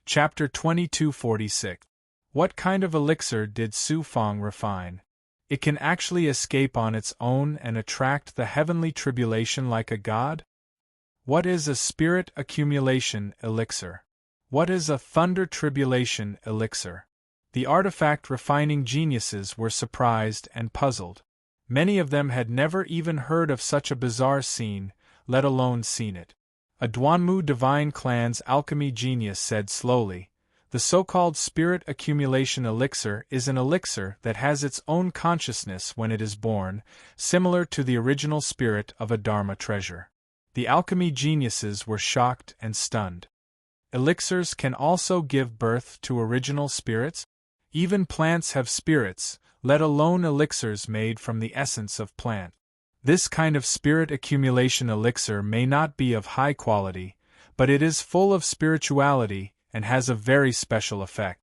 Chapter 2246. What kind of elixir did Su Fang refine? It can actually escape on its own and attract the heavenly tribulation like a god? What is a spirit accumulation elixir? What is a thunder tribulation elixir? The artifact refining geniuses were surprised and puzzled. Many of them had never even heard of such a bizarre scene, let alone seen it. A Duanmu divine clan's alchemy genius said slowly, "The so-called spirit accumulation elixir is an elixir that has its own consciousness when it is born, similar to the original spirit of a Dharma treasure." The alchemy geniuses were shocked and stunned. Elixirs can also give birth to original spirits? Even plants have spirits, let alone elixirs made from the essence of plant. This kind of spirit accumulation elixir may not be of high quality, but it is full of spirituality and has a very special effect.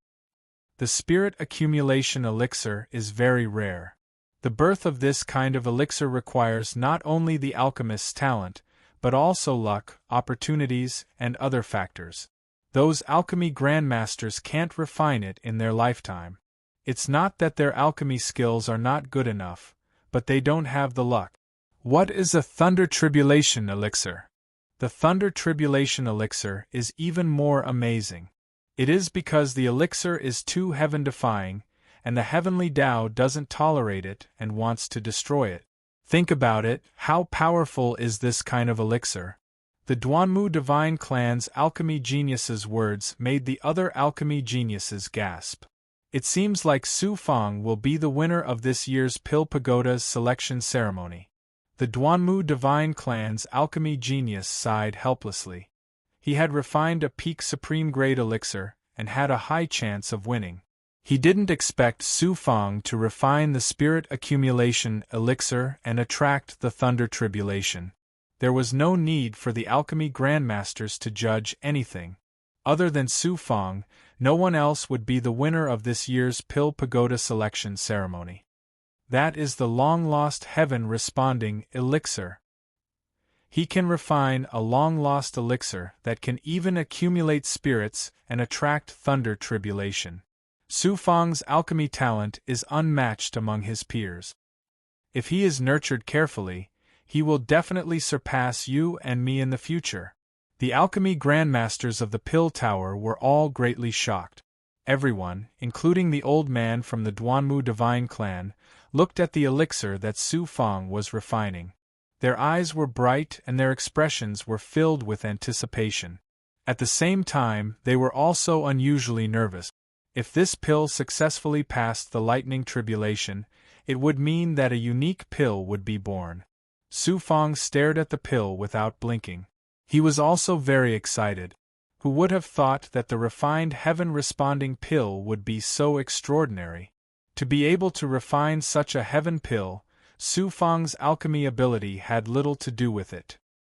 The spirit accumulation elixir is very rare. The birth of this kind of elixir requires not only the alchemist's talent, but also luck, opportunities, and other factors. Those alchemy grandmasters can't refine it in their lifetime. It's not that their alchemy skills are not good enough, but they don't have the luck. What is a thunder tribulation elixir? The thunder tribulation elixir is even more amazing. It is because the elixir is too heaven-defying, and the heavenly Tao doesn't tolerate it and wants to destroy it. Think about it, how powerful is this kind of elixir? The Duanmu divine clan's alchemy geniuses' words made the other alchemy geniuses gasp. It seems like Su Fang will be the winner of this year's Pill Pagoda's selection ceremony. The Duanmu divine clan's alchemy genius sighed helplessly. He had refined a peak supreme grade elixir and had a high chance of winning. He didn't expect Su Fang to refine the spirit accumulation elixir and attract the thunder tribulation. There was no need for the alchemy grandmasters to judge anything. Other than Su Fang, no one else would be the winner of this year's Pill Pagoda selection ceremony. That is the long-lost heaven-responding elixir. He can refine a long-lost elixir that can even accumulate spirits and attract thunder tribulation. Su Fang's alchemy talent is unmatched among his peers. If he is nurtured carefully, he will definitely surpass you and me in the future. The alchemy grandmasters of the Pill Tower were all greatly shocked. Everyone, including the old man from the Duanmu divine clan, looked at the elixir that Su Fang was refining. Their eyes were bright and their expressions were filled with anticipation. At the same time, they were also unusually nervous. If this pill successfully passed the lightning tribulation, it would mean that a unique pill would be born. Su Fang stared at the pill without blinking. He was also very excited. Who would have thought that the refined heaven-responding pill would be so extraordinary? To be able to refine such a heaven pill, Su Fang's alchemy ability had little to do with it.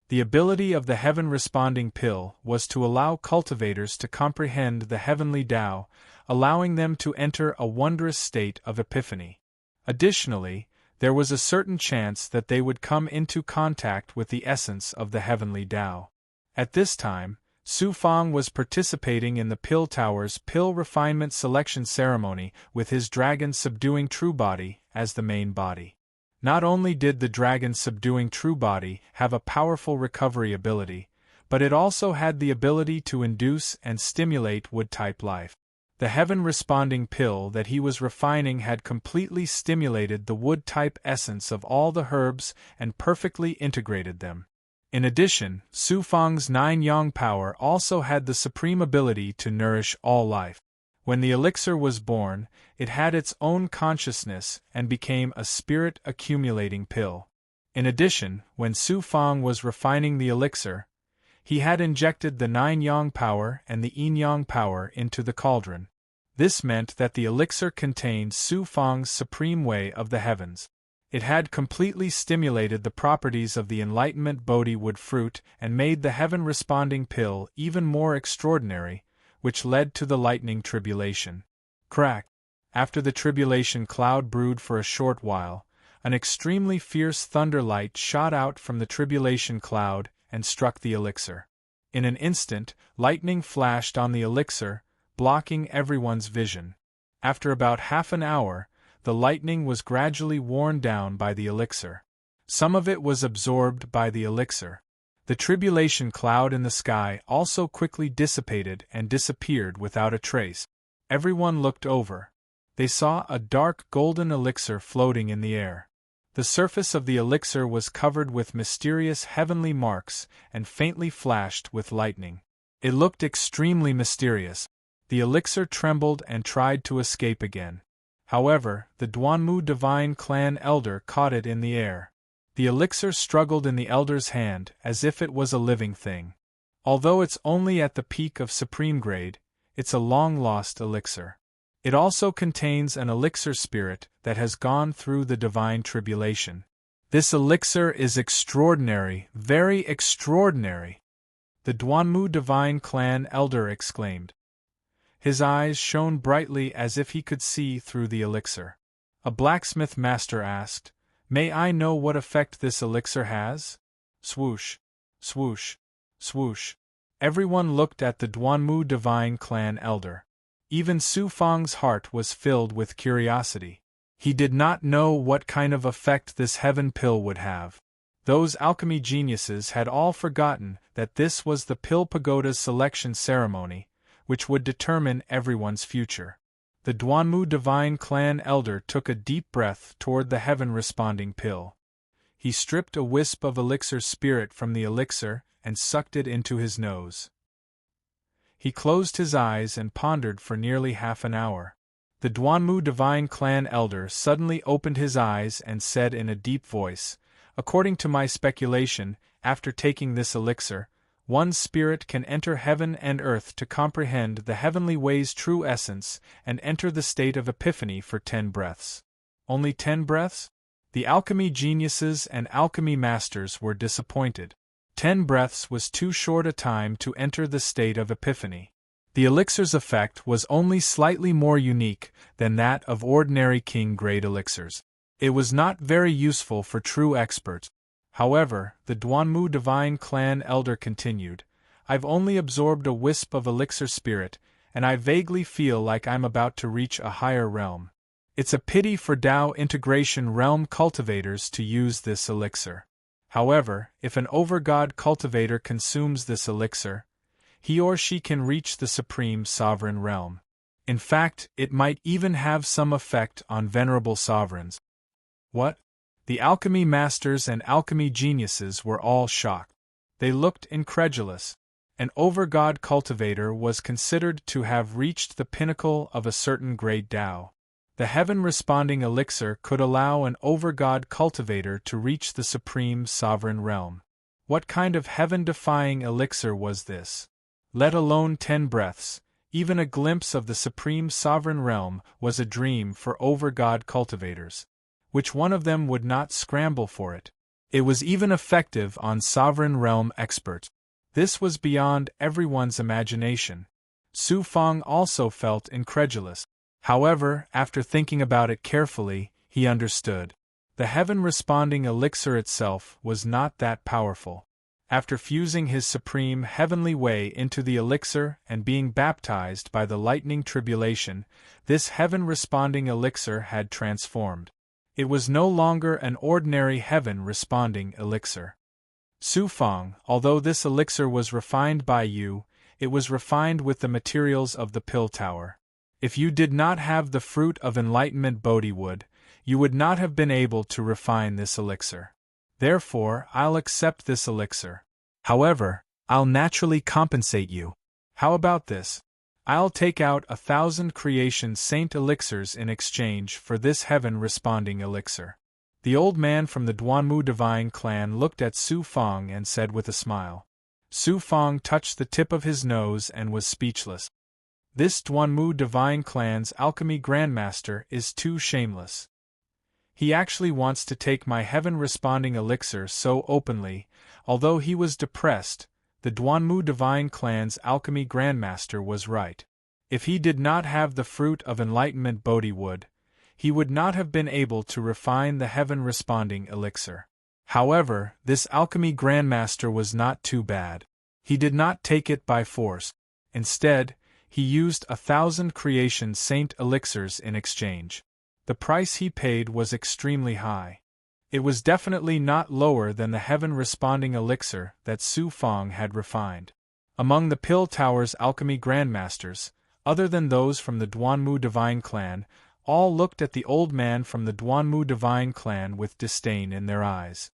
The ability of the heaven-responding pill was to allow cultivators to comprehend the heavenly Tao, allowing them to enter a wondrous state of epiphany. Additionally, there was a certain chance that they would come into contact with the essence of the heavenly Tao. At this time, Su Fang was participating in the Pill Tower's Pill Refinement Selection Ceremony with his dragon subduing true body as the main body. Not only did the dragon subduing true body have a powerful recovery ability, but it also had the ability to induce and stimulate wood-type life. The heaven-responding pill that he was refining had completely stimulated the wood-type essence of all the herbs and perfectly integrated them. In addition, Su Fang's 9-yang power also had the supreme ability to nourish all life. When the elixir was born, it had its own consciousness and became a spirit-accumulating pill. In addition, when Su Fang was refining the elixir, he had injected the 9-yang power and the yin-yang power into the cauldron. This meant that the elixir contained Su Fang's supreme way of the heavens. It had completely stimulated the properties of the Enlightenment Bodhi wood fruit and made the heaven-responding pill even more extraordinary, which led to the lightning tribulation. Crack! After the tribulation cloud brewed for a short while, an extremely fierce thunder light shot out from the tribulation cloud and struck the elixir. In an instant, lightning flashed on the elixir, blocking everyone's vision. After about half an hour, the lightning was gradually worn down by the elixir. Some of it was absorbed by the elixir. The tribulation cloud in the sky also quickly dissipated and disappeared without a trace. Everyone looked over. They saw a dark golden elixir floating in the air. The surface of the elixir was covered with mysterious heavenly marks and faintly flashed with lightning. It looked extremely mysterious. The elixir trembled and tried to escape again. However, the Duanmu divine clan elder caught it in the air. The elixir struggled in the elder's hand as if it was a living thing. Although it's only at the peak of supreme grade, it's a long-lost elixir. It also contains an elixir spirit that has gone through the divine tribulation. This elixir is extraordinary, very extraordinary, the Duanmu divine clan elder exclaimed. His eyes shone brightly as if he could see through the elixir. A blacksmith master asked, "May I know what effect this elixir has?" Swoosh, swoosh, swoosh. Everyone looked at the Duanmu divine clan elder. Even Su Fang's heart was filled with curiosity. He did not know what kind of effect this heaven pill would have. Those alchemy geniuses had all forgotten that this was the Pill Pagoda's selection ceremony, which would determine everyone's future. The Duanmu divine clan elder took a deep breath toward the heaven-responding pill. He stripped a wisp of elixir spirit from the elixir and sucked it into his nose. He closed his eyes and pondered for nearly half an hour. The Duanmu divine clan elder suddenly opened his eyes and said in a deep voice, "According to my speculation, after taking this elixir, one's spirit can enter heaven and earth to comprehend the heavenly way's true essence and enter the state of epiphany for 10 breaths. Only 10 breaths? The alchemy geniuses and alchemy masters were disappointed. 10 breaths was too short a time to enter the state of epiphany. The elixir's effect was only slightly more unique than that of ordinary king-grade elixirs. It was not very useful for true experts. However, the Duanmu divine clan elder continued, "I've only absorbed a wisp of elixir spirit, and I vaguely feel like I'm about to reach a higher realm. It's a pity for Tao integration realm cultivators to use this elixir. However, if an overgod cultivator consumes this elixir, he or she can reach the supreme sovereign realm. In fact, it might even have some effect on venerable sovereigns." What? The alchemy masters and alchemy geniuses were all shocked. They looked incredulous. An overgod cultivator was considered to have reached the pinnacle of a certain great Tao. The heaven-responding elixir could allow an overgod cultivator to reach the supreme sovereign realm. What kind of heaven-defying elixir was this? Let alone 10 breaths, even a glimpse of the supreme sovereign realm was a dream for overgod cultivators. Which one of them would not scramble for it? It was even effective on sovereign realm experts. This was beyond everyone's imagination. Su Fang also felt incredulous. However, after thinking about it carefully, he understood. The heaven-responding elixir itself was not that powerful. After fusing his supreme heavenly way into the elixir and being baptized by the lightning tribulation, this heaven-responding elixir had transformed. It was no longer an ordinary heaven-responding elixir. Su Fang, although this elixir was refined by you, it was refined with the materials of the Pill Tower. If you did not have the fruit of enlightenment Bodhi wood, you would not have been able to refine this elixir. Therefore, I'll accept this elixir. However, I'll naturally compensate you. How about this? I'll take out 1,000 creation saint elixirs in exchange for this heaven-responding elixir." The old man from the Duanmu divine clan looked at Su Fang and said with a smile. Su Fang touched the tip of his nose and was speechless. This Duanmu divine clan's alchemy grandmaster is too shameless. He actually wants to take my heaven-responding elixir so openly. Although he was depressed, the Duanmu divine clan's alchemy grandmaster was right. If he did not have the fruit of enlightenment Bodhi wood, he would not have been able to refine the heaven-responding elixir. However, this alchemy grandmaster was not too bad. He did not take it by force. Instead, he used 1,000 creation saint elixirs in exchange. The price he paid was extremely high. It was definitely not lower than the heaven-responding elixir that Su Fong had refined. Among the Pill Tower's alchemy grandmasters, other than those from the Duanmu Divine Clan, all looked at the old man from the Duanmu Divine Clan with disdain in their eyes.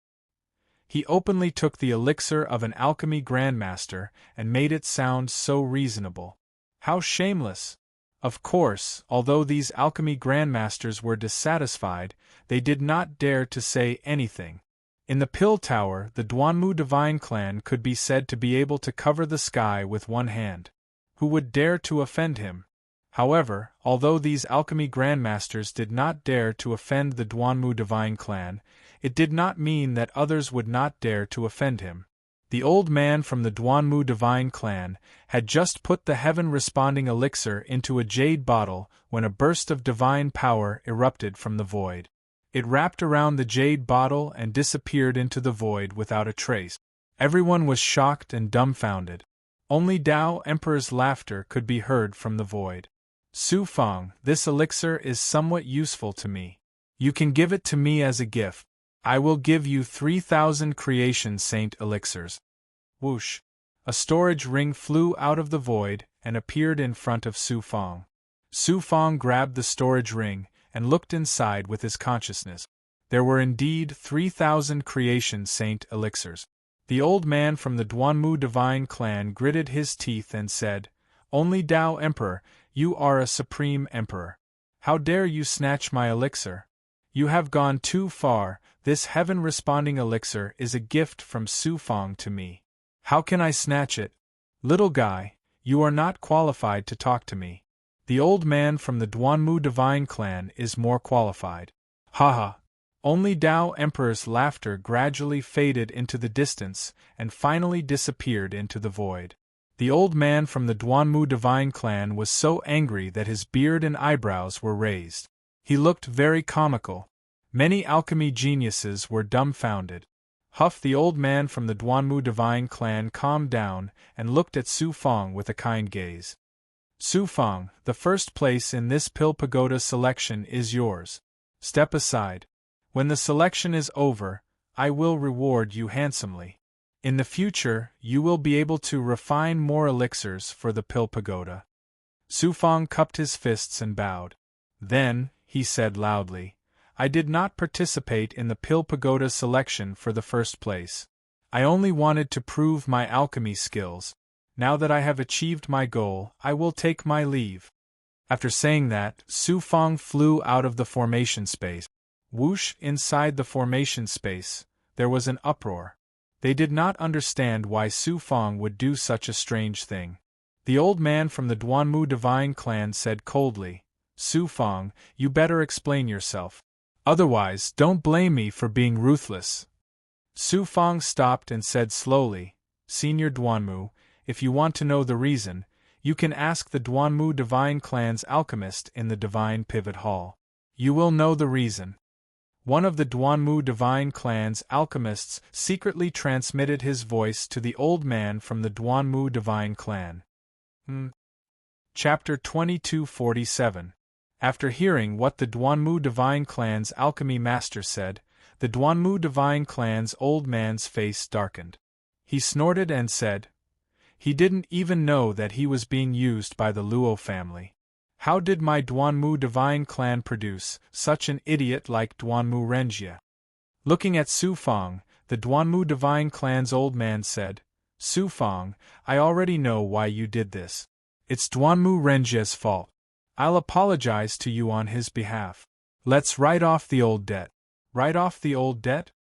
He openly took the elixir of an alchemy grandmaster and made it sound so reasonable. How shameless! Of course, although these alchemy grandmasters were dissatisfied, they did not dare to say anything. In the Pill Tower, the Duanmu Divine Clan could be said to be able to cover the sky with one hand. Who would dare to offend him? However, although these alchemy grandmasters did not dare to offend the Duanmu Divine Clan, it did not mean that others would not dare to offend him. The old man from the Duanmu Divine Clan had just put the heaven-responding elixir into a jade bottle when a burst of divine power erupted from the void. It wrapped around the jade bottle and disappeared into the void without a trace. Everyone was shocked and dumbfounded. Only Dao Emperor's laughter could be heard from the void. Su Fong, this elixir is somewhat useful to me. You can give it to me as a gift. I will give you 3,000 creation saint elixirs. Whoosh! A storage ring flew out of the void and appeared in front of Su Fong. Su Fong grabbed the storage ring and looked inside with his consciousness. There were indeed 3,000 creation saint elixirs. The old man from the Duanmu Divine Clan gritted his teeth and said, "Only Dao Emperor, you are a supreme emperor. How dare you snatch my elixir? You have gone too far. This heaven-responding elixir is a gift from Su Fong to me. How can I snatch it? Little guy, you are not qualified to talk to me. The old man from the Duanmu Divine Clan is more qualified." Haha! Only Dao Emperor's laughter gradually faded into the distance and finally disappeared into the void. The old man from the Duanmu Divine Clan was so angry that his beard and eyebrows were raised. He looked very comical. Many alchemy geniuses were dumbfounded. Huff, the old man from the Duanmu Divine Clan, calmed down and looked at Su Fong with a kind gaze. "Su Fong, the first place in this Pill Pagoda selection is yours. Step aside. When the selection is over, I will reward you handsomely. In the future, you will be able to refine more elixirs for the Pill Pagoda." Su Fong cupped his fists and bowed. "Then," he said loudly, "I did not participate in the Pill Pagoda selection for the first place. I only wanted to prove my alchemy skills. Now that I have achieved my goal, I will take my leave." After saying that, Su Fong flew out of the formation space. Whoosh! Inside the formation space, there was an uproar. They did not understand why Su Fong would do such a strange thing. The old man from the Duanmu Divine Clan said coldly, "Su Fong, you better explain yourself. Otherwise, don't blame me for being ruthless." Su Fong stopped and said slowly, "Senior Duanmu, if you want to know the reason, you can ask the Duanmu Divine Clan's alchemist in the Divine Pivot Hall. You will know the reason." One of the Duanmu Divine Clan's alchemists secretly transmitted his voice to the old man from the Duanmu Divine Clan. Chapter 2247. After hearing what the Duanmu Divine Clan's alchemy master said, the Duanmu Divine Clan's old man's face darkened. He snorted and said, "He didn't even know that he was being used by the Luo family. How did my Duanmu Divine Clan produce such an idiot like Duanmu Renjie?" Looking at Su Fong, the Duanmu Divine Clan's old man said, "Su Fong, I already know why you did this. It's Duanmu Renjie's fault. I'll apologize to you on his behalf. Let's write off the old debt." "Write off the old debt?"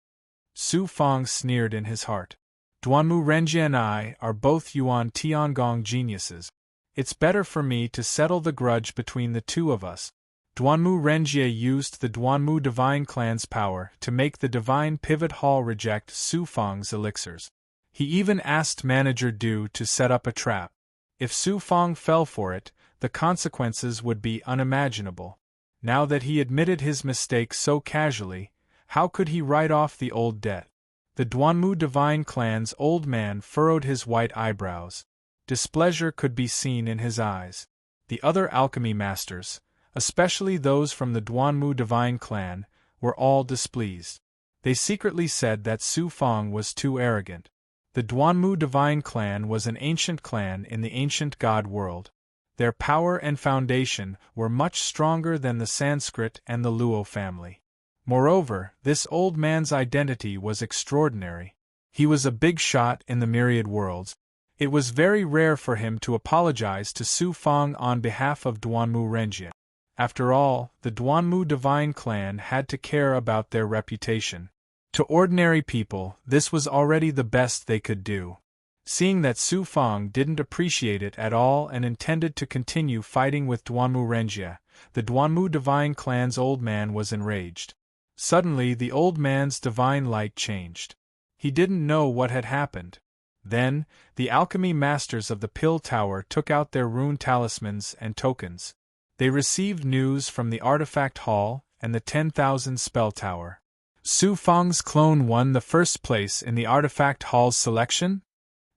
Su Fong sneered in his heart. "Duanmu Renjie and I are both Yuan Tiangong geniuses. It's better for me to settle the grudge between the two of us." Duanmu Renjie used the Duanmu Divine Clan's power to make the Divine Pivot Hall reject Su Fong's elixirs. He even asked Manager Du to set up a trap. If Su Fong fell for it, the consequences would be unimaginable. Now that he admitted his mistake so casually, how could he write off the old debt? The Duanmu divine clan's old man furrowed his white eyebrows. Displeasure could be seen in his eyes. The other alchemy masters, especially those from the Duanmu divine clan, were all displeased. They secretly said that Su Fong was too arrogant. The Duanmu divine clan was an ancient clan in the ancient god world. Their power and foundation were much stronger than the Sanskrit and the Luo family. Moreover, this old man's identity was extraordinary. He was a big shot in the myriad worlds. It was very rare for him to apologize to Su Fong on behalf of Duanmu Renjie. After all, the Duanmu divine clan had to care about their reputation. To ordinary people, this was already the best they could do. Seeing that Su Fong didn't appreciate it at all and intended to continue fighting with Duanmu Renjie, the Duanmu divine clan's old man was enraged. Suddenly the old man's divine light changed. He didn't know what had happened. Then, the alchemy masters of the Pill Tower took out their rune talismans and tokens. They received news from the Artifact Hall and the 10,000 Spell Tower. Su Fong's clone won the first place in the Artifact Hall's selection?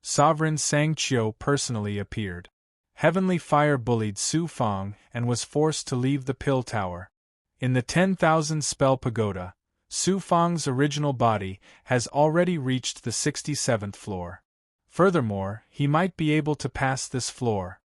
Sovereign Sang Chiu personally appeared. Heavenly Fire bullied Su Fong and was forced to leave the Pill Tower. In the 10,000 Spell Pagoda, Su Fong's original body has already reached the 67th floor. Furthermore, he might be able to pass this floor.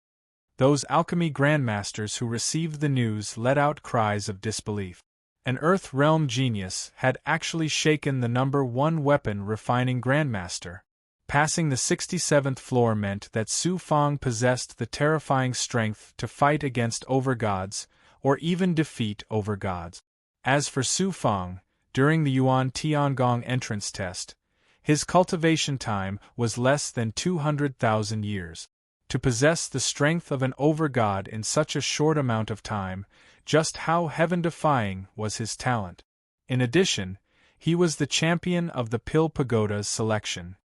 Those alchemy grandmasters who received the news let out cries of disbelief. An Earth Realm genius had actually shaken the number 1 weapon refining grandmaster. Passing the 67th floor meant that Su Fong possessed the terrifying strength to fight against overgods, or even defeat overgods. As for Su Fong, during the Yuan Tiangong entrance test, his cultivation time was less than 200,000 years. To possess the strength of an overgod in such a short amount of time, just how heaven-defying was his talent. In addition, he was the champion of the Pill Pagoda's selection.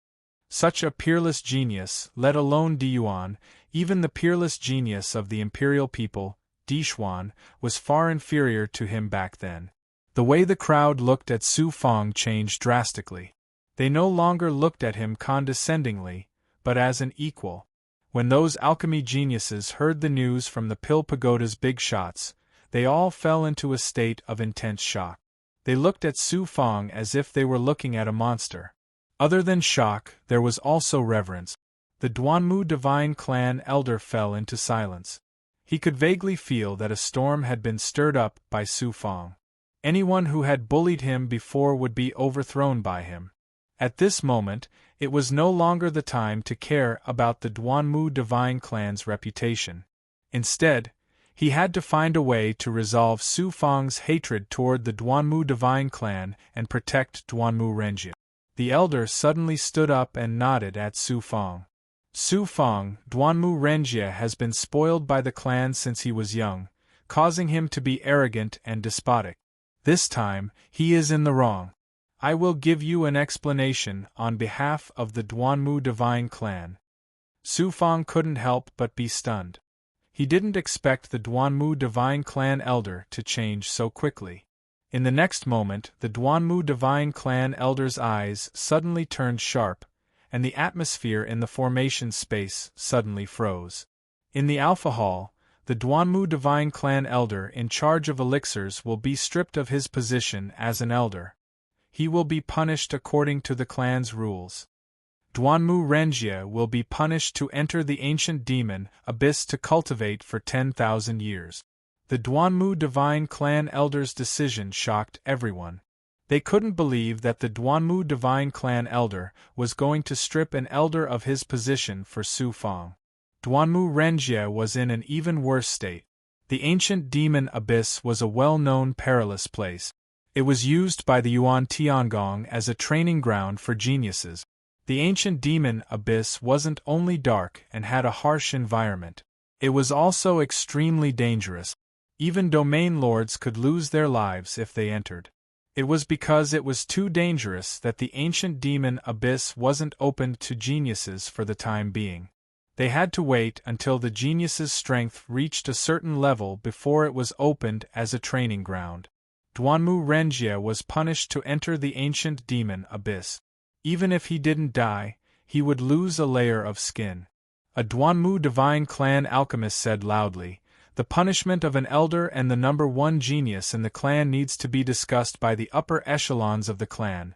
Such a peerless genius, let alone Diyuan, even the peerless genius of the imperial people, Dixuan, was far inferior to him back then. The way the crowd looked at Su Fong changed drastically. They no longer looked at him condescendingly, but as an equal. When those alchemy geniuses heard the news from the Pill Pagoda's big shots, they all fell into a state of intense shock. They looked at Su Fong as if they were looking at a monster. Other than shock, there was also reverence. The Duanmu divine clan elder fell into silence. He could vaguely feel that a storm had been stirred up by Su Fong. Anyone who had bullied him before would be overthrown by him. At this moment, it was no longer the time to care about the Duanmu divine clan's reputation. Instead, he had to find a way to resolve Su Fong's hatred toward the Duanmu divine clan and protect Duanmu Renjie. The elder suddenly stood up and nodded at Su Fong. Su Fong, Duanmu Renjie has been spoiled by the clan since he was young, causing him to be arrogant and despotic. This time, he is in the wrong. I will give you an explanation on behalf of the Duanmu divine clan. Su Fong couldn't help but be stunned. He didn't expect the Duanmu divine clan elder to change so quickly. In the next moment, the Duanmu divine clan elder's eyes suddenly turned sharp, and the atmosphere in the formation space suddenly froze. In the Alpha Hall, the Duanmu divine clan elder in charge of elixirs will be stripped of his position as an elder. He will be punished according to the clan's rules. Duanmu Renjie will be punished to enter the ancient demon abyss to cultivate for 10,000 years. The Duanmu divine clan elder's decision shocked everyone. They couldn't believe that the Duanmu divine clan elder was going to strip an elder of his position for Su Fong. Duanmu Renjie was in an even worse state. The ancient demon abyss was a well-known perilous place. It was used by the Yuan Tiangong as a training ground for geniuses. The ancient demon abyss wasn't only dark and had a harsh environment. It was also extremely dangerous. Even domain lords could lose their lives if they entered. It was because it was too dangerous that the ancient demon abyss wasn't opened to geniuses for the time being. They had to wait until the genius's strength reached a certain level before it was opened as a training ground. Duanmu Renjie was punished to enter the ancient demon abyss. Even if he didn't die, he would lose a layer of skin. A Duanmu divine clan alchemist said loudly, "The punishment of an elder and the number one genius in the clan needs to be discussed by the upper echelons of the clan."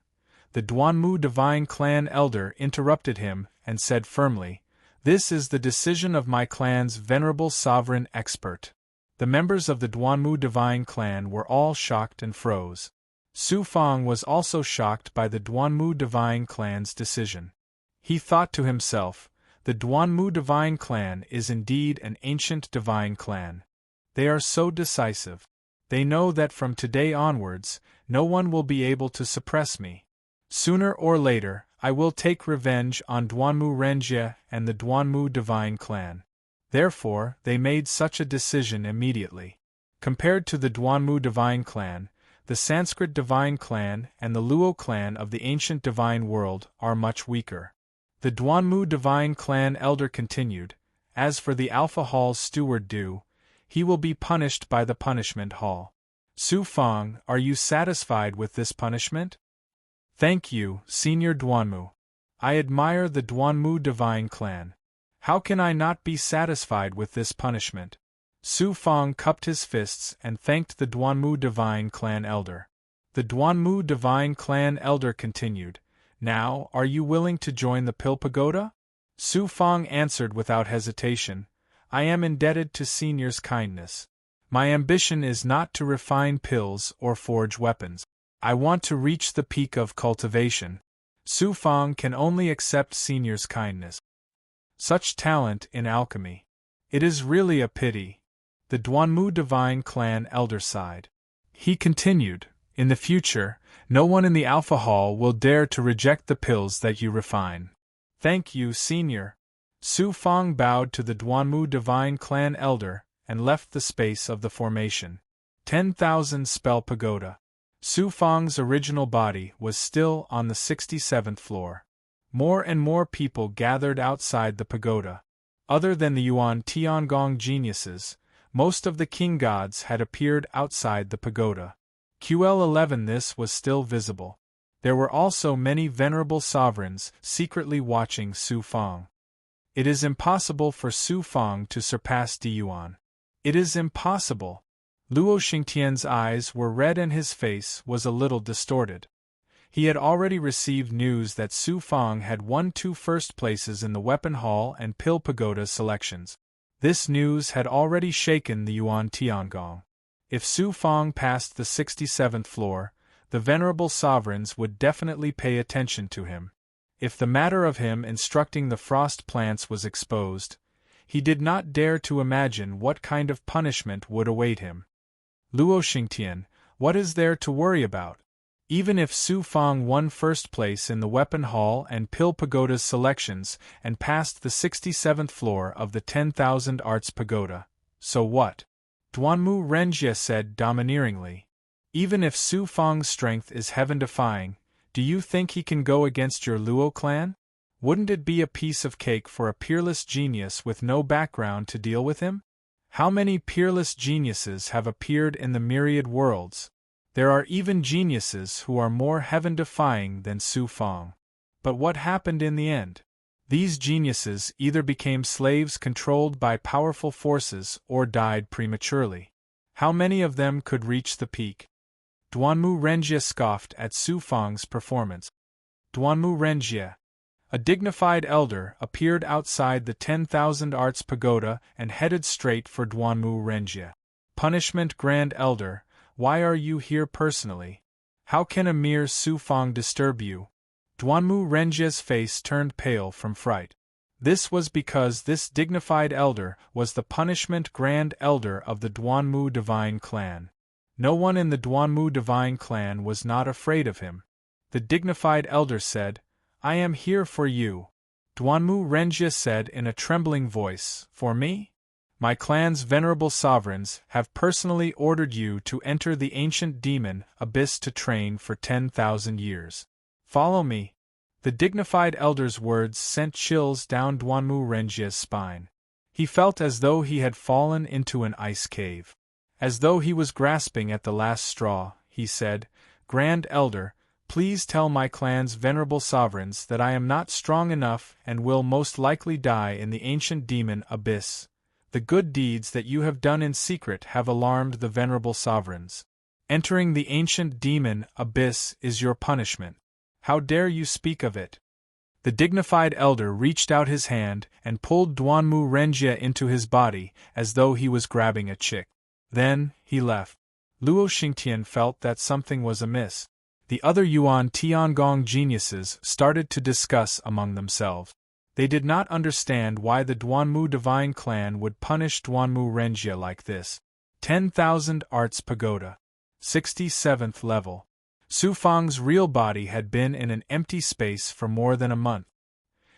The Duanmu divine clan elder interrupted him and said firmly, "This is the decision of my clan's venerable sovereign expert." The members of the Duanmu divine clan were all shocked and froze. Su Fang was also shocked by the Duanmu divine clan's decision. He thought to himself, the Duanmu divine clan is indeed an ancient divine clan. They are so decisive. They know that from today onwards, no one will be able to suppress me. Sooner or later, I will take revenge on Duanmu Renjie and the Duanmu divine clan. Therefore, they made such a decision immediately. Compared to the Duanmu divine clan, the Sanskrit divine clan and the Luo clan of the ancient divine world are much weaker. The Duanmu divine clan elder continued, "As for the Alpha Hall's steward Du, he will be punished by the punishment hall. Su Fang, are you satisfied with this punishment?" "Thank you, Senior Duanmu. I admire the Duanmu divine clan. How can I not be satisfied with this punishment?" Su Fang cupped his fists and thanked the Duanmu divine clan elder. The Duanmu divine clan elder continued, "Now, are you willing to join the Pill Pagoda?" Su Fang answered without hesitation, "I am indebted to Senior's kindness. My ambition is not to refine pills or forge weapons. I want to reach the peak of cultivation. Su Fang can only accept Senior's kindness. Such talent in alchemy. It is really a pity." The Duanmu divine clan elder sighed. He continued, "In the future, no one in the Alpha Hall will dare to reject the pills that you refine." "Thank you, Senior." Su Fang bowed to the Duanmu divine clan elder and left the space of the formation. 10,000 Spell Pagoda. Su Fang's original body was still on the 67th floor. More and more people gathered outside the pagoda. Other than the Yuan Tiangong geniuses, most of the king gods had appeared outside the pagoda. QL11 This was still visible. There were also many venerable sovereigns secretly watching Su Fang. It is impossible for Su Fang to surpass Di Yuan. It is impossible. Luo Xingtian's eyes were red and his face was a little distorted. He had already received news that Su Fang had won 2 first places in the Weapon Hall and Pill Pagoda selections. This news had already shaken the Yuan Tiangong. If Su Fang passed the 67th floor, the venerable sovereigns would definitely pay attention to him. If the matter of him instructing the frost plants was exposed, he did not dare to imagine what kind of punishment would await him. Luo Xingtian, what is there to worry about? Even if Su Fang won first place in the Weapon Hall and Pill Pagoda's selections and passed the 67th floor of the 10,000 Arts Pagoda, so what? Duanmu Renjie said domineeringly. Even if Su Fang's strength is heaven-defying, do you think he can go against your Luo clan? Wouldn't it be a piece of cake for a peerless genius with no background to deal with him? How many peerless geniuses have appeared in the myriad worlds? There are even geniuses who are more heaven-defying than Su Fang. But what happened in the end? These geniuses either became slaves controlled by powerful forces or died prematurely. How many of them could reach the peak? Duanmu Renjie scoffed at Su Fang's performance. Duanmu Renjie, a dignified elder, appeared outside the 10,000 Arts Pagoda and headed straight for Duanmu Renjie. Punishment Grand Elder, why are you here personally? How can a mere Su Fang disturb you? Duanmu Renjie's face turned pale from fright. This was because this dignified elder was the punishment Grand Elder of the Duanmu Divine Clan. No one in the Duanmu Divine Clan was not afraid of him. The dignified elder said, "I am here for you." Duanmu Renjie said in a trembling voice, "For me? My clan's venerable sovereigns have personally ordered you to enter the ancient demon abyss to train for 10,000 years. Follow me." The dignified elder's words sent chills down Duanmu Renjie's spine. He felt as though he had fallen into an ice cave. As though he was grasping at the last straw, he said, "Grand Elder, Please tell my clan's venerable sovereigns that I am not strong enough and will most likely die in the ancient demon abyss. The good deeds that you have done in secret have alarmed the venerable sovereigns. Entering the ancient demon abyss is your punishment. How dare you speak of it? The dignified elder reached out his hand and pulled Duanmu Renjia into his body as though he was grabbing a chick. Then, he left. Luo Xingtian felt that something was amiss. The other Yuan Tiangong geniuses started to discuss among themselves. They did not understand why the Duanmu divine clan would punish Duanmu Renjia like this. 10,000 Arts Pagoda. 67th level. Su Fang's real body had been in an empty space for more than a month.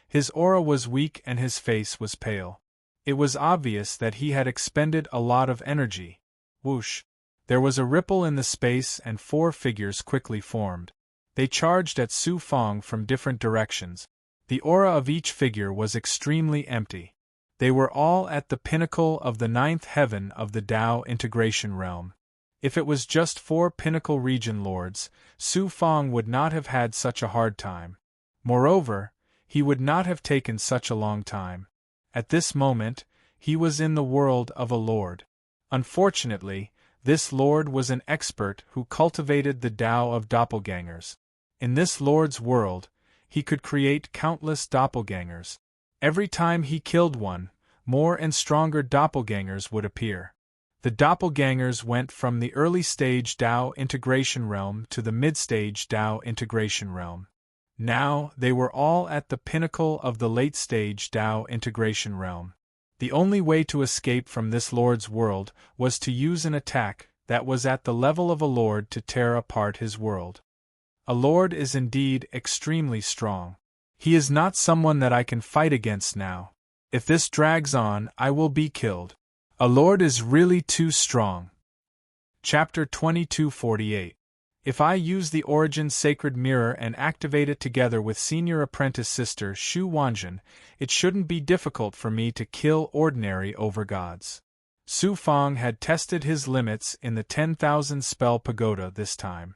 His aura was weak and his face was pale. It was obvious that he had expended a lot of energy. Whoosh! There was a ripple in the space and 4 figures quickly formed. They charged at Su Fang from different directions. The aura of each figure was extremely empty. They were all at the pinnacle of the 9th heaven of the Tao integration realm. If it was just 4 pinnacle region lords, Su Fang would not have had such a hard time. Moreover, he would not have taken such a long time. At this moment, he was in the world of a lord. Unfortunately, this lord was an expert who cultivated the Tao of doppelgangers. In this lord's world, he could create countless doppelgangers. Every time he killed one, more and stronger doppelgangers would appear. The doppelgangers went from the early stage Tao integration realm to the mid-stage Tao integration realm. Now, they were all at the pinnacle of the late-stage Tao integration realm. The only way to escape from this lord's world was to use an attack that was at the level of a lord to tear apart his world. A lord is indeed extremely strong. He is not someone that I can fight against now. If this drags on, I will be killed. A lord is really too strong. Chapter 2248. If I use the Origin Sacred Mirror and activate it together with senior apprentice sister Shu Wanjun, it shouldn't be difficult for me to kill ordinary overgods. Su Fang had tested his limits in the 10,000 spell pagoda this time.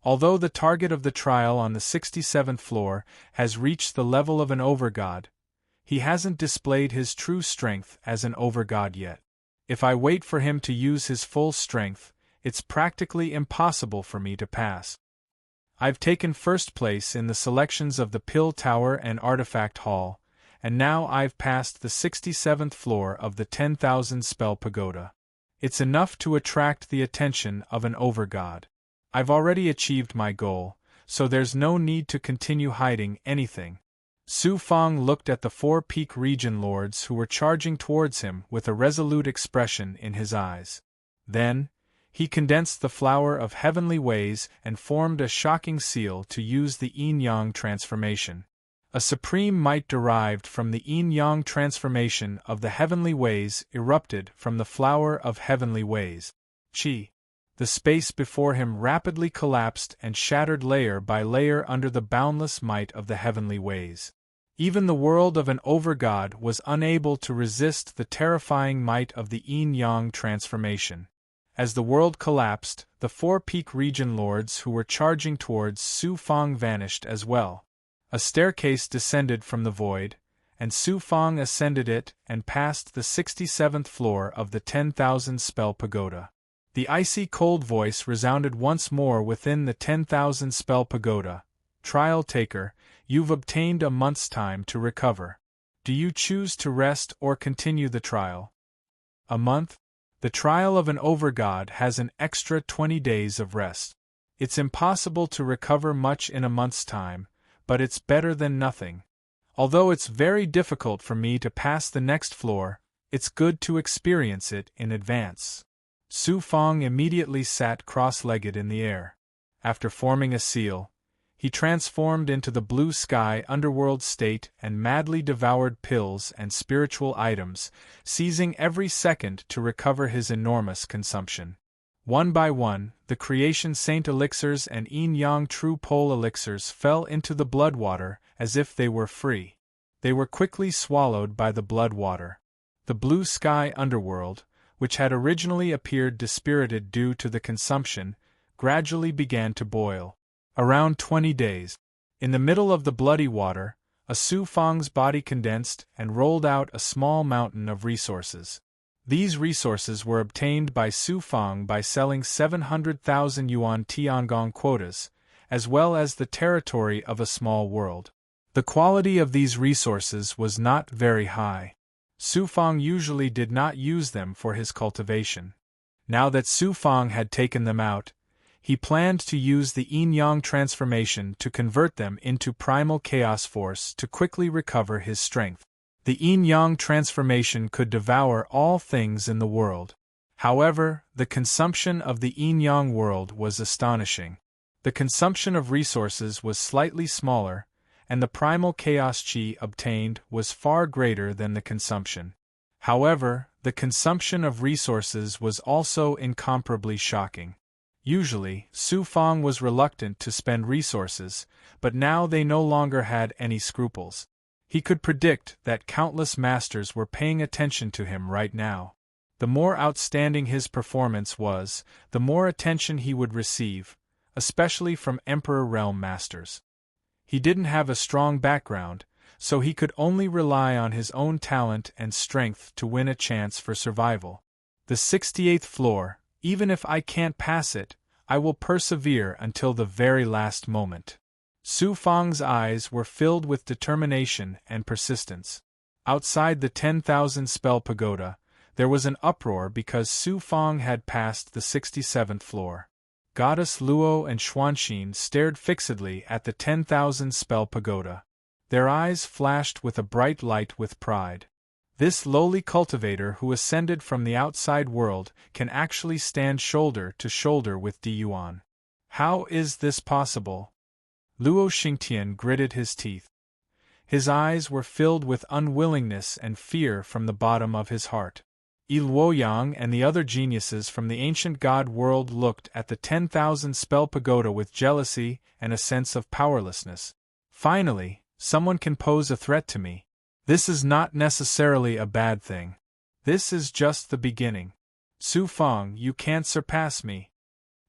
Although the target of the trial on the 67th floor has reached the level of an overgod, he hasn't displayed his true strength as an overgod yet. If I wait for him to use his full strength, it's practically impossible for me to pass. I've taken first place in the selections of the Pill Tower and Artifact Hall, and now I've passed the 67th floor of the 10,000 spell pagoda. It's enough to attract the attention of an overgod. I've already achieved my goal, so there's no need to continue hiding anything. Su Fang looked at the 4 peak region lords who were charging towards him with a resolute expression in his eyes. Then, he condensed the flower of heavenly ways and formed a shocking seal to use the yin-yang transformation. A supreme might derived from the yin-yang transformation of the heavenly ways erupted from the flower of heavenly ways. Chi. The space before him rapidly collapsed and shattered layer by layer under the boundless might of the heavenly ways. Even the world of an overgod was unable to resist the terrifying might of the yin-yang transformation. As the world collapsed, the 4 peak region lords who were charging towards Su Fang vanished as well. A staircase descended from the void, and Su Fang ascended it and passed the 67th floor of the 10,000 spell pagoda. The icy cold voice resounded once more within the 10,000 spell pagoda. Trial taker, you've obtained a month's time to recover. Do you choose to rest or continue the trial? A month? The trial of an overgod has an extra 20 days of rest. It's impossible to recover much in a month's time, but it's better than nothing. Although it's very difficult for me to pass the next floor, it's good to experience it in advance. Su Fang immediately sat cross-legged in the air. After forming a seal, he transformed into the blue sky underworld state and madly devoured pills and spiritual items, seizing every second to recover his enormous consumption. One by one, the creation saint elixirs and yin-yang true pole elixirs fell into the blood water as if they were free. They were quickly swallowed by the blood water. The blue sky underworld, which had originally appeared dispirited due to the consumption, gradually began to boil. Around 20 days. In the middle of the bloody water, a Su Fang's body condensed and rolled out a small mountain of resources. These resources were obtained by Su Fang by selling 700,000 yuan Tiangong quotas, as well as the territory of a small world. The quality of these resources was not very high. Su Fang usually did not use them for his cultivation. Now that Su Fang had taken them out, he planned to use the yin-yang transformation to convert them into primal chaos force to quickly recover his strength. The yin-yang transformation could devour all things in the world. However, the consumption of the yin-yang world was astonishing. The consumption of resources was slightly smaller, and the primal chaos chi obtained was far greater than the consumption. However, the consumption of resources was also incomparably shocking. Usually, Su Fang was reluctant to spend resources, but now they no longer had any scruples. He could predict that countless masters were paying attention to him right now. The more outstanding his performance was, the more attention he would receive, especially from Emperor Realm masters. He didn't have a strong background, so he could only rely on his own talent and strength to win a chance for survival. The 68th floor, even if I can't pass it, I will persevere until the very last moment. Su Fang's eyes were filled with determination and persistence. Outside the 10,000 spell pagoda, there was an uproar because Su Fang had passed the 67th floor. Goddess Luo and Xuanxin stared fixedly at the 10,000 spell pagoda. Their eyes flashed with a bright light with pride. This lowly cultivator who ascended from the outside world can actually stand shoulder to shoulder with Di Yuan. How is this possible? Luo Xingtian gritted his teeth. His eyes were filled with unwillingness and fear from the bottom of his heart. Yi Luoyang and the other geniuses from the ancient god world looked at the 10,000 spell pagoda with jealousy and a sense of powerlessness. Finally, someone can pose a threat to me. This is not necessarily a bad thing. This is just the beginning. Su Fang, you can't surpass me.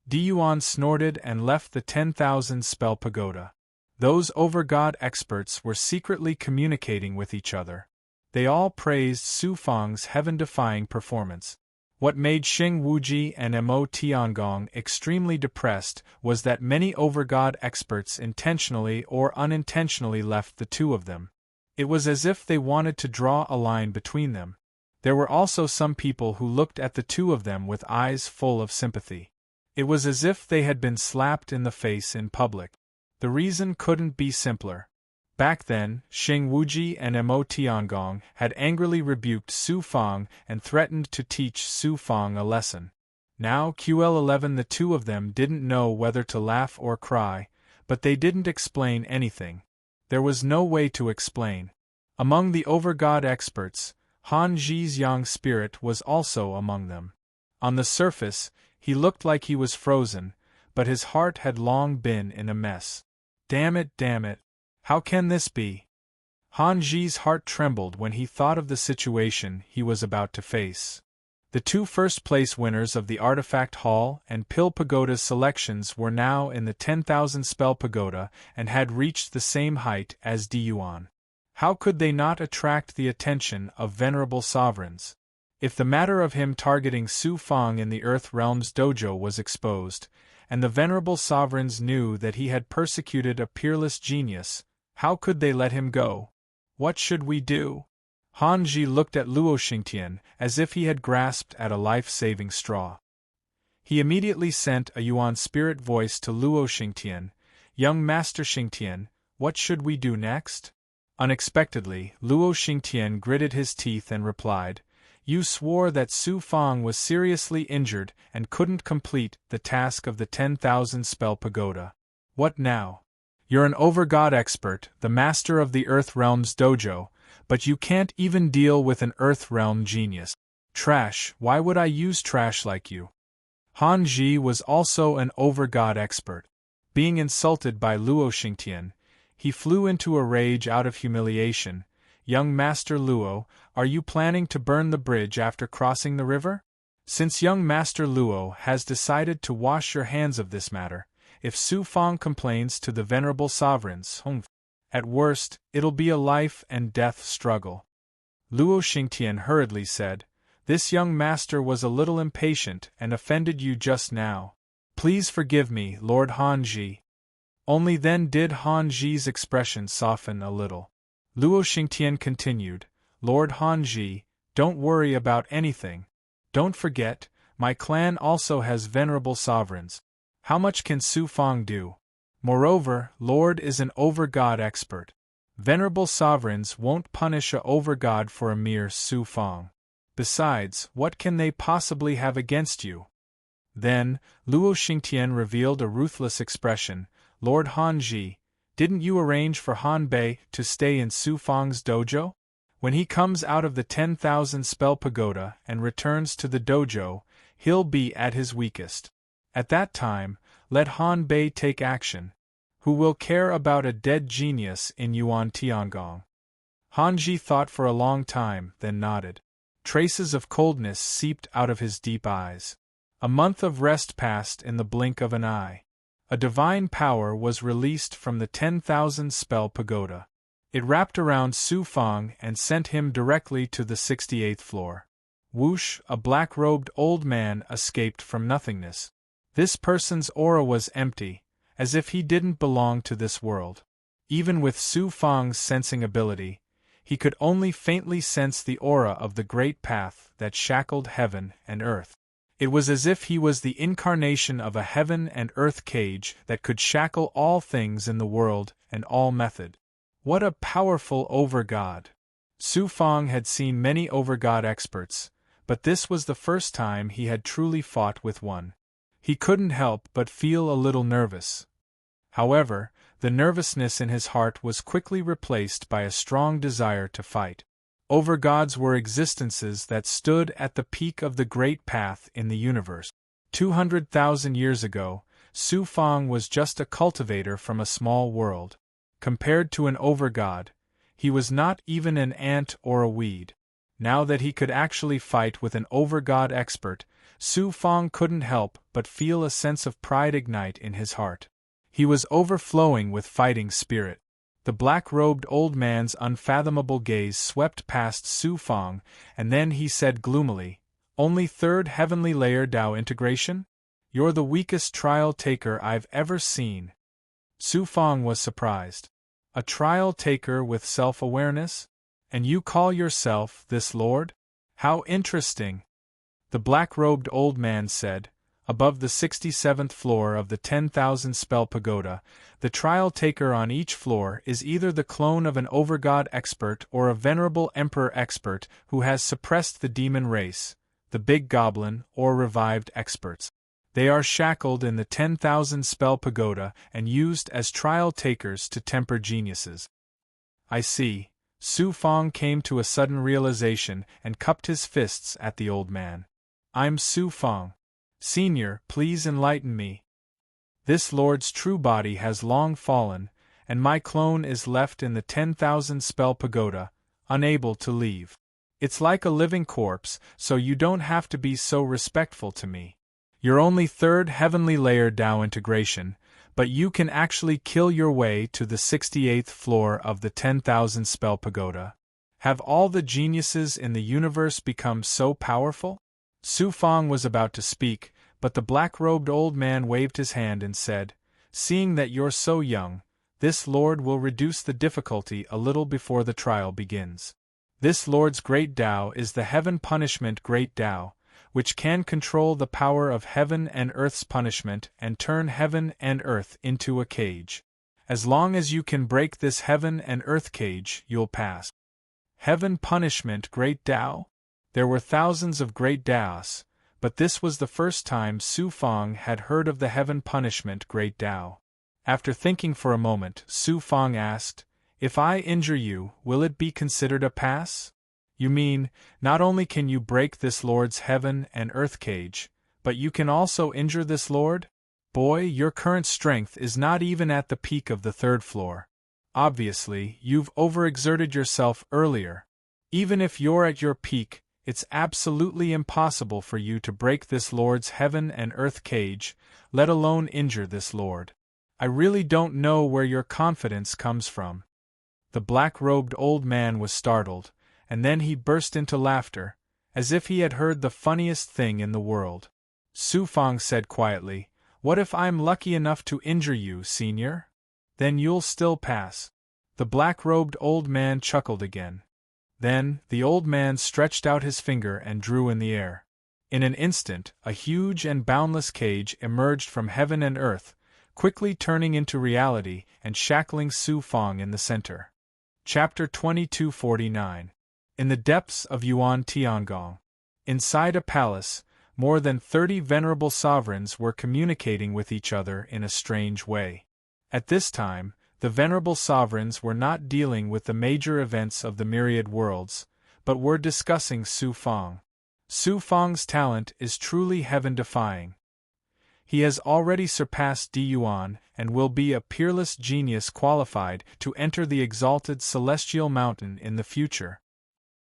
Di Yuan snorted and left the 10,000 spell pagoda. Those over-god experts were secretly communicating with each other. They all praised Su Fang's heaven-defying performance. What made Xing Wuji and Mo Tiangong extremely depressed was that many over-god experts intentionally or unintentionally left the two of them. It was as if they wanted to draw a line between them. There were also some people who looked at the two of them with eyes full of sympathy. It was as if they had been slapped in the face in public. The reason couldn't be simpler. Back then, Xing Wuji and Mo Tiangong had angrily rebuked Su Fang and threatened to teach Su Fang a lesson. Now QL11, the two of them didn't know whether to laugh or cry, but they didn't explain anything. There was no way to explain. Among the over-god experts, Han Zhi's yang spirit was also among them. On the surface, he looked like he was frozen, but his heart had long been in a mess. Damn it, damn it. How can this be? Han Zhi's heart trembled when he thought of the situation he was about to face. The two first-place winners of the Artifact Hall and Pill Pagoda's selections were now in the 10,000 spell pagoda and had reached the same height as Di Yuan. How could they not attract the attention of venerable sovereigns? If the matter of him targeting Su Fang in the Earth Realm's dojo was exposed, and the venerable sovereigns knew that he had persecuted a peerless genius, how could they let him go? What should we do? Han Zhi looked at Luo Xingtian as if he had grasped at a life-saving straw. He immediately sent a Yuan spirit voice to Luo Xingtian, "Young Master Xingtian, what should we do next?" Unexpectedly, Luo Xingtian gritted his teeth and replied, "You swore that Su Fang was seriously injured and couldn't complete the task of the 10,000 spell pagoda. What now? You're an over-god expert, the master of the Earth Realm's dojo, but you can't even deal with an Earth Realm genius. Trash, why would I use trash like you?" Han Zhi was also an over-god expert. Being insulted by Luo Xingtian, he flew into a rage out of humiliation. "Young Master Luo, are you planning to burn the bridge after crossing the river? Since young Master Luo has decided to wash your hands of this matter, if Su Fang complains to the venerable sovereigns, at worst, it'll be a life and death struggle. Luo Xingtian hurriedly said, "This young master was a little impatient and offended you just now. Please forgive me, Lord Hanji." Only then did Hanji's expression soften a little. Luo Xingtian continued, "Lord Hanji, don't worry about anything. Don't forget, my clan also has venerable sovereigns. How much can Su Fang do? Moreover, Lord is an over-god expert. Venerable sovereigns won't punish a over-god for a mere Su Fang. Besides, what can they possibly have against you?" Then, Luo Xingtian revealed a ruthless expression. "Lord Hanji, didn't you arrange for Han Bei to stay in Su Fang's dojo? When he comes out of the 10,000 spell pagoda and returns to the dojo, he'll be at his weakest. At that time, let Han Bei take action. Who will care about a dead genius in Yuan Tiangong?" Hanji thought for a long time, then nodded. Traces of coldness seeped out of his deep eyes. A month of rest passed in the blink of an eye. A divine power was released from the 10,000 spell pagoda. It wrapped around Su Fang and sent him directly to the 68th floor. Whoosh, a black-robed old man escaped from nothingness. This person's aura was empty, as if he didn't belong to this world. Even with Su Fang's sensing ability, he could only faintly sense the aura of the great path that shackled heaven and earth. It was as if he was the incarnation of a heaven and earth cage that could shackle all things in the world and all method. What a powerful over-god! Su Fang had seen many over-god experts, but this was the first time he had truly fought with one. He couldn't help but feel a little nervous. However, the nervousness in his heart was quickly replaced by a strong desire to fight. Overgods were existences that stood at the peak of the great path in the universe. 200,000 years ago, Su Fang was just a cultivator from a small world. Compared to an overgod, he was not even an ant or a weed. Now that he could actually fight with an overgod expert, Su Fang couldn't help but feel a sense of pride ignite in his heart. He was overflowing with fighting spirit. The black-robed old man's unfathomable gaze swept past Su Fang, and then he said gloomily, "Only third heavenly layer Dao integration? You're the weakest trial-taker I've ever seen." Su Fang was surprised. "A trial-taker with self-awareness? And you call yourself this lord? How interesting!" The black-robed old man said, "Above the 67th floor of the 10,000 spell pagoda, the trial-taker on each floor is either the clone of an overgod expert or a venerable emperor expert who has suppressed the demon race, the big goblin, or revived experts. They are shackled in the 10,000 spell pagoda and used as trial-takers to temper geniuses." "I see." Su Fang came to a sudden realization and cupped his fists at the old man. "I'm Su Fang. Senior, please enlighten me. This lord's true body has long fallen, and my clone is left in the 10,000 spell pagoda, unable to leave. It's like a living corpse, so you don't have to be so respectful to me. You're only third heavenly layer Dao integration, but you can actually kill your way to the 68th floor of the 10,000 spell pagoda. Have all the geniuses in the universe become so powerful?" Su Fang was about to speak, but the black-robed old man waved his hand and said, "Seeing that you're so young, this lord will reduce the difficulty a little before the trial begins. This lord's great Dao is the heaven punishment great Dao, which can control the power of heaven and earth's punishment and turn heaven and earth into a cage. As long as you can break this heaven and earth cage, you'll pass." Heaven punishment great Dao? There were thousands of great Daos, but this was the first time Su Fang had heard of the heaven punishment great Dao. After thinking for a moment, Su Fang asked, "If I injure you, will it be considered a pass? You mean, not only can you break this lord's heaven and earth cage, but you can also injure this lord? Boy, your current strength is not even at the peak of the third floor. Obviously, you've overexerted yourself earlier. Even if you're at your peak, It's absolutely impossible for you to break this Lord's heaven and earth cage, let alone injure this Lord. I really don't know where your confidence comes from." The black-robed old man was startled, and then he burst into laughter, as if he had heard the funniest thing in the world. Su Fang said quietly, "What if I'm lucky enough to injure you, Senior? Then you'll still pass." The black-robed old man chuckled again. Then, the old man stretched out his finger and drew in the air. In an instant, a huge and boundless cage emerged from heaven and earth, quickly turning into reality and shackling Su Fang in the center. Chapter 2249. In the depths of Yuan Tiangong. Inside a palace, more than 30 venerable sovereigns were communicating with each other in a strange way. At this time, the venerable sovereigns were not dealing with the major events of the myriad worlds, but were discussing Su Fang. Su Fang's talent is truly heaven-defying. He has already surpassed Di Yuan and will be a peerless genius qualified to enter the exalted celestial mountain in the future.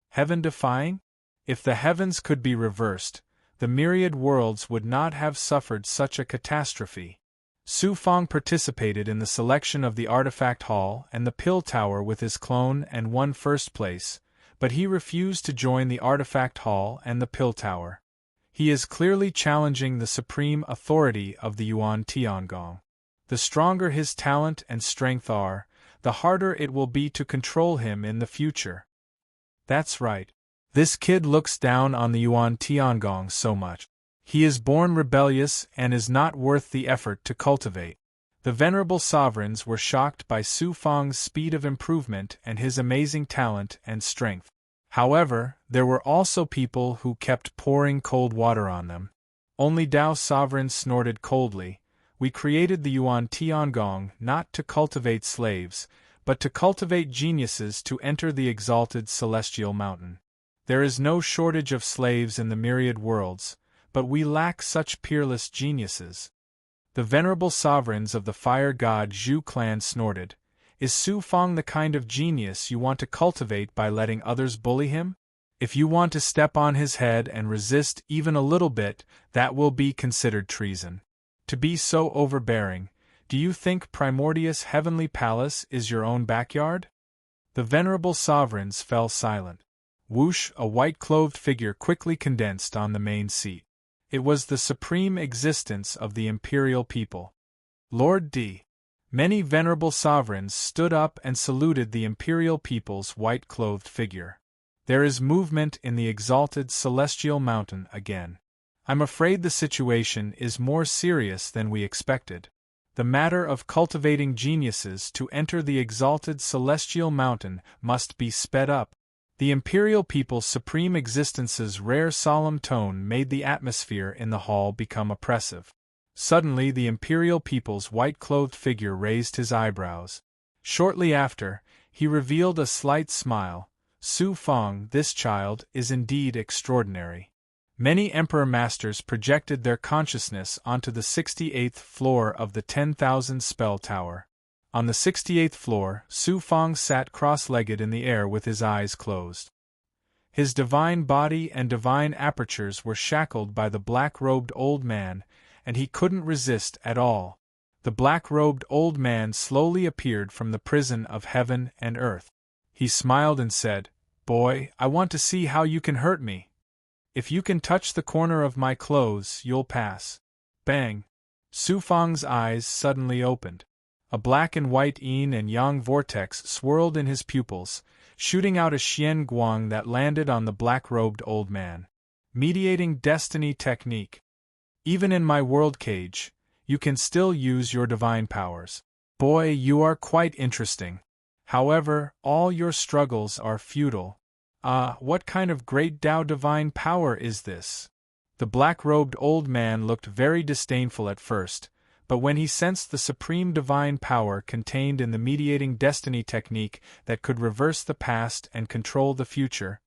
Heaven-defying? If the heavens could be reversed, the myriad worlds would not have suffered such a catastrophe. Su Fang participated in the selection of the artifact hall and the pill tower with his clone and won first place, but he refused to join the artifact hall and the pill tower. He is clearly challenging the supreme authority of the Yuan Tiangong. The stronger his talent and strength are, the harder it will be to control him in the future. That's right. This kid looks down on the Yuan Tiangong so much. He is born rebellious and is not worth the effort to cultivate. The venerable sovereigns were shocked by Su Fang's speed of improvement and his amazing talent and strength. However, there were also people who kept pouring cold water on them. Only Dao sovereigns snorted coldly, "We created the Yuan Tiangong not to cultivate slaves, but to cultivate geniuses to enter the exalted celestial mountain. There is no shortage of slaves in the myriad worlds, but we lack such peerless geniuses." The venerable sovereigns of the fire god Zhu clan snorted, "Is Su Fang the kind of genius you want to cultivate by letting others bully him? If you want to step on his head and resist even a little bit, that will be considered treason. To be so overbearing, do you think Primordius' heavenly palace is your own backyard?" The venerable sovereigns fell silent. Whoosh! A white-clothed figure quickly condensed on the main seat. It was the supreme existence of the imperial people. Lord D. Many venerable sovereigns stood up and saluted the imperial people's white-clothed figure. There is movement in the exalted celestial mountain again. I'm afraid the situation is more serious than we expected. The matter of cultivating geniuses to enter the exalted celestial mountain must be sped up. The imperial people's supreme existence's rare solemn tone made the atmosphere in the hall become oppressive. Suddenly the imperial people's white-clothed figure raised his eyebrows. Shortly after, he revealed a slight smile. "Su Fang, this child is indeed extraordinary." Many emperor masters projected their consciousness onto the 68th floor of the 10,000 spell tower. On the 68th floor, Su Fang sat cross-legged in the air with his eyes closed. His divine body and divine apertures were shackled by the black-robed old man, and he couldn't resist at all. The black-robed old man slowly appeared from the prison of heaven and earth. He smiled and said, "Boy, I want to see how you can hurt me. If you can touch the corner of my clothes, you'll pass." Bang! Su Fang's eyes suddenly opened. A black and white yin and yang vortex swirled in his pupils, shooting out a xian guang that landed on the black-robed old man. Mediating destiny technique. Even in my world cage, you can still use your divine powers. Boy, you are quite interesting. However, all your struggles are futile. What kind of great Tao divine power is this? The black-robed old man looked very disdainful at first, but when he sensed the supreme divine power contained in the mediating destiny technique that could reverse the past and control the future,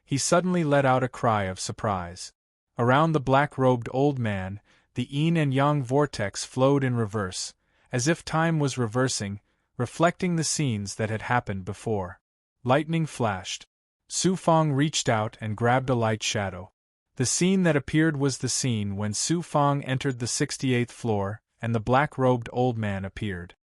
he suddenly let out a cry of surprise. Around the black-robed old man, the yin and yang vortex flowed in reverse, as if time was reversing, reflecting the scenes that had happened before. Lightning flashed. Su Fong reached out and grabbed a light shadow. The scene that appeared was the scene when Su Fong entered the 68th floor, and the black-robed old man appeared.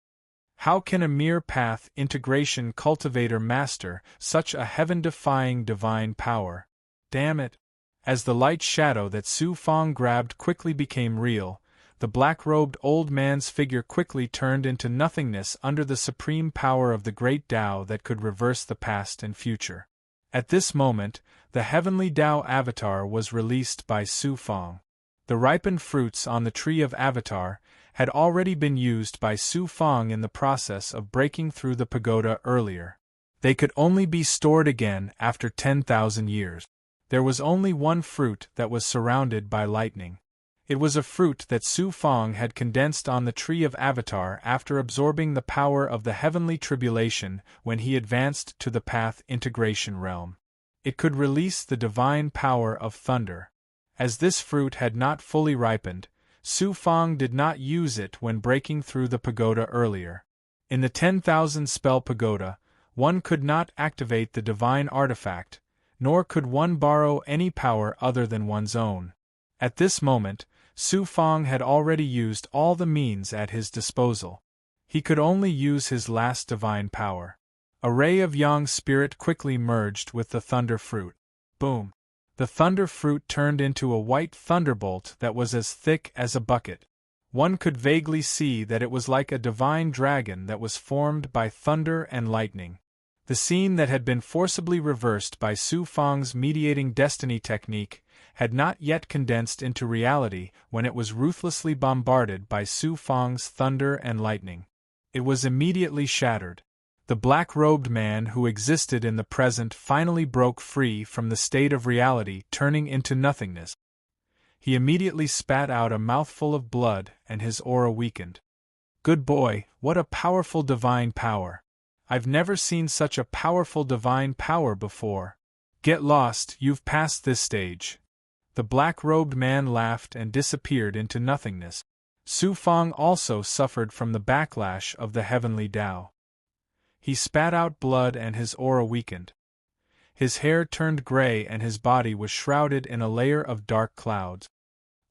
How can a mere path integration cultivator master such a heaven-defying divine power? Damn it! As the light shadow that Su Fong grabbed quickly became real, the black-robed old man's figure quickly turned into nothingness under the supreme power of the great Tao that could reverse the past and future. At this moment, the heavenly Tao avatar was released by Su Fong. The ripened fruits on the tree of avatar had already been used by Su Fong in the process of breaking through the pagoda earlier. They could only be stored again after 10,000 years. There was only one fruit that was surrounded by lightning. It was a fruit that Su Fong had condensed on the tree of avatar after absorbing the power of the heavenly tribulation when he advanced to the path integration realm. It could release the divine power of thunder. As this fruit had not fully ripened, Su Fong did not use it when breaking through the pagoda earlier. In the 10,000 spell pagoda, one could not activate the divine artifact, nor could one borrow any power other than one's own. At this moment, Su Fong had already used all the means at his disposal. He could only use his last divine power. A ray of yang spirit quickly merged with the thunder fruit. Boom! The thunder fruit turned into a white thunderbolt that was as thick as a bucket. One could vaguely see that it was like a divine dragon that was formed by thunder and lightning. The scene that had been forcibly reversed by Su Fong's mediating destiny technique had not yet condensed into reality when it was ruthlessly bombarded by Su Fong's thunder and lightning. It was immediately shattered. The black-robed man who existed in the present finally broke free from the state of reality, turning into nothingness. He immediately spat out a mouthful of blood and his aura weakened. Good boy, what a powerful divine power! I've never seen such a powerful divine power before. Get lost, you've passed this stage. The black-robed man laughed and disappeared into nothingness. Su Fong also suffered from the backlash of the heavenly Tao. He spat out blood and his aura weakened. His hair turned gray and his body was shrouded in a layer of dark clouds.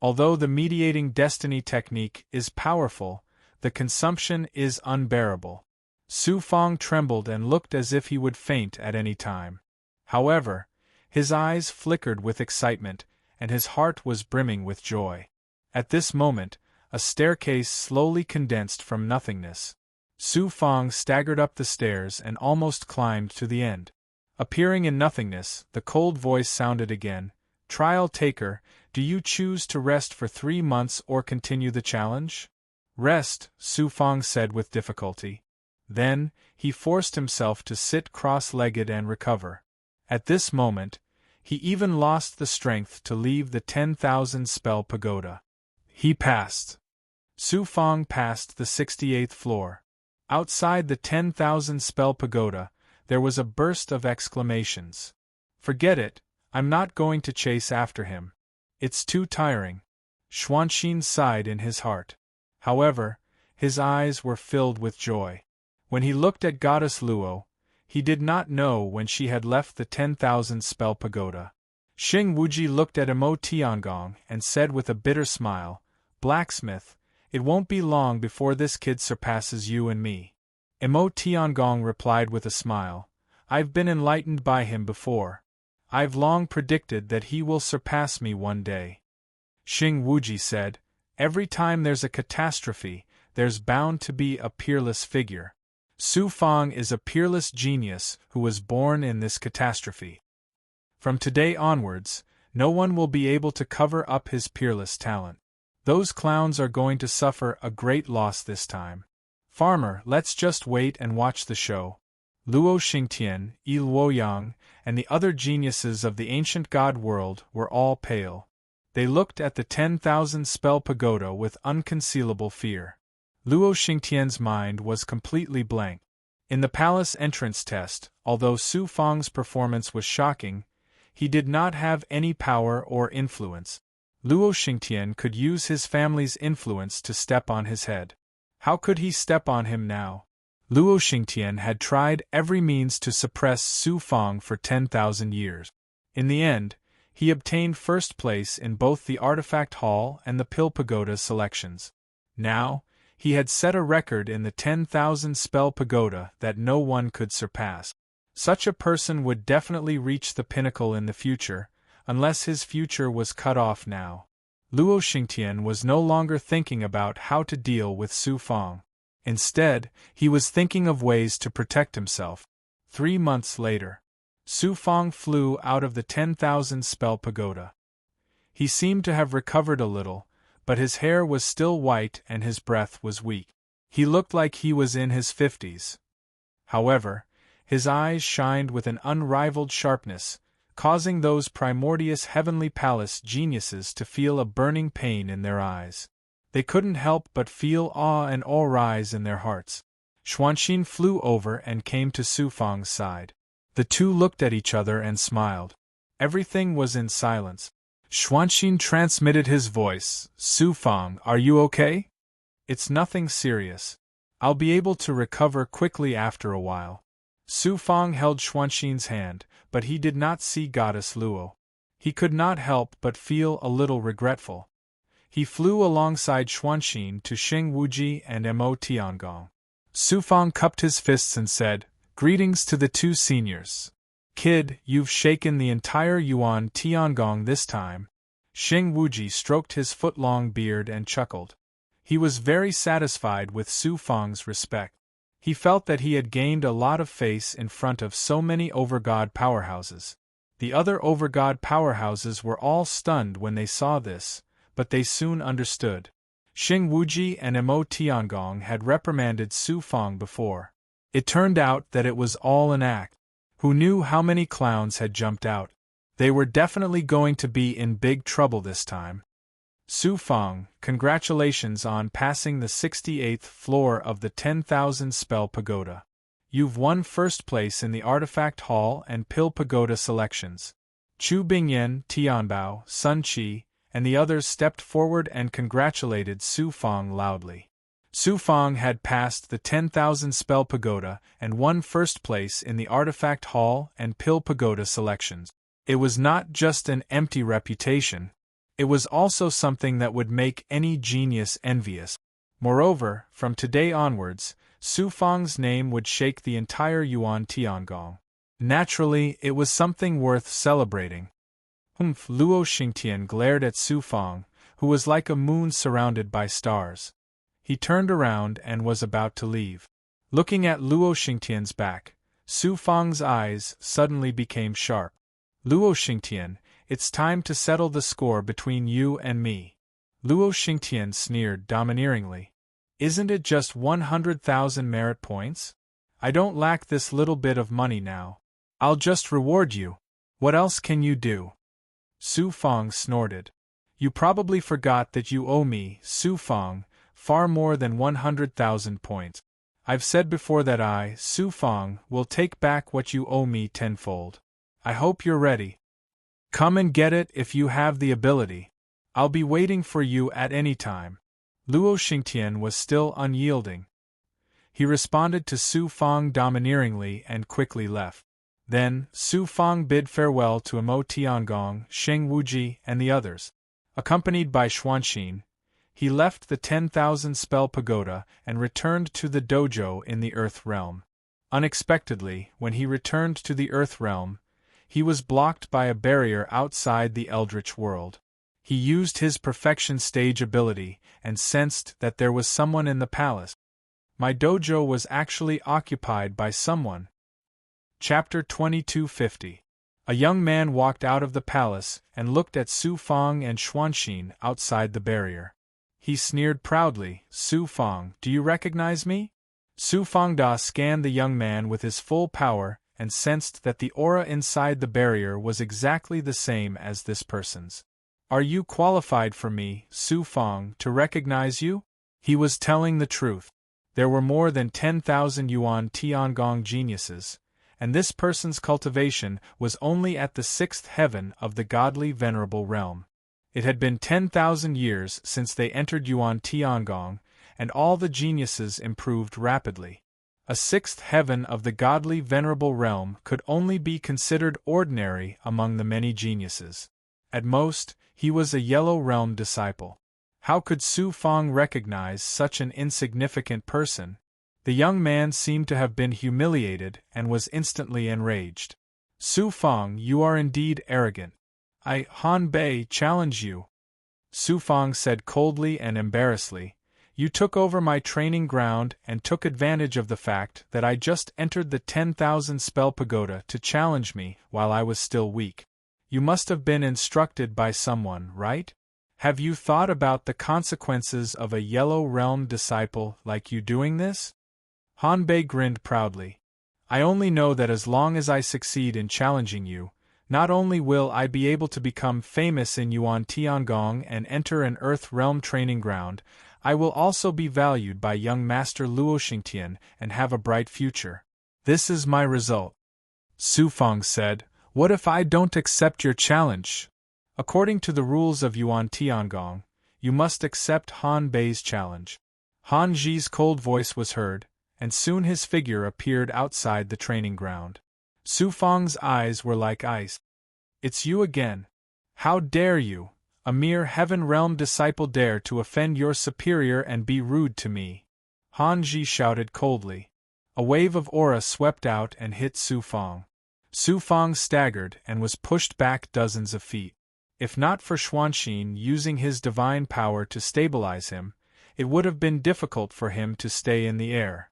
Although the mediating destiny technique is powerful, the consumption is unbearable. Su Fong trembled and looked as if he would faint at any time. However, his eyes flickered with excitement, and his heart was brimming with joy. At this moment, a staircase slowly condensed from nothingness. Su Fong staggered up the stairs and almost climbed to the end. Appearing in nothingness, the cold voice sounded again. Trial taker, do you choose to rest for 3 months or continue the challenge? Rest, Su Fong said with difficulty. Then, he forced himself to sit cross-legged and recover. At this moment, he even lost the strength to leave the 10,000 spell pagoda. He passed. Su Fong passed the 68th floor. Outside the 10,000 spell pagoda, there was a burst of exclamations. Forget it, I'm not going to chase after him. It's too tiring. Xuanxin sighed in his heart. However, his eyes were filled with joy. When he looked at Goddess Luo, he did not know when she had left the 10,000 spell pagoda. Xing Wuji looked at Emo Tiangong and said with a bitter smile, Blacksmith, it won't be long before this kid surpasses you and me. Emo Tiangong replied with a smile, I've been enlightened by him before. I've long predicted that he will surpass me one day. Xing Wuji said, Every time there's a catastrophe, there's bound to be a peerless figure. Su Fong is a peerless genius who was born in this catastrophe. From today onwards, no one will be able to cover up his peerless talent. Those clowns are going to suffer a great loss this time. Farmer, let's just wait and watch the show. Luo Xingtian, Yi Luoyang, and the other geniuses of the ancient god world were all pale. They looked at the 10,000 spell pagoda with unconcealable fear. Luo Xingtian's mind was completely blank. In the palace entrance test, although Su Fong's performance was shocking, he did not have any power or influence. Luo Xingtian could use his family's influence to step on his head. How could he step on him now? Luo Xingtian had tried every means to suppress Su Fang for 10,000 years. In the end, he obtained first place in both the Artifact Hall and the Pill Pagoda selections. Now, he had set a record in the 10,000 spell pagoda that no one could surpass. Such a person would definitely reach the pinnacle in the future, unless his future was cut off now. Luo Xingtian was no longer thinking about how to deal with Su Fang. Instead, he was thinking of ways to protect himself. 3 months later, Su Fang flew out of the 10,000 spell pagoda. He seemed to have recovered a little, but his hair was still white and his breath was weak. He looked like he was in his 50s. However, his eyes shined with an unrivaled sharpness, causing those primordious Heavenly Palace geniuses to feel a burning pain in their eyes. They couldn't help but feel awe and awe rise in their hearts. Xuanxin flew over and came to Su Fang's side. The two looked at each other and smiled. Everything was in silence. Xuanxin transmitted his voice. "Su Fang, are you okay? It's nothing serious. I'll be able to recover quickly after a while." Su Fang held Xuanxin's hand, but he did not see Goddess Luo. He could not help but feel a little regretful. He flew alongside Xuanxin to Xing Wuji and Mo Tiangong. Su Fang cupped his fists and said, "Greetings to the two seniors. Kid, you've shaken the entire Yuan Tiangong this time." Xing Wuji stroked his foot-long beard and chuckled. He was very satisfied with Su Fang's respect. He felt that he had gained a lot of face in front of so many overgod powerhouses. The other overgod powerhouses were all stunned when they saw this, but they soon understood. Xing Wuji and Mo Tiangong had reprimanded Su Fang before. It turned out that it was all an act. Who knew how many clowns had jumped out? They were definitely going to be in big trouble this time. Su Fang, congratulations on passing the 68th floor of the 10,000 spell pagoda. You've won first place in the Artifact Hall and Pill Pagoda selections. Chu Bingyan, Tianbao, Sun Qi, and the others stepped forward and congratulated Su Fang loudly. Su Fang had passed the 10,000 spell pagoda and won first place in the Artifact Hall and Pill Pagoda selections. It was not just an empty reputation. It was also something that would make any genius envious. Moreover, from today onwards, Su Fang's name would shake the entire Yuan Tiangong. Naturally, it was something worth celebrating. Luo Xingtian glared at Su Fang, who was like a moon surrounded by stars. He turned around and was about to leave. Looking at Luo Xingtian's back, Su Fang's eyes suddenly became sharp. "Luo Xingtian, it's time to settle the score between you and me." Luo Xingtian sneered domineeringly. "Isn't it just 100,000 merit points? I don't lack this little bit of money now. I'll just reward you. What else can you do?" Su Fang snorted. "You probably forgot that you owe me, Su Fang, far more than 100,000 points. I've said before that I, Su Fang, will take back what you owe me tenfold. I hope you're ready. Come and get it if you have the ability. I'll be waiting for you at any time." Luo Xingtian was still unyielding. He responded to Su Fang domineeringly and quickly left. Then, Su Fang bid farewell to Mo Tiangong, Xing Wuji, and the others. Accompanied by Xuanxin, he left the 10,000 spell pagoda and returned to the dojo in the Earth Realm. Unexpectedly, when he returned to the Earth Realm, he was blocked by a barrier outside the Eldritch world. He used his perfection stage ability and sensed that there was someone in the palace. My dojo was actually occupied by someone. Chapter 2250. A young man walked out of the palace and looked at Su Fang and Xuanxin outside the barrier. He sneered proudly, "Su Fang, do you recognize me?" Su Fangda scanned the young man with his full power and sensed that the aura inside the barrier was exactly the same as this person's. "Are you qualified for me, Su Fang, to recognize you?" He was telling the truth. There were more than 10,000 Yuan Tiangong geniuses, and this person's cultivation was only at the 6th heaven of the godly venerable realm. It had been 10,000 years since they entered Yuan Tiangong, and all the geniuses improved rapidly. A sixth heaven of the godly venerable realm could only be considered ordinary among the many geniuses. At most, he was a yellow realm disciple. How could Su Fang recognize such an insignificant person? The young man seemed to have been humiliated and was instantly enraged. Su Fang, you are indeed arrogant. I, Han Bei, challenge you. Su Fang said coldly and embarrassedly, you took over my training ground and took advantage of the fact that I just entered the 10,000 spell pagoda to challenge me while I was still weak. You must have been instructed by someone, right? Have you thought about the consequences of a Yellow Realm disciple like you doing this? Han Bei grinned proudly. I only know that as long as I succeed in challenging you, not only will I be able to become famous in Yuan Tiangong and enter an Earth Realm training ground, I will also be valued by young Master Luo Xingtian and have a bright future. This is my result. Su Fang said, what if I don't accept your challenge? According to the rules of Yuan Tiangong, you must accept Han Bei's challenge. Han Ji's cold voice was heard, and soon his figure appeared outside the training ground. Su Fang's eyes were like ice. It's you again. How dare you, a mere Heaven Realm disciple, dare to offend your superior and be rude to me? Han Ji shouted coldly. A wave of aura swept out and hit Su Fang. Su Fang staggered and was pushed back dozens of feet. If not for Xuanxin using his divine power to stabilize him, it would have been difficult for him to stay in the air.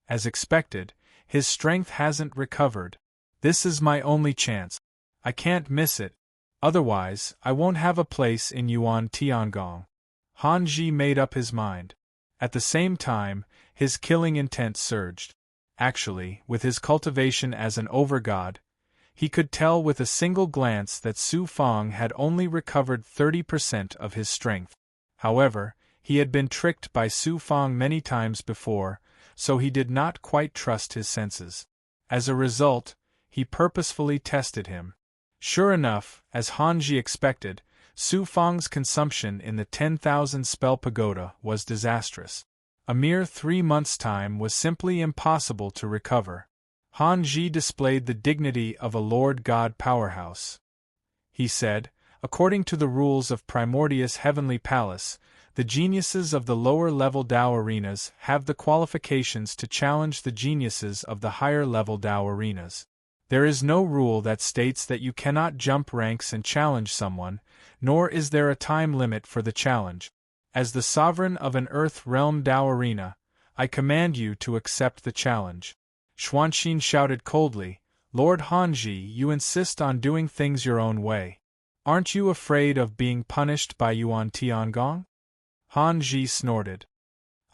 As expected, his strength hasn't recovered. This is my only chance. I can't miss it. Otherwise, I won't have a place in Yuan Tiangong. Han Ji made up his mind. At the same time, his killing intent surged. Actually, with his cultivation as an overgod, he could tell with a single glance that Su Fang had only recovered 30% of his strength. However, he had been tricked by Su Fang many times before, so he did not quite trust his senses. As a result, he purposefully tested him. Sure enough, as Han Ji expected, Su Fang's consumption in the 10,000 spell pagoda was disastrous. A mere 3 months' time was simply impossible to recover. Han Ji displayed the dignity of a Lord God powerhouse. He said, according to the rules of Primordius Heavenly Palace, the geniuses of the lower-level Dao arenas have the qualifications to challenge the geniuses of the higher-level Dao arenas. There is no rule that states that you cannot jump ranks and challenge someone, nor is there a time limit for the challenge. As the sovereign of an Earth Realm Dao arena, I command you to accept the challenge. Xuanxin shouted coldly, Lord Han Ji, you insist on doing things your own way. Aren't you afraid of being punished by Yuan Tiangong? Han Ji snorted.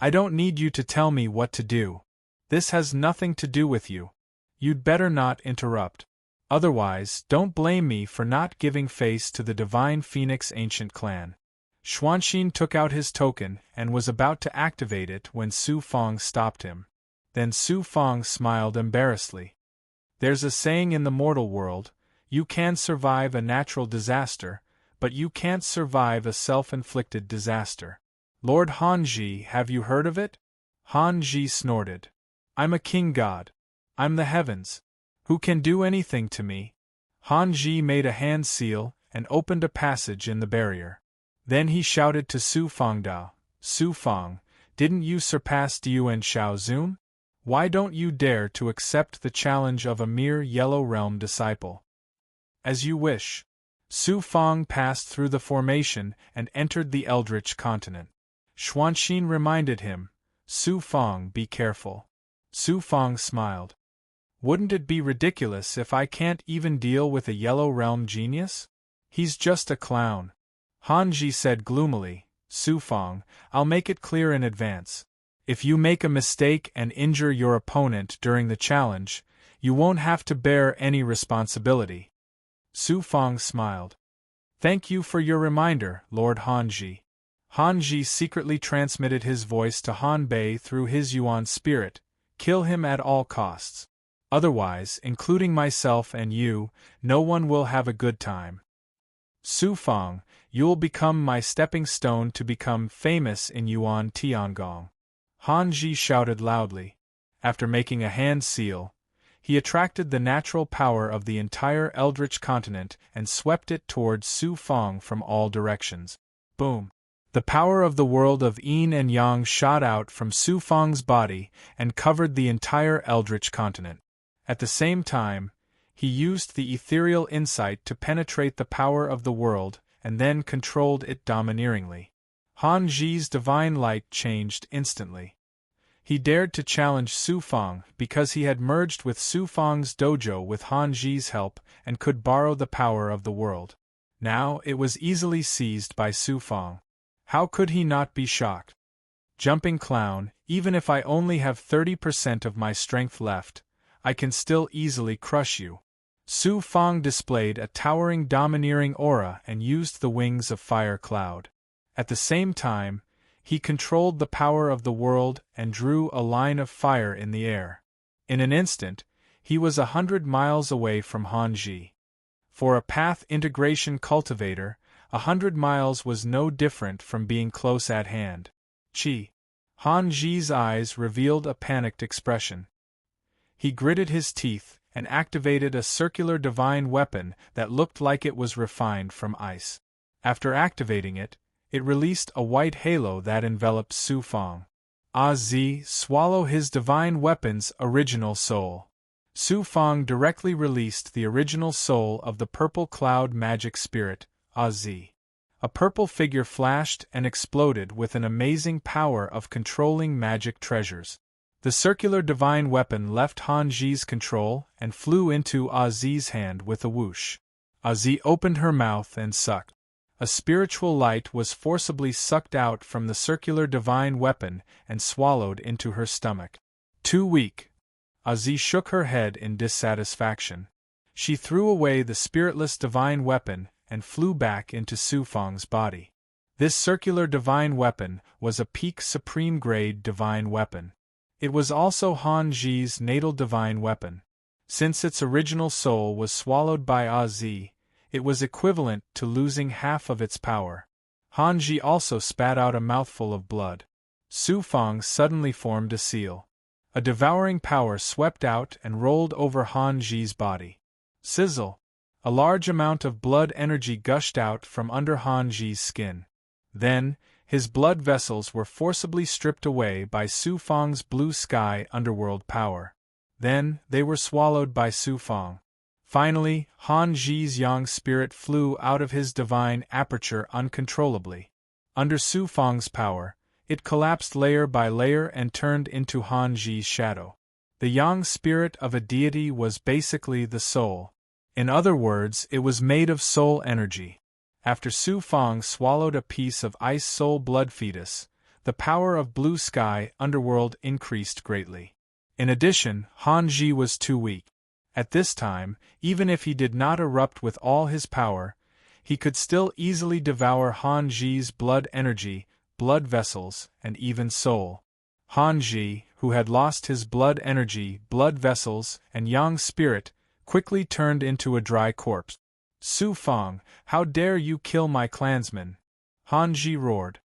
I don't need you to tell me what to do. This has nothing to do with you. You'd better not interrupt. Otherwise, don't blame me for not giving face to the Divine Phoenix Ancient Clan. Xuanxin took out his token and was about to activate it when Su Fang stopped him. Then Su Fang smiled embarrassedly. There's a saying in the mortal world, you can survive a natural disaster, but you can't survive a self-inflicted disaster. Lord Han Ji, have you heard of it? Han Ji snorted. I'm a king god. I'm the heavens. Who can do anything to me? Han Ji made a hand seal and opened a passage in the barrier. Then he shouted to Su Fangdao, Su Fang, didn't you surpass Diu and Shao Zun? Why don't you dare to accept the challenge of a mere Yellow Realm disciple? As you wish. Su Fang passed through the formation and entered the Eldritch continent. Xuanxin reminded him, Su Fang, be careful. Su Fang smiled. Wouldn't it be ridiculous if I can't even deal with a Yellow Realm genius? He's just a clown. Han Ji said gloomily, Su Fang, I'll make it clear in advance. If you make a mistake and injure your opponent during the challenge, you won't have to bear any responsibility. Su Fang smiled. Thank you for your reminder, Lord Han Ji. Han Ji secretly transmitted his voice to Han Bei through his Yuan spirit, kill him at all costs. Otherwise, including myself and you, no one will have a good time. Su Fang, you'll become my stepping stone to become famous in Yuan Tiangong. Han Ji shouted loudly. After making a hand seal, he attracted the natural power of the entire eldritch continent and swept it towards Su Fong from all directions. Boom! The power of the world of yin and yang shot out from Su Fong's body and covered the entire eldritch continent. At the same time, he used the ethereal insight to penetrate the power of the world and then controlled it domineeringly. Han Ji's divine light changed instantly. He dared to challenge Su Fong because he had merged with Su Fong's dojo with Han Ji's help and could borrow the power of the world. Now it was easily seized by Su Fong. How could he not be shocked? Jumping clown, even if I only have 30% of my strength left, I can still easily crush you. Su Fong displayed a towering domineering aura and used the wings of fire cloud. At the same time, he controlled the power of the world and drew a line of fire in the air. In an instant, he was 100 miles away from Han Ji. For a path integration cultivator, 100 miles was no different from being close at hand. Chi. Han Ji's eyes revealed a panicked expression. He gritted his teeth and activated a circular divine weapon that looked like it was refined from ice. After activating it, it released a white halo that enveloped Su Fong. Swallow his divine weapon's original soul. Su Fong directly released the original soul of the purple cloud magic spirit, A purple figure flashed and exploded with an amazing power of controlling magic treasures. The circular divine weapon left Han Ji's control and flew into Az's hand with a whoosh. Az opened her mouth and sucked. A spiritual light was forcibly sucked out from the circular divine weapon and swallowed into her stomach. Too weak. Az shook her head in dissatisfaction. She threw away the spiritless divine weapon and flew back into Su Fong's body. This circular divine weapon was a peak supreme grade divine weapon. It was also Han Ji's natal divine weapon. Since its original soul was swallowed by Az, it was equivalent to losing half of its power. Han Ji also spat out a mouthful of blood. Su Fong suddenly formed a seal. A devouring power swept out and rolled over Han Ji's body. Sizzle! A large amount of blood energy gushed out from under Han Ji's skin. Then, his blood vessels were forcibly stripped away by Su Fong's blue sky underworld power. Then, they were swallowed by Su Fong. Finally, Han Ji's yang spirit flew out of his divine aperture uncontrollably. Under Su Fong's power, it collapsed layer by layer and turned into Han Ji's shadow. The yang spirit of a deity was basically the soul. In other words, it was made of soul energy. After Su Fong swallowed a piece of ice soul blood fetus, the power of blue sky underworld increased greatly. In addition, Han Ji was too weak. At this time, even if he did not erupt with all his power, he could still easily devour Han Ji's blood energy, blood vessels, and even soul. Han Ji, who had lost his blood energy, blood vessels, and yang spirit, quickly turned into a dry corpse. Su Fong, how dare you kill my clansman? Han Ji roared.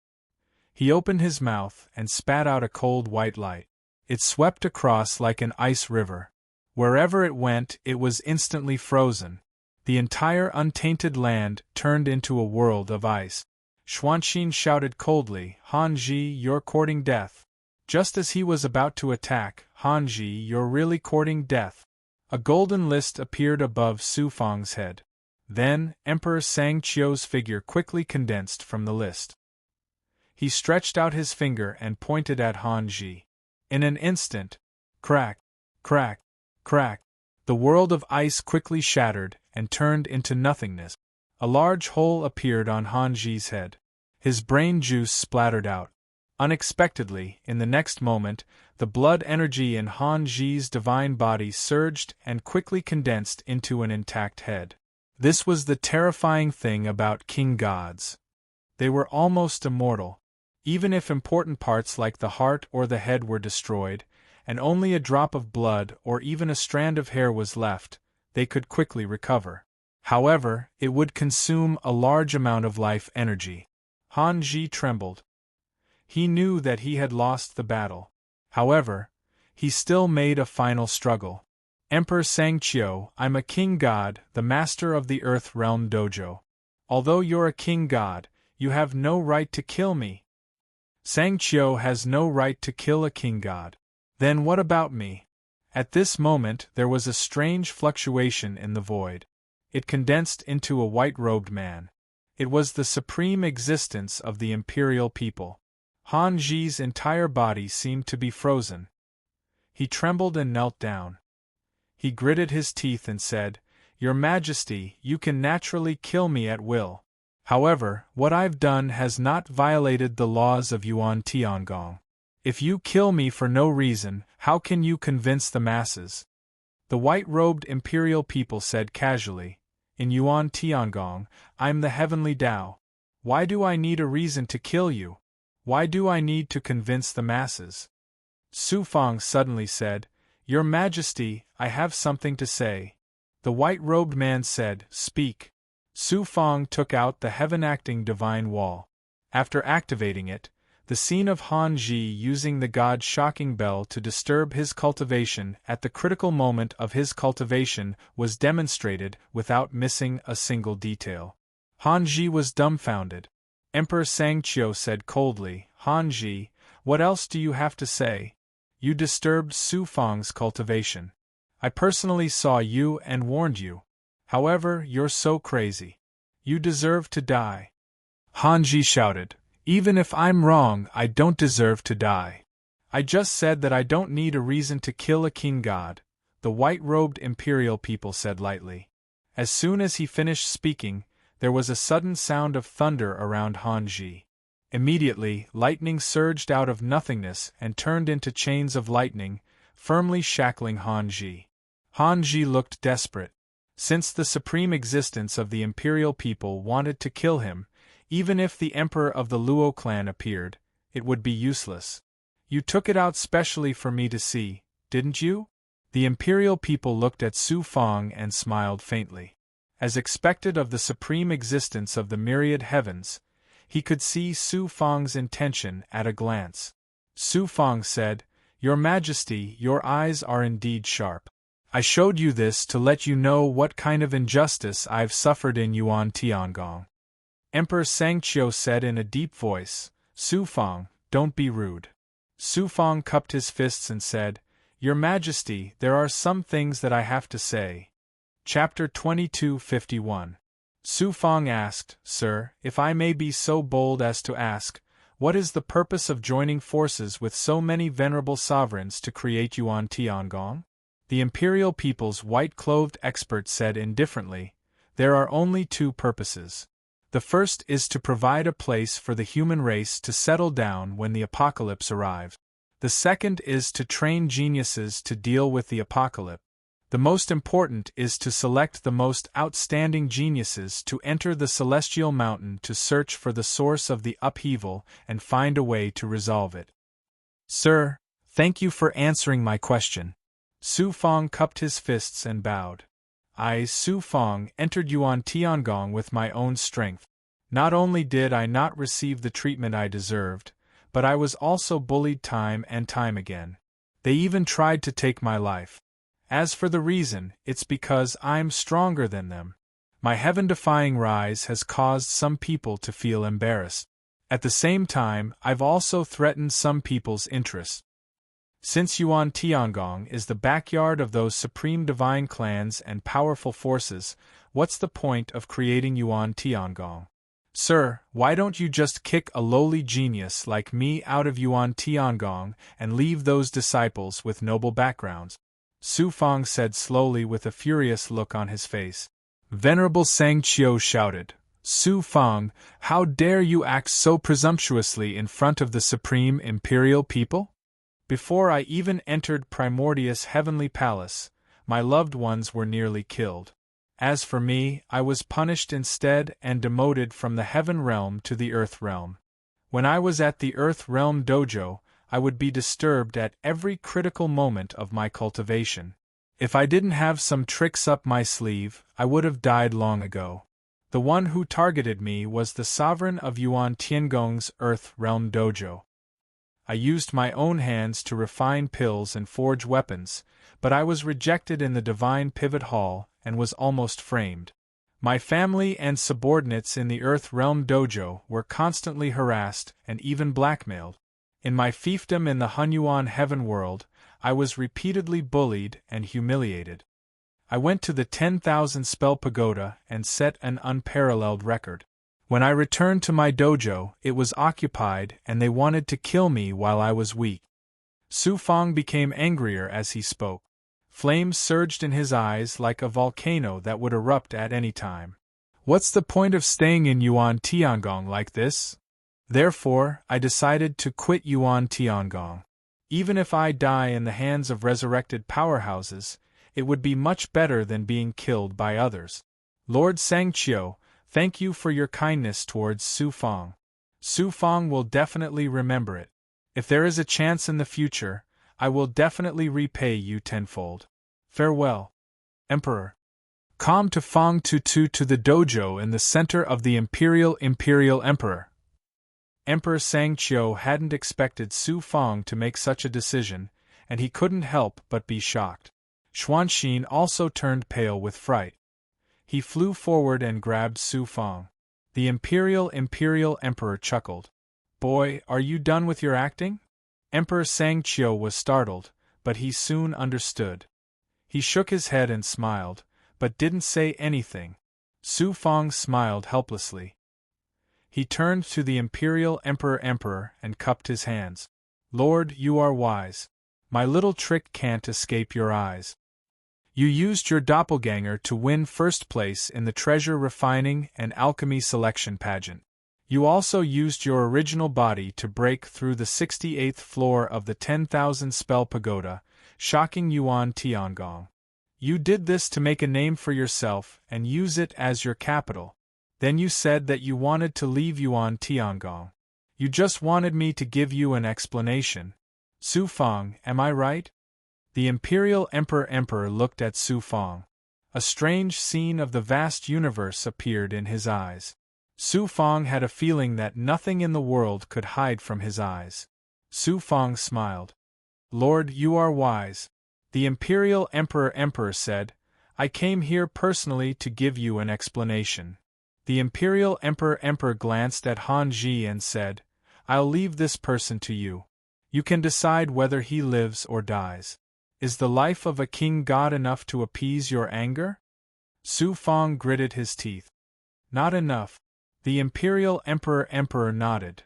He opened his mouth and spat out a cold white light. It swept across like an ice river. Wherever it went, it was instantly frozen. The entire untainted land turned into a world of ice. Xuanqin shouted coldly, Han Ji, you're courting death. Just as he was about to attack, Han Ji, you're really courting death. A golden list appeared above Su Fong's head. Then, Emperor Sang Chio's figure quickly condensed from the list. He stretched out his finger and pointed at Han Ji. In an instant, crack, crack, crack, the world of ice quickly shattered and turned into nothingness. A large hole appeared on Han Ji's head. His brain juice splattered out. Unexpectedly, in the next moment, the blood energy in Han Ji's divine body surged and quickly condensed into an intact head. This was the terrifying thing about king gods. They were almost immortal. Even if important parts like the heart or the head were destroyed, and only a drop of blood or even a strand of hair was left, they could quickly recover. However, it would consume a large amount of life energy. Han Ji trembled. He knew that he had lost the battle. However, He still made a final struggle. Emperor Sangqiu, I'm a king god, the master of the Earth Realm Dojo. Although you're a king god, you have no right to kill me. Sangqiu has no right to kill a king god. Then what about me? At this moment there was a strange fluctuation in the void. It condensed into a white-robed man. It was the supreme existence of the imperial people. Han Ji's entire body seemed to be frozen. He trembled and knelt down. He gritted his teeth and said, Your Majesty, you can naturally kill me at will. However, what I've done has not violated the laws of Yuan Tiangong. If you kill me for no reason, how can you convince the masses? The white-robed imperial people said casually, In Yuan Tiangong, I'm the heavenly Tao. Why do I need a reason to kill you? Why do I need to convince the masses? Su Fang suddenly said, Your Majesty, I have something to say. The white-robed man said, Speak. Su Fang took out the heaven-acting divine wall. After activating it, the scene of Han Ji using the god's shocking bell to disturb his cultivation at the critical moment of his cultivation was demonstrated without missing a single detail. Han Ji was dumbfounded. Emperor Sangqiu said coldly, Han Ji, what else do you have to say? You disturbed Su Fang's cultivation. I personally saw you and warned you. However, you're so crazy. You deserve to die. Han Ji shouted, Even if I'm wrong, I don't deserve to die. I just said that I don't need a reason to kill a king god, the white-robed imperial people said lightly. As soon as he finished speaking, there was a sudden sound of thunder around Han Ji. Immediately, lightning surged out of nothingness and turned into chains of lightning, firmly shackling Han Ji. Han Ji looked desperate. Since the supreme existence of the imperial people wanted to kill him, even if the emperor of the Luo clan appeared, it would be useless. You took it out specially for me to see, didn't you? The imperial people looked at Su Fang and smiled faintly. As expected of the supreme existence of the myriad heavens, he could see Su Fang's intention at a glance. Su Fang said, Your Majesty, your eyes are indeed sharp. I showed you this to let you know what kind of injustice I've suffered in Yuan Tiangong. Emperor Sangqiu said in a deep voice, Su Fang, don't be rude. Su Fang cupped his fists and said, Your Majesty, there are some things that I have to say. Chapter 22:51. Su Fang asked, Sir, if I may be so bold as to ask, what is the purpose of joining forces with so many venerable sovereigns to create Yuan Tiangong? The imperial people's white-clothed expert said indifferently, There are only two purposes. The first is to provide a place for the human race to settle down when the apocalypse arrives. The second is to train geniuses to deal with the apocalypse. The most important is to select the most outstanding geniuses to enter the celestial mountain to search for the source of the upheaval and find a way to resolve it. Sir, thank you for answering my question. Su Fang cupped his fists and bowed. I, Su Fang, entered Yuan Tiangong with my own strength. Not only did I not receive the treatment I deserved, but I was also bullied time and time again. They even tried to take my life. As for the reason, it's because I'm stronger than them. My heaven-defying rise has caused some people to feel embarrassed. At the same time, I've also threatened some people's interests. Since Yuan Tiangong is the backyard of those supreme divine clans and powerful forces, what's the point of creating Yuan Tiangong? Sir, why don't you just kick a lowly genius like me out of Yuan Tiangong and leave those disciples with noble backgrounds? Su Fang said slowly with a furious look on his face. Venerable Sangqiu shouted, Su Fang, how dare you act so presumptuously in front of the supreme imperial people? Before I even entered Primordius' heavenly palace, my loved ones were nearly killed. As for me, I was punished instead and demoted from the heaven realm to the earth realm. When I was at the earth realm dojo, I would be disturbed at every critical moment of my cultivation. If I didn't have some tricks up my sleeve, I would have died long ago. The one who targeted me was the sovereign of Yuan Tiangong's earth realm dojo. I used my own hands to refine pills and forge weapons, but I was rejected in the divine pivot hall and was almost framed. My family and subordinates in the Earth Realm dojo were constantly harassed and even blackmailed. In my fiefdom in the Hunyuan Heaven world, I was repeatedly bullied and humiliated. I went to the 10,000 spell pagoda and set an unparalleled record. When I returned to my dojo, it was occupied and they wanted to kill me while I was weak. Su Fong became angrier as he spoke. Flames surged in his eyes like a volcano that would erupt at any time. What's the point of staying in Yuan Tiangong like this? Therefore, I decided to quit Yuan Tiangong. Even if I die in the hands of resurrected powerhouses, it would be much better than being killed by others. Lord Sangqiu, thank you for your kindness towards Su Fong. Su Fong will definitely remember it. If there is a chance in the future, I will definitely repay you tenfold. Farewell, Emperor. Come to Fong Tutu to the dojo in the center of the Imperial Emperor. Emperor Sangqiu hadn't expected Su Fong to make such a decision, and he couldn't help but be shocked. Xuanxin also turned pale with fright. He flew forward and grabbed Su Fong. The Imperial Emperor chuckled. Boy, are you done with your acting? Emperor Sangqiu was startled, but he soon understood. He shook his head and smiled, but didn't say anything. Su Fong smiled helplessly. He turned to the Imperial Emperor and cupped his hands. Lord, you are wise. My little trick can't escape your eyes. You used your doppelganger to win first place in the treasure refining and alchemy selection pageant. You also used your original body to break through the 68th floor of the 10,000 spell pagoda, shocking Yuan Tiangong. You did this to make a name for yourself and use it as your capital. Then you said that you wanted to leave Yuan Tiangong. You just wanted me to give you an explanation. Su Fong, am I right? The Imperial Emperor looked at Su Fong. A strange scene of the vast universe appeared in his eyes. Su Fong had a feeling that nothing in the world could hide from his eyes. Su Fong smiled. Lord, you are wise. The Imperial Emperor said, I came here personally to give you an explanation. The Imperial Emperor glanced at Han Ji and said, I'll leave this person to you. You can decide whether he lives or dies. Is the life of a king god enough to appease your anger? Su Fong gritted his teeth. Not enough. The Imperial Emperor nodded.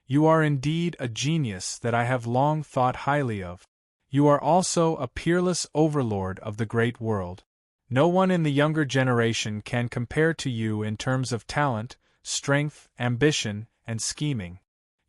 You are indeed a genius that I have long thought highly of. You are also a peerless overlord of the great world. No one in the younger generation can compare to you in terms of talent, strength, ambition, and scheming.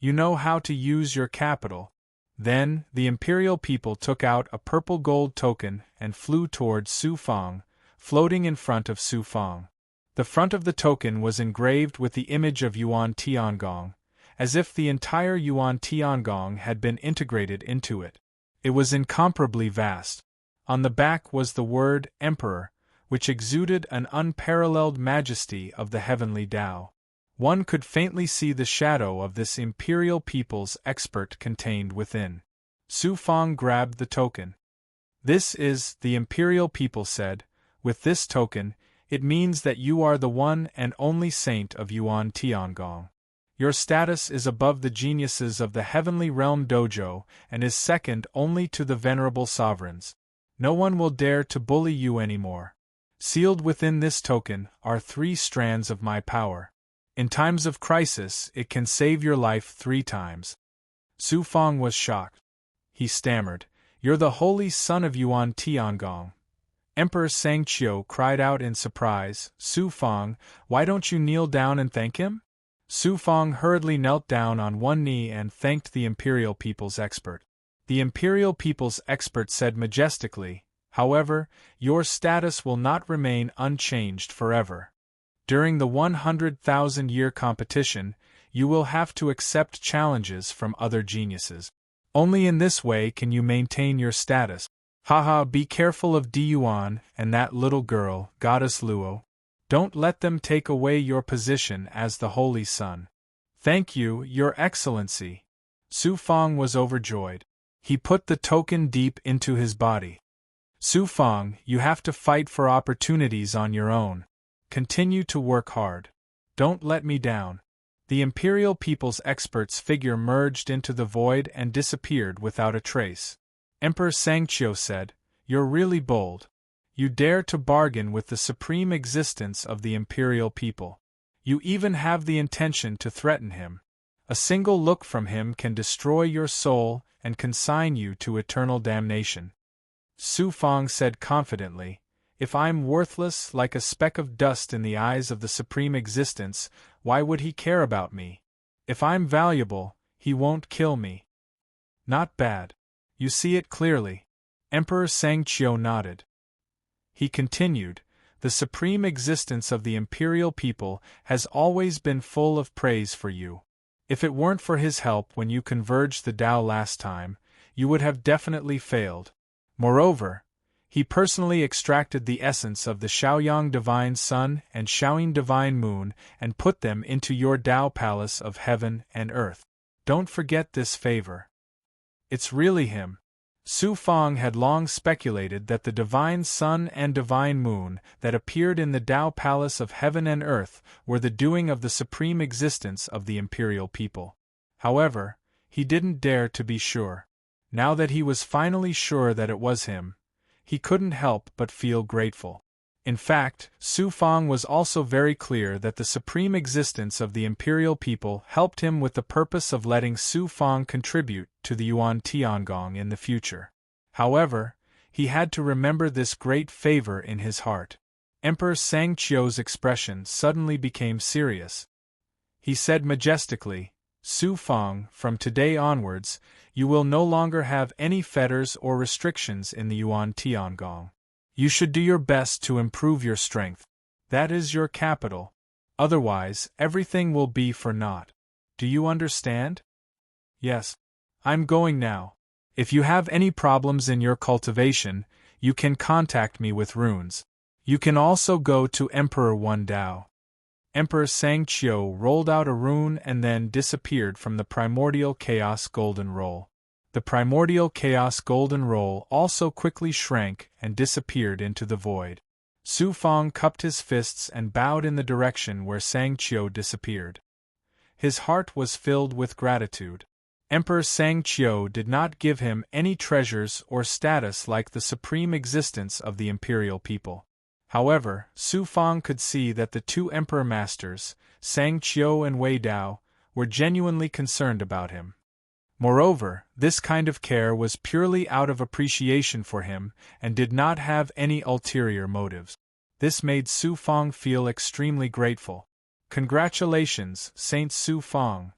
You know how to use your capital. Then, the imperial people took out a purple gold token and flew towards Su Fong, floating in front of Su Fong. The front of the token was engraved with the image of Yuan Tiangong, as if the entire Yuan Tiangong had been integrated into it. It was incomparably vast. On the back was the word Emperor, which exuded an unparalleled majesty of the heavenly Tao. One could faintly see the shadow of this imperial people's expert contained within. Su Fong grabbed the token. This is, the imperial people said, with this token, it means that you are the one and only saint of Yuan Tiangong. Your status is above the geniuses of the Heavenly Realm Dojo and is second only to the venerable sovereigns. No one will dare to bully you anymore. Sealed within this token are 3 strands of my power. In times of crisis, it can save your life 3 times. Su Fong was shocked. He stammered, You're the holy son of Yuan Tiangong. Emperor Sangqiu cried out in surprise, Su Fong, why don't you kneel down and thank him? Su Fong hurriedly knelt down on one knee and thanked the imperial people's expert. The imperial people's expert said majestically, However, your status will not remain unchanged forever. During the 100,000-year competition, you will have to accept challenges from other geniuses. Only in this way can you maintain your status. Haha, be careful of Diyuan and that little girl, Goddess Luo. Don't let them take away your position as the Holy Son. Thank you, Your Excellency. Su Fang was overjoyed. He put the token deep into his body. Su Fang, you have to fight for opportunities on your own. Continue to work hard. Don't let me down. The Imperial People's expert's figure merged into the void and disappeared without a trace. Emperor Sangqiu said, "You're really bold. You dare to bargain with the supreme existence of the Imperial people. You even have the intention to threaten him. A single look from him can destroy your soul and consign you to eternal damnation." Su Fang said confidently, "If I'm worthless like a speck of dust in the eyes of the supreme existence, why would he care about me? If I'm valuable, he won't kill me." "Not bad. You see it clearly." Emperor Sangqiu nodded. He continued, "The supreme existence of the Imperial people has always been full of praise for you. If it weren't for his help when you converged the Tao last time, you would have definitely failed. Moreover, he personally extracted the essence of the Shaoyang Divine Sun and Shaoyin Divine Moon and put them into your Tao Palace of Heaven and Earth. Don't forget this favor. It's really him." Su Fang had long speculated that the Divine Sun and Divine Moon that appeared in the Tao Palace of Heaven and Earth were the doing of the supreme existence of the Imperial people. However, he didn't dare to be sure. Now that he was finally sure that it was him, he couldn't help but feel grateful. In fact, Su Fang was also very clear that the supreme existence of the Imperial people helped him with the purpose of letting Su Fang contribute to the Yuan Tiangong in the future. However, he had to remember this great favor in his heart. Emperor Sangqiu's expression suddenly became serious. He said majestically, "Su Fang, from today onwards, you will no longer have any fetters or restrictions in the Yuan Tiangong. You should do your best to improve your strength. That is your capital. Otherwise, everything will be for naught. Do you understand?" "Yes. I'm going now. If you have any problems in your cultivation, you can contact me with runes. You can also go to Emperor Wen Dao." Emperor Sangqiu rolled out a rune and then disappeared from the primordial chaos golden roll. The primordial chaos golden roll also quickly shrank and disappeared into the void. Su Fang cupped his fists and bowed in the direction where Sangqiu disappeared. His heart was filled with gratitude. Emperor Sangqiu did not give him any treasures or status like the supreme existence of the Imperial people. However, Su Fang could see that the two Emperor Masters, Sangqiu and Wei Dao, were genuinely concerned about him. Moreover, this kind of care was purely out of appreciation for him and did not have any ulterior motives. This made Su Fang feel extremely grateful. "Congratulations, Saint Su Fang."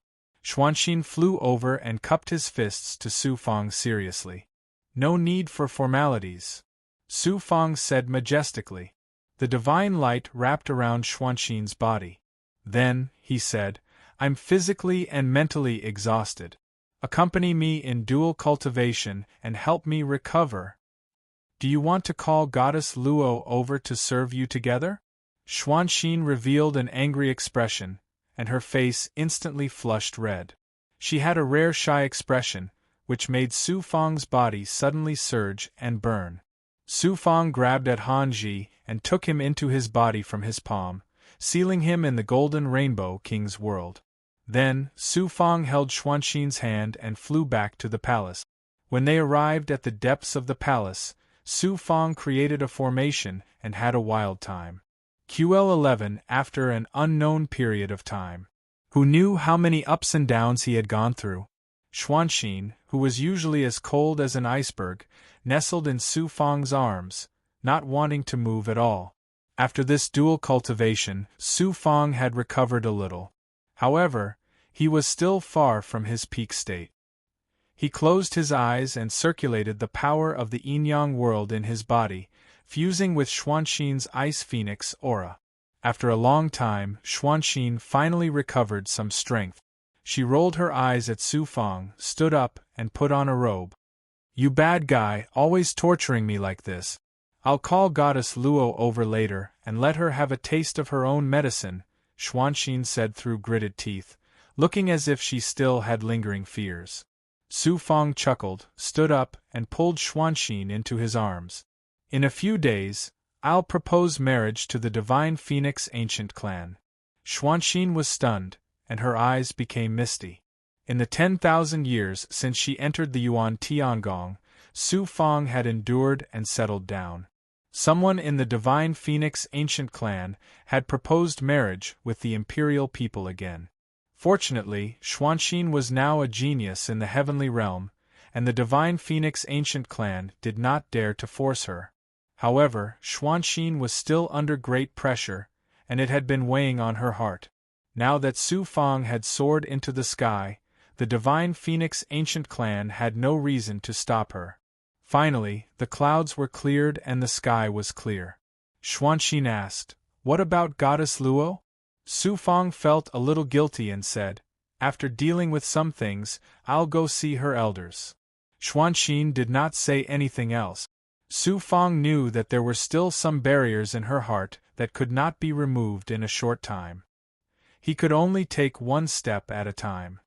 Xuanxin flew over and cupped his fists to Su Fang seriously. "No need for formalities," Su Fang said majestically. The divine light wrapped around Xuanxin's body. Then, he said, "I'm physically and mentally exhausted. Accompany me in dual cultivation and help me recover. Do you want to call Goddess Luo over to serve you together?" Xuanxin revealed an angry expression, and her face instantly flushed red. She had a rare shy expression, which made Su Fang's body suddenly surge and burn. Su Fang grabbed at Han Ji and took him into his body from his palm, sealing him in the Golden Rainbow King's world. Then, Su Fang held Xuanxin's hand and flew back to the palace. When they arrived at the depths of the palace, Su Fang created a formation and had a wild time. QL11 after an unknown period of time. Who knew how many ups and downs he had gone through? Xuanxin, who was usually as cold as an iceberg, nestled in Su Fang's arms, not wanting to move at all. After this dual cultivation, Su Fang had recovered a little. However, he was still far from his peak state. He closed his eyes and circulated the power of the yin-yang world in his body, fusing with Xuanxin's ice phoenix aura. After a long time, Xuanxin finally recovered some strength. She rolled her eyes at Su Fang, stood up, and put on a robe. "You bad guy, always torturing me like this. I'll call Goddess Luo over later and let her have a taste of her own medicine," Xuanxin said through gritted teeth, looking as if she still had lingering fears. Su Fong chuckled, stood up, and pulled Xuanxin into his arms. In a few days, I'll propose marriage to the Divine Phoenix Ancient Clan. Xuanxin was stunned, and her eyes became misty. In the 10,000 years since she entered the Yuan Tiangong, Su Fong had endured and settled down. Someone in the Divine Phoenix Ancient Clan had proposed marriage with the imperial people again. Fortunately, Xuanxin was now a genius in the heavenly realm, and the Divine Phoenix Ancient Clan did not dare to force her. However, Xuanxin was still under great pressure, and it had been weighing on her heart. Now that Su Fong had soared into the sky, the Divine Phoenix Ancient Clan had no reason to stop her. Finally, the clouds were cleared and the sky was clear. Xuanxin asked, "What about Goddess Luo?" Su Fong felt a little guilty and said, "After dealing with some things, I'll go see her elders." Xuanxin did not say anything else. Su Fong knew that there were still some barriers in her heart that could not be removed in a short time. He could only take one step at a time.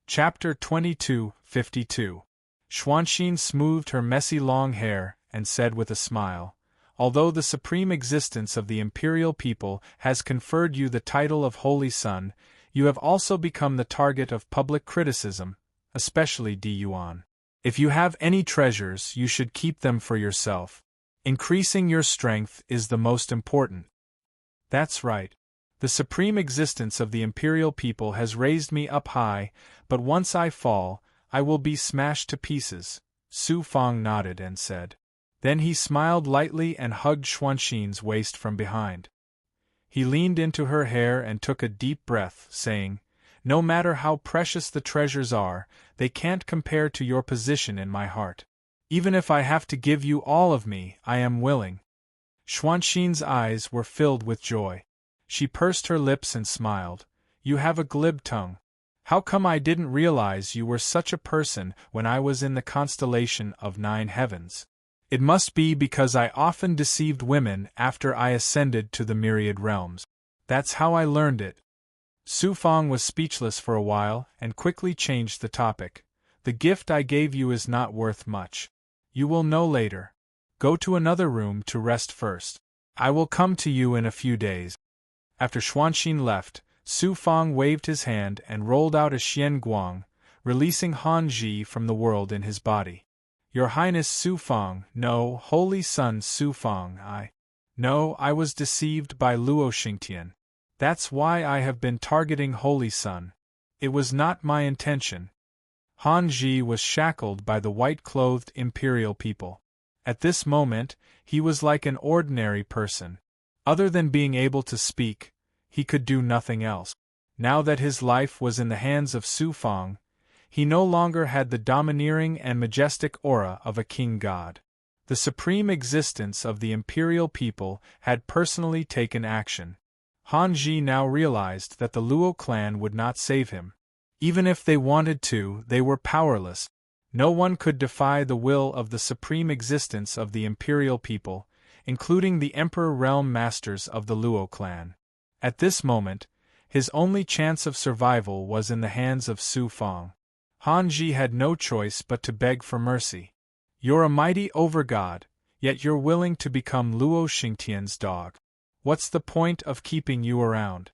Chapter 22:52. Xuanxin smoothed her messy long hair and said with a smile, "Although the supreme existence of the imperial people has conferred you the title of Holy Son, you have also become the target of public criticism, especially Di Yuan. If you have any treasures, you should keep them for yourself. Increasing your strength is the most important." "That's right. The supreme existence of the imperial people has raised me up high, but once I fall, I will be smashed to pieces," Su Fong nodded and said. Then he smiled lightly and hugged Xuanxin's waist from behind. He leaned into her hair and took a deep breath, saying, "No matter how precious the treasures are, they can't compare to your position in my heart. Even if I have to give you all of me, I am willing." Xuanxin's eyes were filled with joy. She pursed her lips and smiled. "You have a glib tongue. How come I didn't realize you were such a person when I was in the constellation of 9 heavens? It must be because I often deceived women after I ascended to the myriad realms. That's how I learned it." Su Fong was speechless for a while and quickly changed the topic. "The gift I gave you is not worth much. You will know later. Go to another room to rest first. I will come to you in a few days." After Xuanxin left, Su Fong waved his hand and rolled out a Xian Guang, releasing Han Ji from the world in his body. "Your Highness Su Fong, no, Holy Son Su Fong, I was deceived by Luo Xingtian. That's why I have been targeting Holy Son. It was not my intention." Han Ji was shackled by the white-clothed imperial people. At this moment, he was like an ordinary person. Other than being able to speak, he could do nothing else. Now that his life was in the hands of Su Fong, he no longer had the domineering and majestic aura of a king god. The supreme existence of the imperial people had personally taken action. Han Ji now realized that the Luo clan would not save him. Even if they wanted to, they were powerless. No one could defy the will of the supreme existence of the imperial people, including the Emperor Realm Masters of the Luo clan. At this moment, his only chance of survival was in the hands of Su Fong. Han Ji had no choice but to beg for mercy. "You're a mighty overgod, yet you're willing to become Luo Xingtian's dog. What's the point of keeping you around?"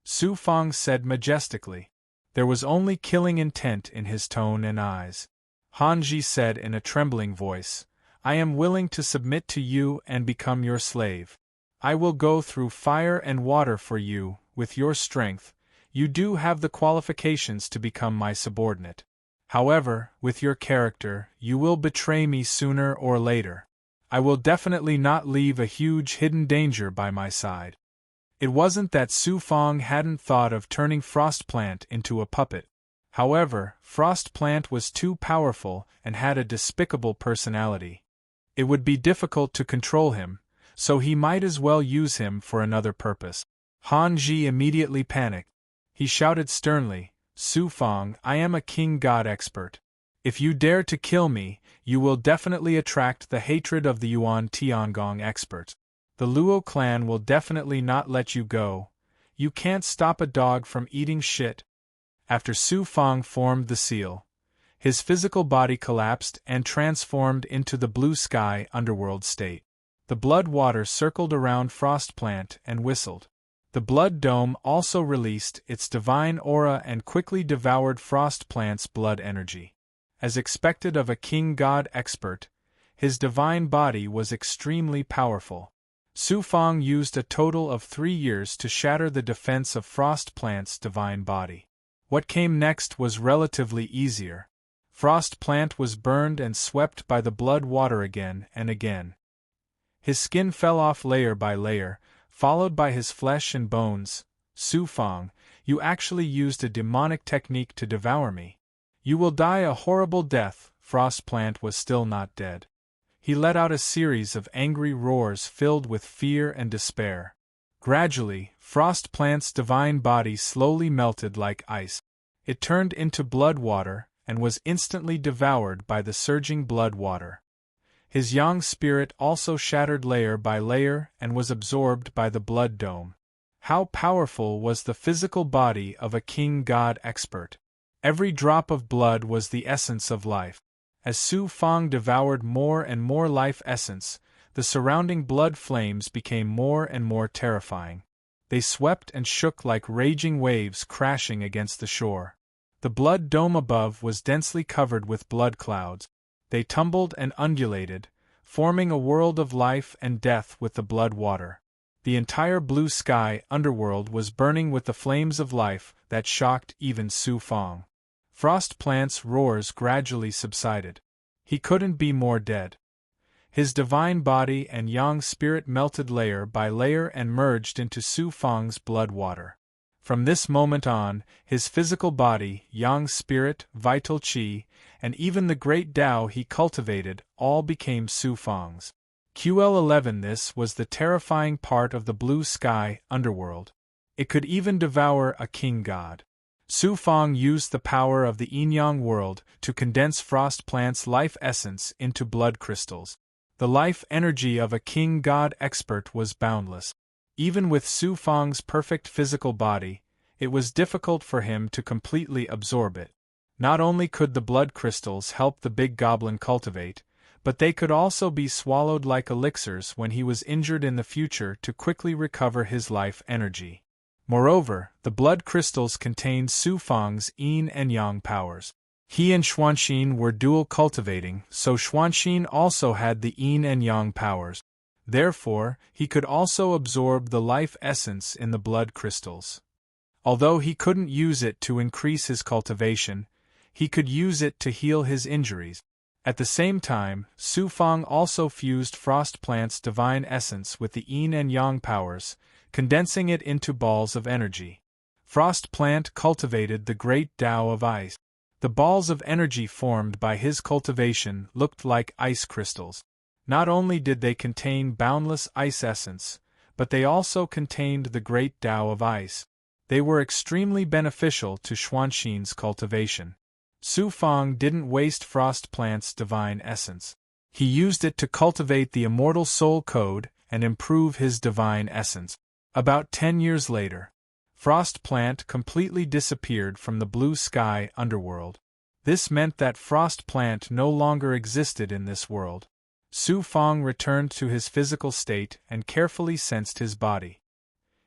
Su Fong said majestically. There was only killing intent in his tone and eyes. Han Ji said in a trembling voice, "I am willing to submit to you and become your slave. I will go through fire and water for you, with your strength. You do have the qualifications to become my subordinate. However, with your character, you will betray me sooner or later. I will definitely not leave a huge hidden danger by my side." It wasn't that Su Fong hadn't thought of turning Frost Plant into a puppet. However, Frost Plant was too powerful and had a despicable personality. It would be difficult to control him, so he might as well use him for another purpose. Han Ji immediately panicked. He shouted sternly, "Su Fong, I am a king god expert. If you dare to kill me, you will definitely attract the hatred of the Yuan Tiangong experts. The Luo clan will definitely not let you go. You can't stop a dog from eating shit." After Su Fang formed the seal, his physical body collapsed and transformed into the blue sky underworld state. The blood water circled around Frost Plant and whistled. The blood dome also released its divine aura and quickly devoured Frost Plant's blood energy. As expected of a king god expert, his divine body was extremely powerful. Su Fang used a total of 3 years to shatter the defense of Frost Plant's divine body. What came next was relatively easier. Frost Plant was burned and swept by the blood water again and again. His skin fell off layer by layer, followed by his flesh and bones. Su Fang, you actually used a demonic technique to devour me. You will die a horrible death. Frost Plant was still not dead. He let out a series of angry roars filled with fear and despair. Gradually, Frost Plant's divine body slowly melted like ice. It turned into blood water and was instantly devoured by the surging blood water. His yang spirit also shattered layer by layer and was absorbed by the blood dome. How powerful was the physical body of a king god expert! Every drop of blood was the essence of life. As Su Fang devoured more and more life essence, the surrounding blood flames became more and more terrifying. They swept and shook like raging waves crashing against the shore. The blood dome above was densely covered with blood clouds. They tumbled and undulated, forming a world of life and death with the blood water. The entire blue sky underworld was burning with the flames of life that shocked even Su Fang. Frost Plant's roars gradually subsided. He couldn't be more dead. His divine body and yang spirit melted layer by layer and merged into Su Fang's blood water. From this moment on, his physical body, yang spirit, vital qi, and even the great Tao he cultivated all became Su Fang's. QL11 This was the terrifying part of the blue sky underworld. It could even devour a king god. Su Fang used the power of the yin-yang world to condense Frost Plant's life essence into blood crystals. The life energy of a king god expert was boundless. Even with Su Fang's perfect physical body, it was difficult for him to completely absorb it. Not only could the blood crystals help the big goblin cultivate, but they could also be swallowed like elixirs when he was injured in the future to quickly recover his life energy. Moreover, the blood crystals contained Su Fang's yin and yang powers. He and Xuanxin were dual cultivating, so Xuanxin also had the yin and yang powers. Therefore, he could also absorb the life essence in the blood crystals. Although he couldn't use it to increase his cultivation, he could use it to heal his injuries. At the same time, Su Fang also fused Frost Plant's divine essence with the yin and yang powers, condensing it into balls of energy. Frost Plant cultivated the great Tao of ice. The balls of energy formed by his cultivation looked like ice crystals. Not only did they contain boundless ice essence, but they also contained the great Tao of ice. They were extremely beneficial to Xuanxin's cultivation. Su Fang didn't waste Frost Plant's divine essence. He used it to cultivate the immortal soul code and improve his divine essence. About 10 years later, Frost Plant completely disappeared from the blue sky underworld. This meant that Frost Plant no longer existed in this world. Su Fang returned to his physical state and carefully sensed his body.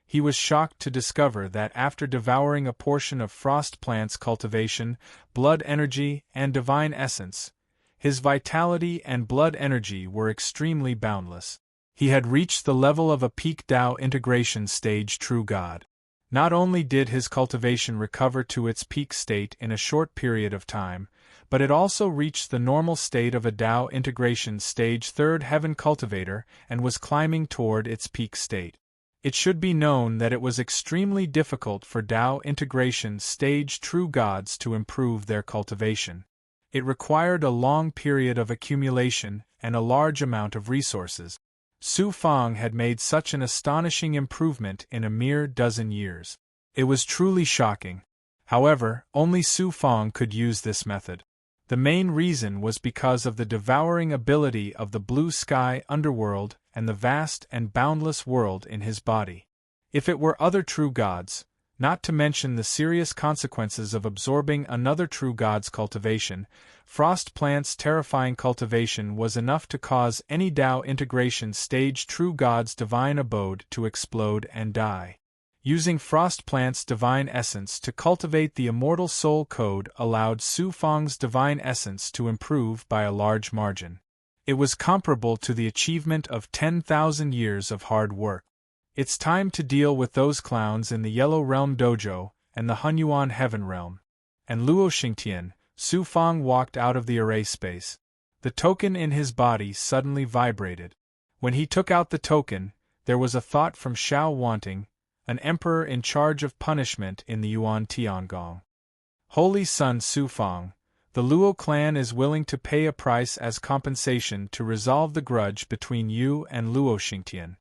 He was shocked to discover that after devouring a portion of Frost Plant's cultivation, blood energy, and divine essence, his vitality and blood energy were extremely boundless. He had reached the level of a peak Tao integration stage true god. Not only did his cultivation recover to its peak state in a short period of time, but it also reached the normal state of a Tao integration stage third heaven cultivator and was climbing toward its peak state. It should be known that it was extremely difficult for Tao integration stage true gods to improve their cultivation. It required a long period of accumulation and a large amount of resources. Su Fang had made such an astonishing improvement in a mere dozen years. It was truly shocking. However, only Su Fang could use this method. The main reason was because of the devouring ability of the blue sky underworld and the vast and boundless world in his body. If it were other true gods, not to mention the serious consequences of absorbing another true god's cultivation. Frost plant's terrifying cultivation was enough to cause any Tao integration stage true god's divine abode to explode and die. Using Frost plant's divine essence to cultivate the immortal soul code allowed Su Fang's divine essence to improve by a large margin. It was comparable to the achievement of 10,000 years of hard work. It's time to deal with those clowns in the Yellow Realm Dojo and the Hunyuan Heaven Realm. And Luo Xingtian, Su Fang walked out of the array space. The token in his body suddenly vibrated. When he took out the token, there was a thought from Xiao Wanting, an emperor in charge of punishment in the Yuan Tiangong. Holy Son Su Fang, the Luo clan is willing to pay a price as compensation to resolve the grudge between you and Luo Xingtian.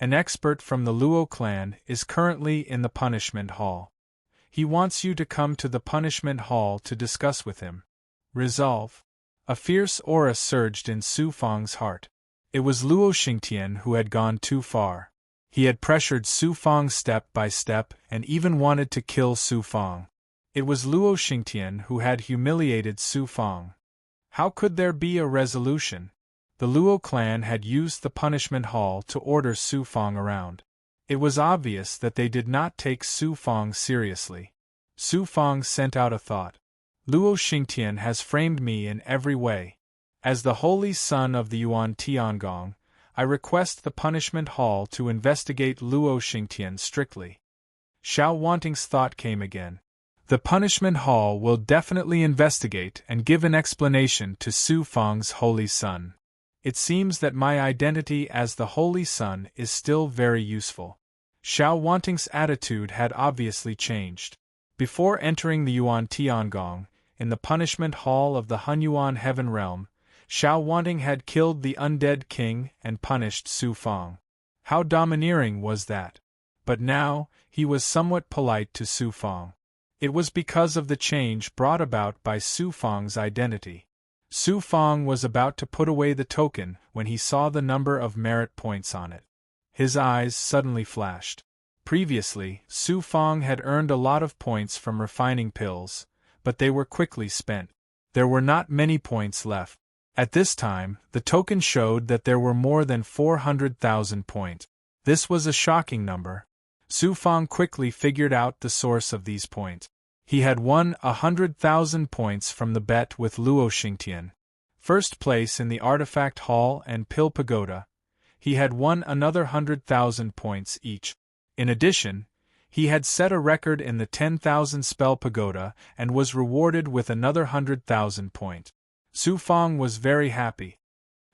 An expert from the Luo clan is currently in the punishment hall. He wants you to come to the punishment hall to discuss with him. Resolve. A fierce aura surged in Su Fang's heart. It was Luo Xingtian who had gone too far. He had pressured Su Fang step by step and even wanted to kill Su Fang. It was Luo Xingtian who had humiliated Su Fang. How could there be a resolution? The Luo clan had used the punishment hall to order Su Fang around. It was obvious that they did not take Su Fang seriously. Su Fang sent out a thought. Luo Xingtian has framed me in every way. As the holy son of the Yuan Tiangong, I request the punishment hall to investigate Luo Xingtian strictly. Xiao Wanting's thought came again. The punishment hall will definitely investigate and give an explanation to Su Fang's holy son. It seems that my identity as the holy son is still very useful. Xiao Wanting's attitude had obviously changed. Before entering the Yuan Tiangong, in the punishment hall of the Hunyuan Heaven Realm, Xiao Wanting had killed the undead king and punished Su Fang. How domineering was that? But now, he was somewhat polite to Su Fang. It was because of the change brought about by Su Fang's identity. Su Fang was about to put away the token when he saw the number of merit points on it. His eyes suddenly flashed. Previously, Su Fang had earned a lot of points from refining pills, but they were quickly spent. There were not many points left. At this time, the token showed that there were more than 400,000 points. This was a shocking number. Su Fang quickly figured out the source of these points. He had won 100,000 points from the bet with Luo Xingtian. First place in the Artifact Hall and Pill Pagoda, he had won another 100,000 points each. In addition, he had set a record in the 10,000 Spell Pagoda and was rewarded with another 100,000 points. Su Fang was very happy.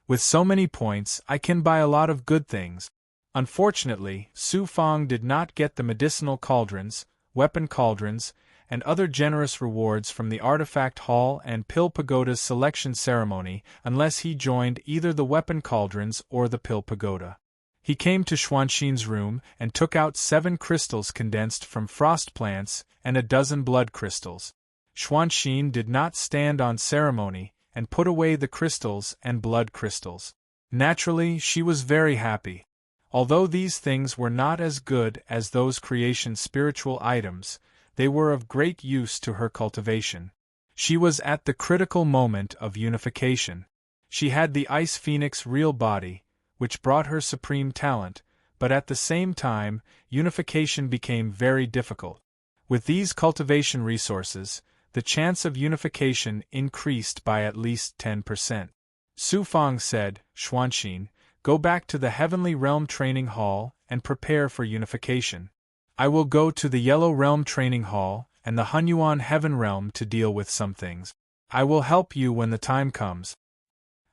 With so many points, I can buy a lot of good things. Unfortunately, Su Fang did not get the medicinal cauldrons, weapon cauldrons, and other generous rewards from the Artifact Hall and Pill Pagoda's selection ceremony unless he joined either the weapon cauldrons or the Pill Pagoda. He came to Xuanxin's room and took out 7 crystals condensed from frost plants and a dozen blood crystals. Xuanxin did not stand on ceremony and put away the crystals and blood crystals. Naturally, she was very happy. Although these things were not as good as those creation spiritual items, they were of great use to her cultivation. She was at the critical moment of unification. She had the Ice Phoenix real body, which brought her supreme talent, but at the same time, unification became very difficult. With these cultivation resources, the chance of unification increased by at least 10%. Su Fang said, Xuanxin, go back to the Heavenly Realm Training Hall and prepare for unification. I will go to the Yellow Realm Training Hall and the Hunyuan Heaven Realm to deal with some things. I will help you when the time comes.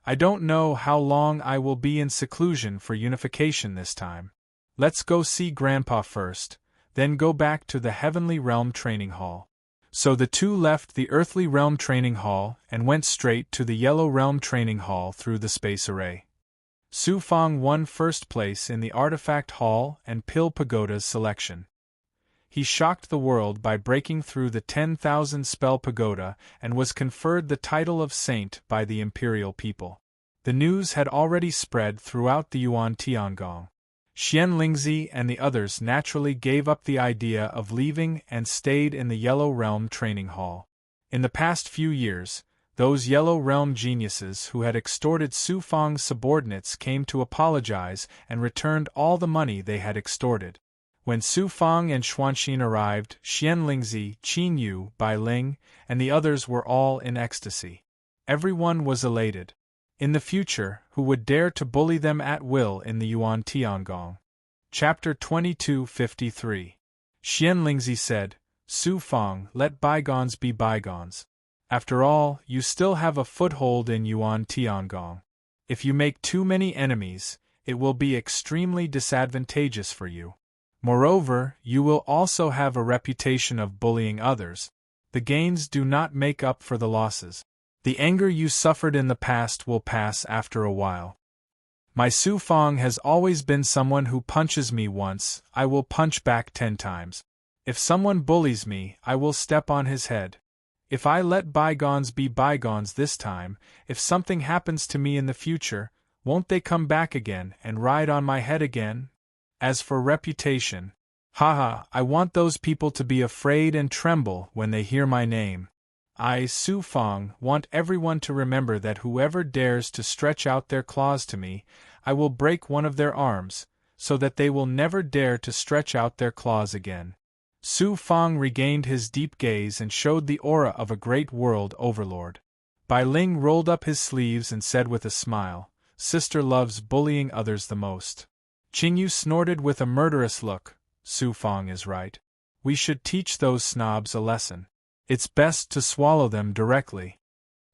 I don't know how long I will be in seclusion for unification this time. Let's go see Grandpa first, then go back to the Heavenly Realm Training Hall. So the two left the Earthly Realm Training Hall and went straight to the Yellow Realm Training Hall through the space array. Su Fang won first place in the Artifact Hall and Pill Pagoda's selection. He shocked the world by breaking through the 10,000 Spell Pagoda and was conferred the title of Saint by the Imperial people. The news had already spread throughout the Yuan Tiangong. Xian Lingzi and the others naturally gave up the idea of leaving and stayed in the Yellow Realm training hall. In the past few years, those Yellow Realm geniuses who had extorted Su Fang's subordinates came to apologize and returned all the money they had extorted. When Su Fang and Xuanxin arrived, Xian Lingzi, Qin Yu, Bai Ling, and the others were all in ecstasy. Everyone was elated. In the future, who would dare to bully them at will in the Yuan Tiangong? Chapter 2253. Xian Lingzi said, Su Fang, let bygones be bygones. After all, you still have a foothold in Yuan Tiangong. If you make too many enemies, it will be extremely disadvantageous for you. Moreover, you will also have a reputation of bullying others. The gains do not make up for the losses. The anger you suffered in the past will pass after a while. My Su Fang has always been someone who punches me once, I will punch back 10 times. If someone bullies me, I will step on his head. If I let bygones be bygones this time, if something happens to me in the future, won't they come back again and ride on my head again? As for reputation, haha, I want those people to be afraid and tremble when they hear my name. I, Su Fang, want everyone to remember that whoever dares to stretch out their claws to me, I will break one of their arms, so that they will never dare to stretch out their claws again. Su Fang regained his deep gaze and showed the aura of a great world overlord. Bai Ling rolled up his sleeves and said with a smile, Sister loves bullying others the most. Qingyu snorted with a murderous look, Su Fang is right. We should teach those snobs a lesson. It's best to swallow them directly.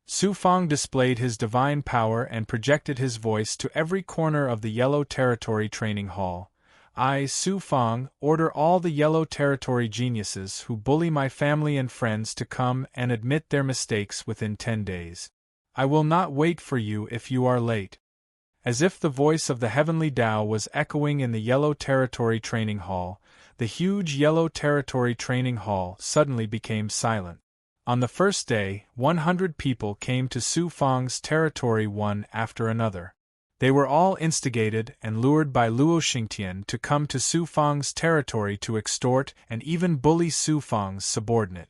Su Fang displayed his divine power and projected his voice to every corner of the Yellow Territory training hall. I, Su Fang, order all the Yellow Territory geniuses who bully my family and friends to come and admit their mistakes within 10 days. I will not wait for you if you are late. As if the voice of the heavenly Tao was echoing in the Yellow Territory training hall, the huge Yellow Territory training hall suddenly became silent. On the first day, 100 people came to Su Fang's territory one after another. They were all instigated and lured by Luo Xingtian to come to Su Fang's territory to extort and even bully Su Fang's subordinate.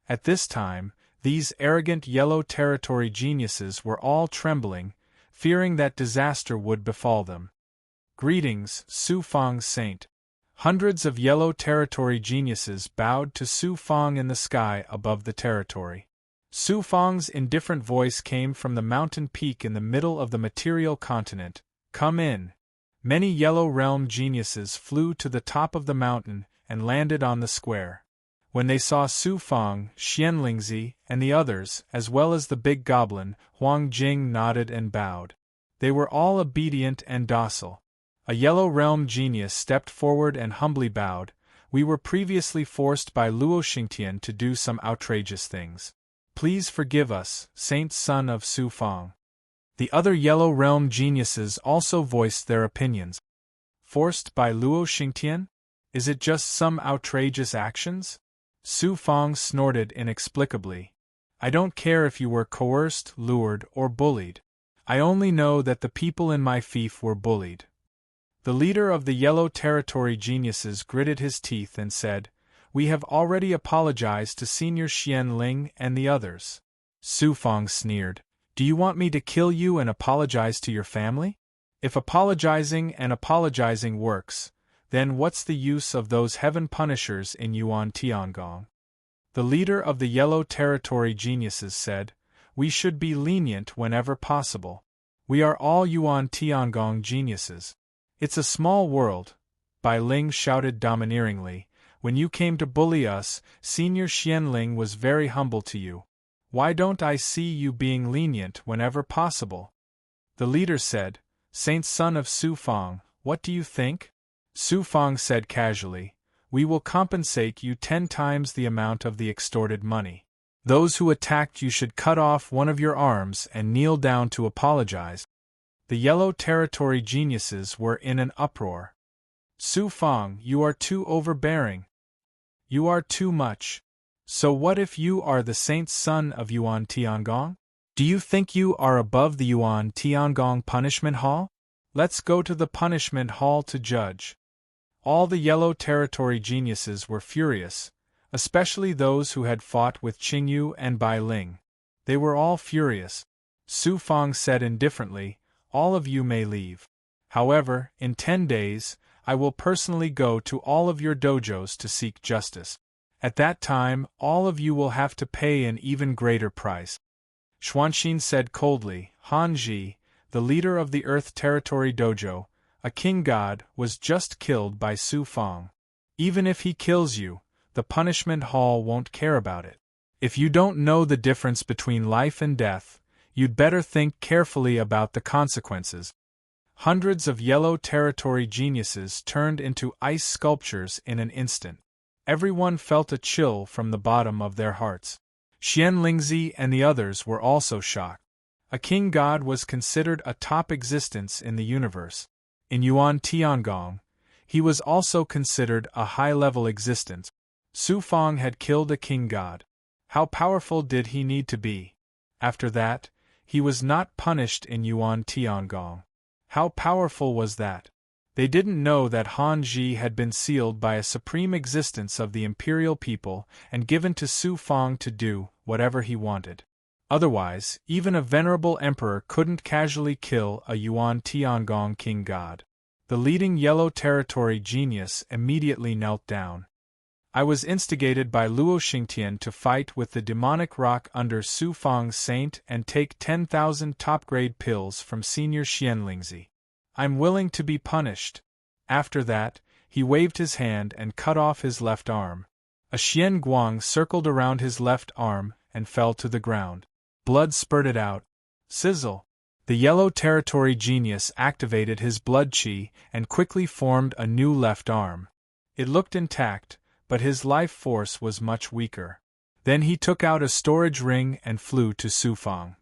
At this time, these arrogant Yellow Territory geniuses were all trembling, fearing that disaster would befall them. Greetings, Su Fang's saint. Hundreds of Yellow Territory geniuses bowed to Su Fang in the sky above the territory. Su Fang's indifferent voice came from the mountain peak in the middle of the material continent. Come in. Many Yellow Realm geniuses flew to the top of the mountain and landed on the square. When they saw Su Fang, Xian Lingzi, and the others, as well as the big goblin, Huang Jing nodded and bowed. They were all obedient and docile. A Yellow Realm genius stepped forward and humbly bowed. We were previously forced by Luo Xingtian to do some outrageous things. Please forgive us, Saint Son of Su Fang. The other Yellow Realm geniuses also voiced their opinions. Forced by Luo Xingtian? Is it just some outrageous actions? Su Fang snorted inexplicably. I don't care if you were coerced, lured, or bullied. I only know that the people in my fief were bullied. The leader of the Yellow Territory geniuses gritted his teeth and said, We have already apologized to Senior Xian Ling and the others. Su Fang sneered. Do you want me to kill you and apologize to your family? If apologizing works, then what's the use of those heaven punishers in Yuan Tiangong? The leader of the Yellow Territory geniuses said, We should be lenient whenever possible. We are all Yuan Tiangong geniuses. It's a small world, Bai Ling shouted domineeringly. When you came to bully us, Senior Xian Ling was very humble to you. Why don't I see you being lenient whenever possible? The leader said, Saint Son of Su Fang, what do you think? Su Fang said casually, We will compensate you 10 times the amount of the extorted money. Those who attacked you should cut off one of your arms and kneel down to apologize. The Yellow Territory geniuses were in an uproar. Su Fang, you are too overbearing. You are too much. So what if you are the Saint Son of Yuan Tiangong? Do you think you are above the Yuan Tiangong punishment hall? Let's go to the punishment hall to judge. All the Yellow Territory geniuses were furious, especially those who had fought with Qingyu and Bai Ling. They were all furious. Su Fang said indifferently, "All of you may leave. However, in 10 days, I will personally go to all of your dojos to seek justice. At that time, all of you will have to pay an even greater price." Xuanxin said coldly, "Han Ji, the leader of the Earth Territory Dojo, a king god, was just killed by Su Fang. Even if he kills you, the punishment hall won't care about it. If you don't know the difference between life and death, you'd better think carefully about the consequences." Hundreds of Yellow Territory geniuses turned into ice sculptures in an instant. Everyone felt a chill from the bottom of their hearts. Xian Lingzi and the others were also shocked. A king god was considered a top existence in the universe. In Yuan Tiangong, he was also considered a high-level existence. Su Fang had killed a king god. How powerful did he need to be? After that, he was not punished in Yuan Tiangong. How powerful was that? They didn't know that Han Ji had been sealed by a supreme existence of the imperial people and given to Su Fang to do whatever he wanted. Otherwise, even a venerable emperor couldn't casually kill a Yuan Tiangong king god. The leading Yellow Territory genius immediately knelt down. "I was instigated by Luo Xingtian to fight with the demonic rock under Su Fang's saint and take 10,000 top-grade pills from Senior Xian Lingzi. I'm willing to be punished." After that, he waved his hand and cut off his left arm. A Xian Guang circled around his left arm and fell to the ground. Blood spurted out. Sizzle! The Yellow Territory genius activated his blood qi and quickly formed a new left arm. It looked intact, but his life force was much weaker. Then he took out a storage ring and flew to Su Fang.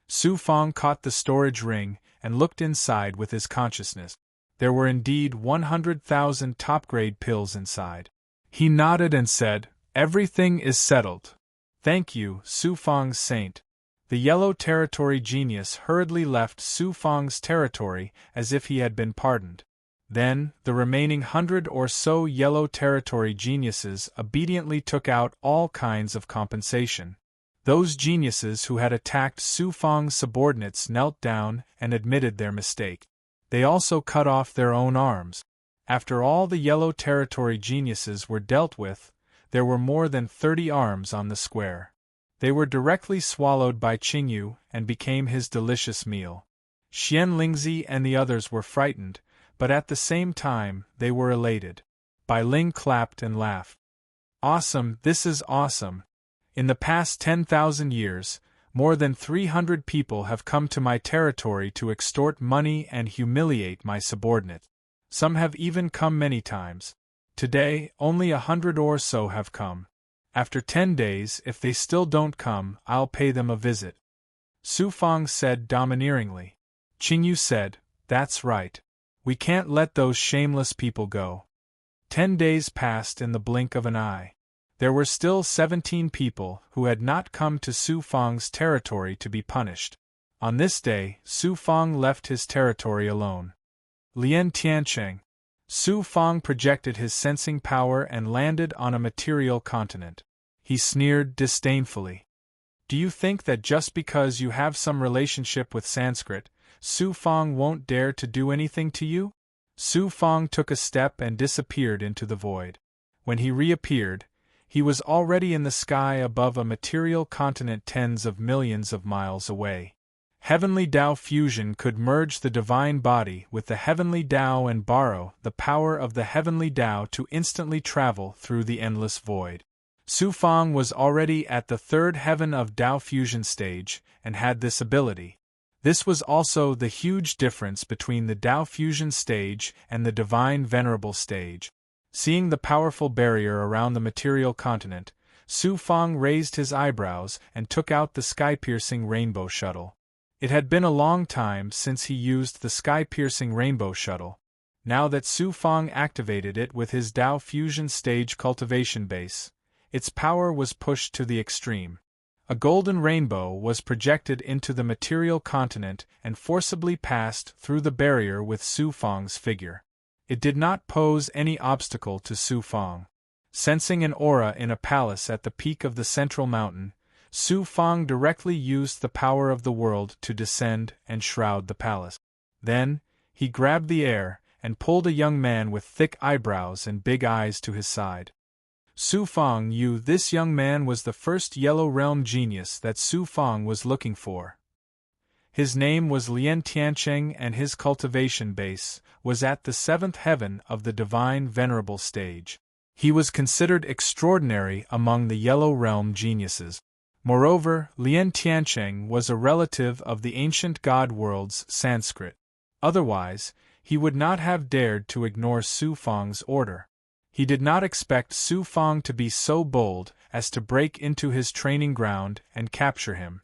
Su Fang caught the storage ring and looked inside with his consciousness. There were indeed 100,000 top-grade pills inside. He nodded and said, "Everything is settled. Thank you, Su Fang's saint." The Yellow Territory genius hurriedly left Su Fang's territory as if he had been pardoned. Then, the remaining 100 or so Yellow Territory geniuses obediently took out all kinds of compensation. Those geniuses who had attacked Su Fang's subordinates knelt down and admitted their mistake. They also cut off their own arms. After all the Yellow Territory geniuses were dealt with, there were more than 30 arms on the square. They were directly swallowed by Qingyu and became his delicious meal. Xian Lingzi and the others were frightened, but at the same time, they were elated. Bai Ling clapped and laughed. "Awesome, this is awesome. In the past 10,000 years, more than 300 people have come to my territory to extort money and humiliate my subordinates. Some have even come many times. Today, only 100 or so have come. After 10 days, if they still don't come, I'll pay them a visit." Su Fang said domineeringly. Qingyu said, "That's right. We can't let those shameless people go." 10 days passed in the blink of an eye. There were still 17 people who had not come to Su Fang's territory to be punished. On this day, Su Fang left his territory alone. Lian Tiancheng. Su Fang projected his sensing power and landed on a material continent. He sneered disdainfully. "Do you think that just because you have some relationship with Sanskrit, Su Fang won't dare to do anything to you?" Su Fang took a step and disappeared into the void. When he reappeared, he was already in the sky above a material continent tens of millions of miles away. Heavenly Tao fusion could merge the divine body with the heavenly Tao and borrow the power of the heavenly Tao to instantly travel through the endless void. Su Fang was already at the third heaven of Tao fusion stage and had this ability. This was also the huge difference between the Tao fusion stage and the divine venerable stage. Seeing the powerful barrier around the material continent, Su Fang raised his eyebrows and took out the sky-piercing rainbow shuttle. It had been a long time since he used the sky-piercing rainbow shuttle. Now that Su Fang activated it with his Tao fusion stage cultivation base, its power was pushed to the extreme. A golden rainbow was projected into the material continent and forcibly passed through the barrier with Su Fang's figure. It did not pose any obstacle to Su Fang. Sensing an aura in a palace at the peak of the central mountain, Su Fang directly used the power of the world to descend and shroud the palace. Then, he grabbed the air and pulled a young man with thick eyebrows and big eyes to his side. Su Fang knew this young man was the first Yellow Realm genius that Su Fang was looking for. His name was Lian Tiancheng and his cultivation base was at the seventh heaven of the divine venerable stage. He was considered extraordinary among the Yellow Realm geniuses. Moreover, Lian Tiancheng was a relative of the ancient god world's Sanskrit. Otherwise, he would not have dared to ignore Su Fang's order. He did not expect Su Fang to be so bold as to break into his training ground and capture him.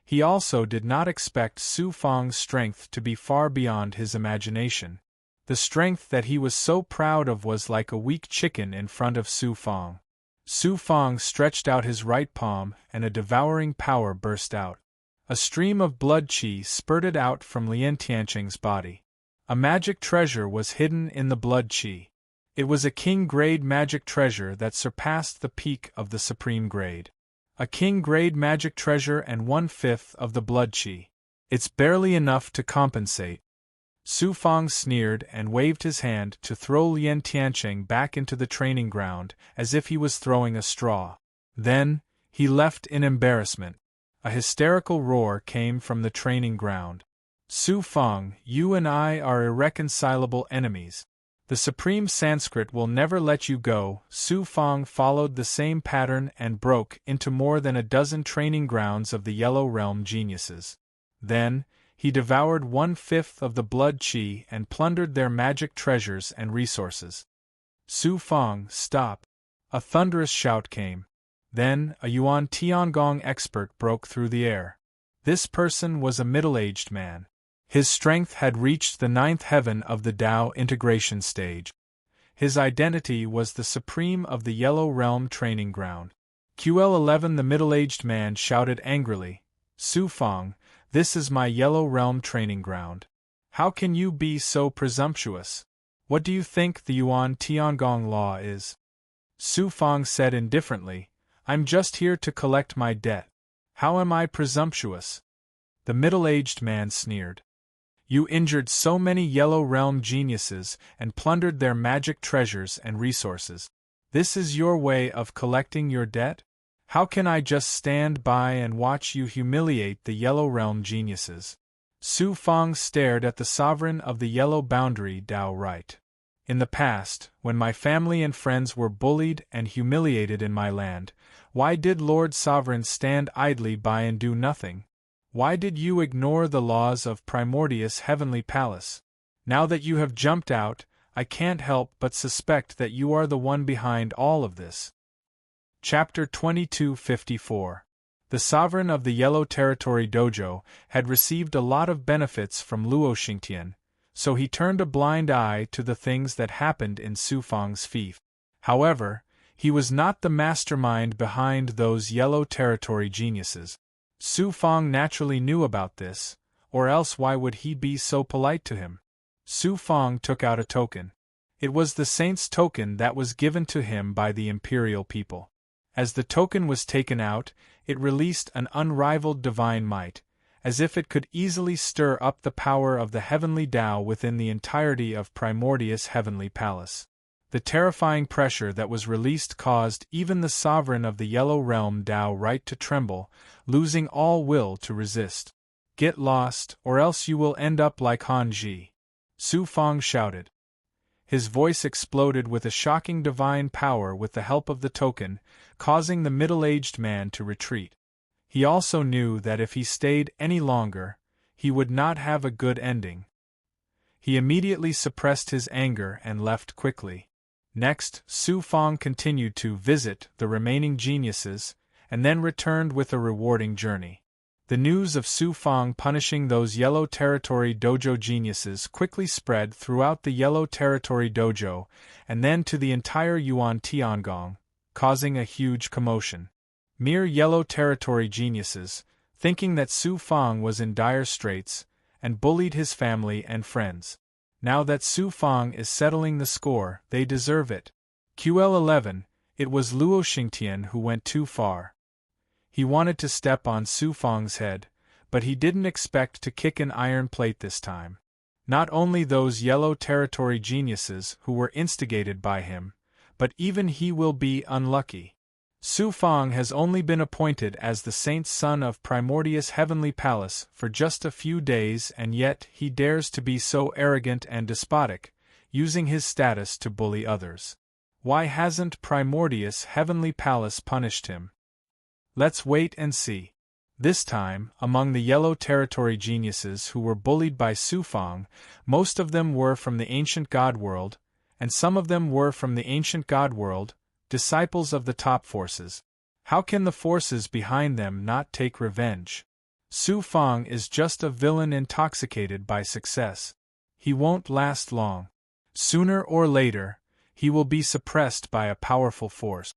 He also did not expect Su Fang's strength to be far beyond his imagination. The strength that he was so proud of was like a weak chicken in front of Su Fang. Su Fang stretched out his right palm and a devouring power burst out. A stream of blood qi spurted out from Lian Tiancheng's body. A magic treasure was hidden in the blood qi. It was a king-grade magic treasure that surpassed the peak of the supreme grade. A king-grade magic treasure and 1/5 of the blood qi. It's barely enough to compensate. Su Fang sneered and waved his hand to throw Lian Tiancheng back into the training ground as if he was throwing a straw. Then, he left in embarrassment. A hysterical roar came from the training ground. Su Fang, you and I are irreconcilable enemies. The Supreme Sanskrit will never let you go. Su Fang followed the same pattern and broke into more than a dozen training grounds of the Yellow Realm geniuses. Then, he devoured 1/5 of the blood qi and plundered their magic treasures and resources. Su Fang, stop! A thunderous shout came. Then, a Yuan Tiangong expert broke through the air. This person was a middle-aged man. His strength had reached the 9th heaven of the Tao integration stage. His identity was the supreme of the Yellow Realm training ground. QL11 The middle-aged man shouted angrily, Su Fang, this is my Yellow Realm training ground. How can you be so presumptuous? What do you think the Yuan Tiangong law is? Su Fang said indifferently, I'm just here to collect my debt. How am I presumptuous? The middle-aged man sneered. You injured so many Yellow Realm geniuses and plundered their magic treasures and resources. This is your way of collecting your debt? How can I just stand by and watch you humiliate the Yellow Realm geniuses? Su Fang stared at the sovereign of the Yellow Boundary Tao right. In the past, when my family and friends were bullied and humiliated in my land, why did Lord Sovereign stand idly by and do nothing? Why did you ignore the laws of Primordius Heavenly Palace? Now that you have jumped out, I can't help but suspect that you are the one behind all of this. Chapter 2254. The sovereign of the Yellow Territory Dojo had received a lot of benefits from Luo Xingtian, so he turned a blind eye to the things that happened in Su Fang's fief. However, he was not the mastermind behind those Yellow Territory geniuses. Su Fang naturally knew about this, or else why would he be so polite to him? Su Fang took out a token. It was the saint's token that was given to him by the imperial people. As the token was taken out, it released an unrivaled divine might, as if it could easily stir up the power of the heavenly Tao within the entirety of Primordius Heavenly Palace. The terrifying pressure that was released caused even the sovereign of the Yellow Realm Tao right to tremble, losing all will to resist. Get lost, or else you will end up like Han Ji. Su Fang shouted. His voice exploded with a shocking divine power with the help of the token, causing the middle-aged man to retreat. He also knew that if he stayed any longer, he would not have a good ending. He immediately suppressed his anger and left quickly. Next, Su Fang continued to visit the remaining geniuses, and then returned with a rewarding journey. The news of Su Fang punishing those Yellow Territory Dojo geniuses quickly spread throughout the Yellow Territory Dojo, and then to the entire Yuan Tiangong, causing a huge commotion. Mere yellow territory geniuses, thinking that Su Fang was in dire straits, and bullied his family and friends. Now that Su Fang is settling the score, they deserve it. QL11, it was Luo Xingtian who went too far. He wanted to step on Su Fang's head, but he didn't expect to kick an iron plate this time. Not only those yellow territory geniuses who were instigated by him, but even he will be unlucky. Su Fang has only been appointed as the saint's son of Primordius Heavenly Palace for just a few days, and yet he dares to be so arrogant and despotic, using his status to bully others. Why hasn't Primordius Heavenly Palace punished him? Let's wait and see. This time, among the yellow territory geniuses who were bullied by Su Fang, most of them were from the ancient god world, and some of them were from the ancient god world, disciples of the top forces. How can the forces behind them not take revenge? Su Fang is just a villain intoxicated by success. He won't last long. Sooner or later, he will be suppressed by a powerful force.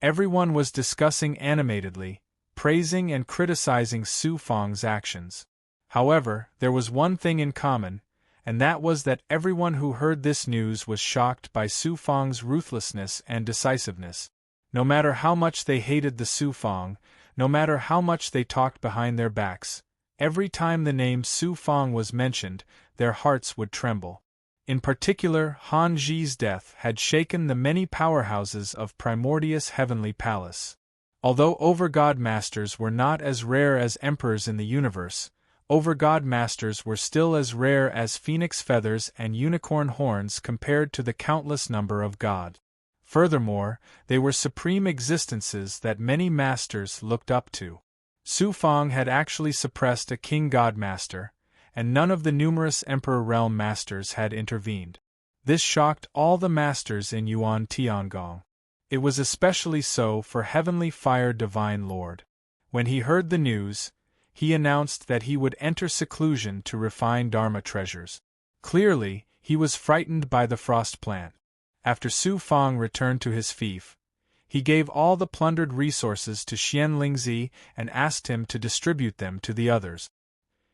Everyone was discussing animatedly, praising and criticizing Su Fang's actions. However, there was one thing in common, and that was that everyone who heard this news was shocked by Su Fang's ruthlessness and decisiveness. No matter how much they hated the Su Fang, no matter how much they talked behind their backs, every time the name Su Fang was mentioned, their hearts would tremble. In particular, Han Ji's death had shaken the many powerhouses of Primordius Heavenly Palace. Although Overgod Masters were not as rare as emperors in the universe, Overgod Masters were still as rare as phoenix feathers and unicorn horns compared to the countless number of gods. Furthermore, they were supreme existences that many masters looked up to. Su Fang had actually suppressed a king god master, and none of the numerous emperor realm masters had intervened. This shocked all the masters in Yuan Tiangong. It was especially so for Heavenly Fire Divine Lord. When he heard the news, he announced that he would enter seclusion to refine Dharma treasures. Clearly, he was frightened by the frost plant. After Su Fang returned to his fief, he gave all the plundered resources to Xian Lingzi and asked him to distribute them to the others.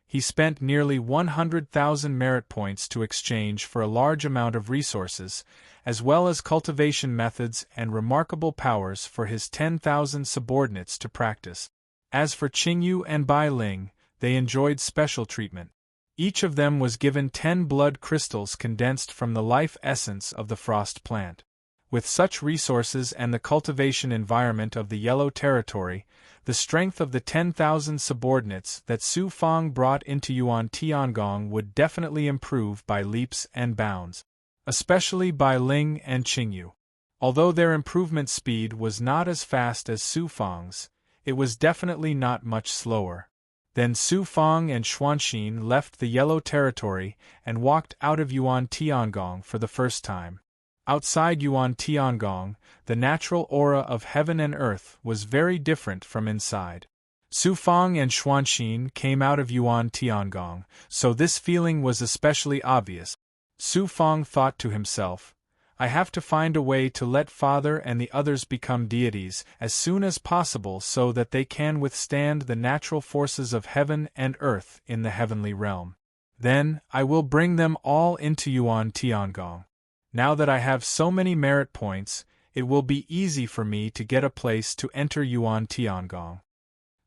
He spent nearly 100,000 merit points to exchange for a large amount of resources, as well as cultivation methods and remarkable powers for his 10,000 subordinates to practice. As for Qingyu and Bai Ling, they enjoyed special treatment. Each of them was given 10 blood crystals condensed from the life essence of the frost plant. With such resources and the cultivation environment of the Yellow Territory, the strength of the 10,000 subordinates that Su Fang brought into Yuan Tiangong would definitely improve by leaps and bounds. Especially Bai Ling and Qingyu. Although their improvement speed was not as fast as Su Fang's, it was definitely not much slower. Then Su Fang and Xuanxin left the Yellow Territory and walked out of Yuan Tiangong for the first time. Outside Yuan Tiangong, the natural aura of heaven and earth was very different from inside. Su Fang and Xuanxin came out of Yuan Tiangong, so this feeling was especially obvious. Su Fang thought to himself, I have to find a way to let Father and the others become deities as soon as possible so that they can withstand the natural forces of heaven and earth in the heavenly realm. Then, I will bring them all into Yuan Tiangong. Now that I have so many merit points, it will be easy for me to get a place to enter Yuan Tiangong.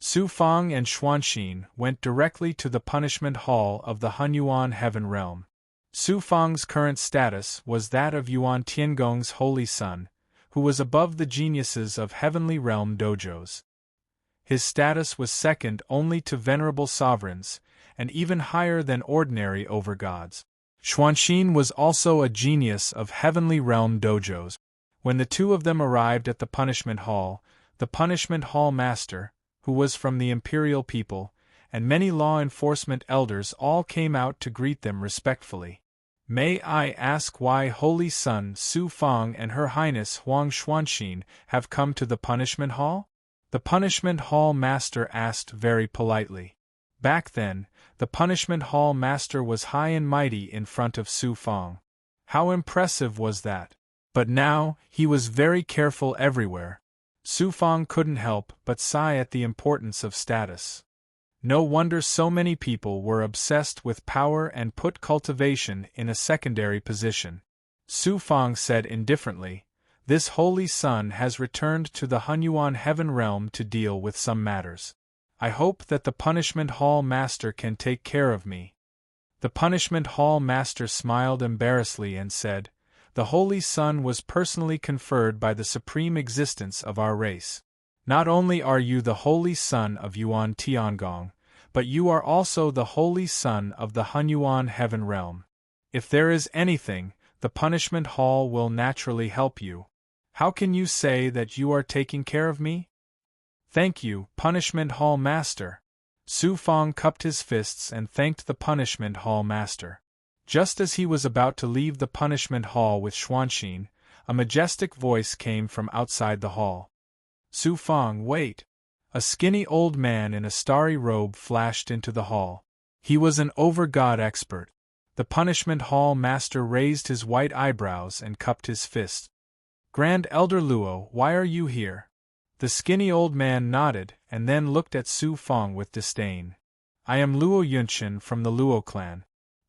Su Fang and Xuanxin went directly to the punishment hall of the Hunyuan Heaven Realm. Su Fang's current status was that of Yuan Tiangong's holy son, who was above the geniuses of Heavenly Realm dojos. His status was second only to venerable sovereigns, and even higher than ordinary overgods. Xuanxin was also a genius of Heavenly Realm dojos. When the two of them arrived at the punishment hall master, who was from the imperial people, and many law enforcement elders all came out to greet them respectfully. May I ask why Holy Son Su Fang and Her Highness Huang Xuanxin have come to the punishment hall? The punishment hall master asked very politely. Back then, the punishment hall master was high and mighty in front of Su Fang. How impressive was that! But now, he was very careful everywhere. Su Fang couldn't help but sigh at the importance of status. No wonder so many people were obsessed with power and put cultivation in a secondary position. Su Fang said indifferently, "This holy sun has returned to the Hunyuan heaven realm to deal with some matters. I hope that the punishment hall master can take care of me." The punishment hall master smiled embarrassedly and said, "The holy sun was personally conferred by the supreme existence of our race. Not only are you the holy son of Yuan Tiangong, but you are also the holy son of the Hunyuan heaven realm. If there is anything, the punishment hall will naturally help you. How can you say that you are taking care of me?" "Thank you, punishment hall master." Su Fang cupped his fists and thanked the punishment hall master. Just as he was about to leave the punishment hall with Xuanxin, a majestic voice came from outside the hall. "Su Fang, wait!" A skinny old man in a starry robe flashed into the hall. He was an over-god expert. The punishment hall master raised his white eyebrows and cupped his fist. "Grand Elder Luo, why are you here?" The skinny old man nodded and then looked at Su Fang with disdain. "I am Luo Yunchen from the Luo clan.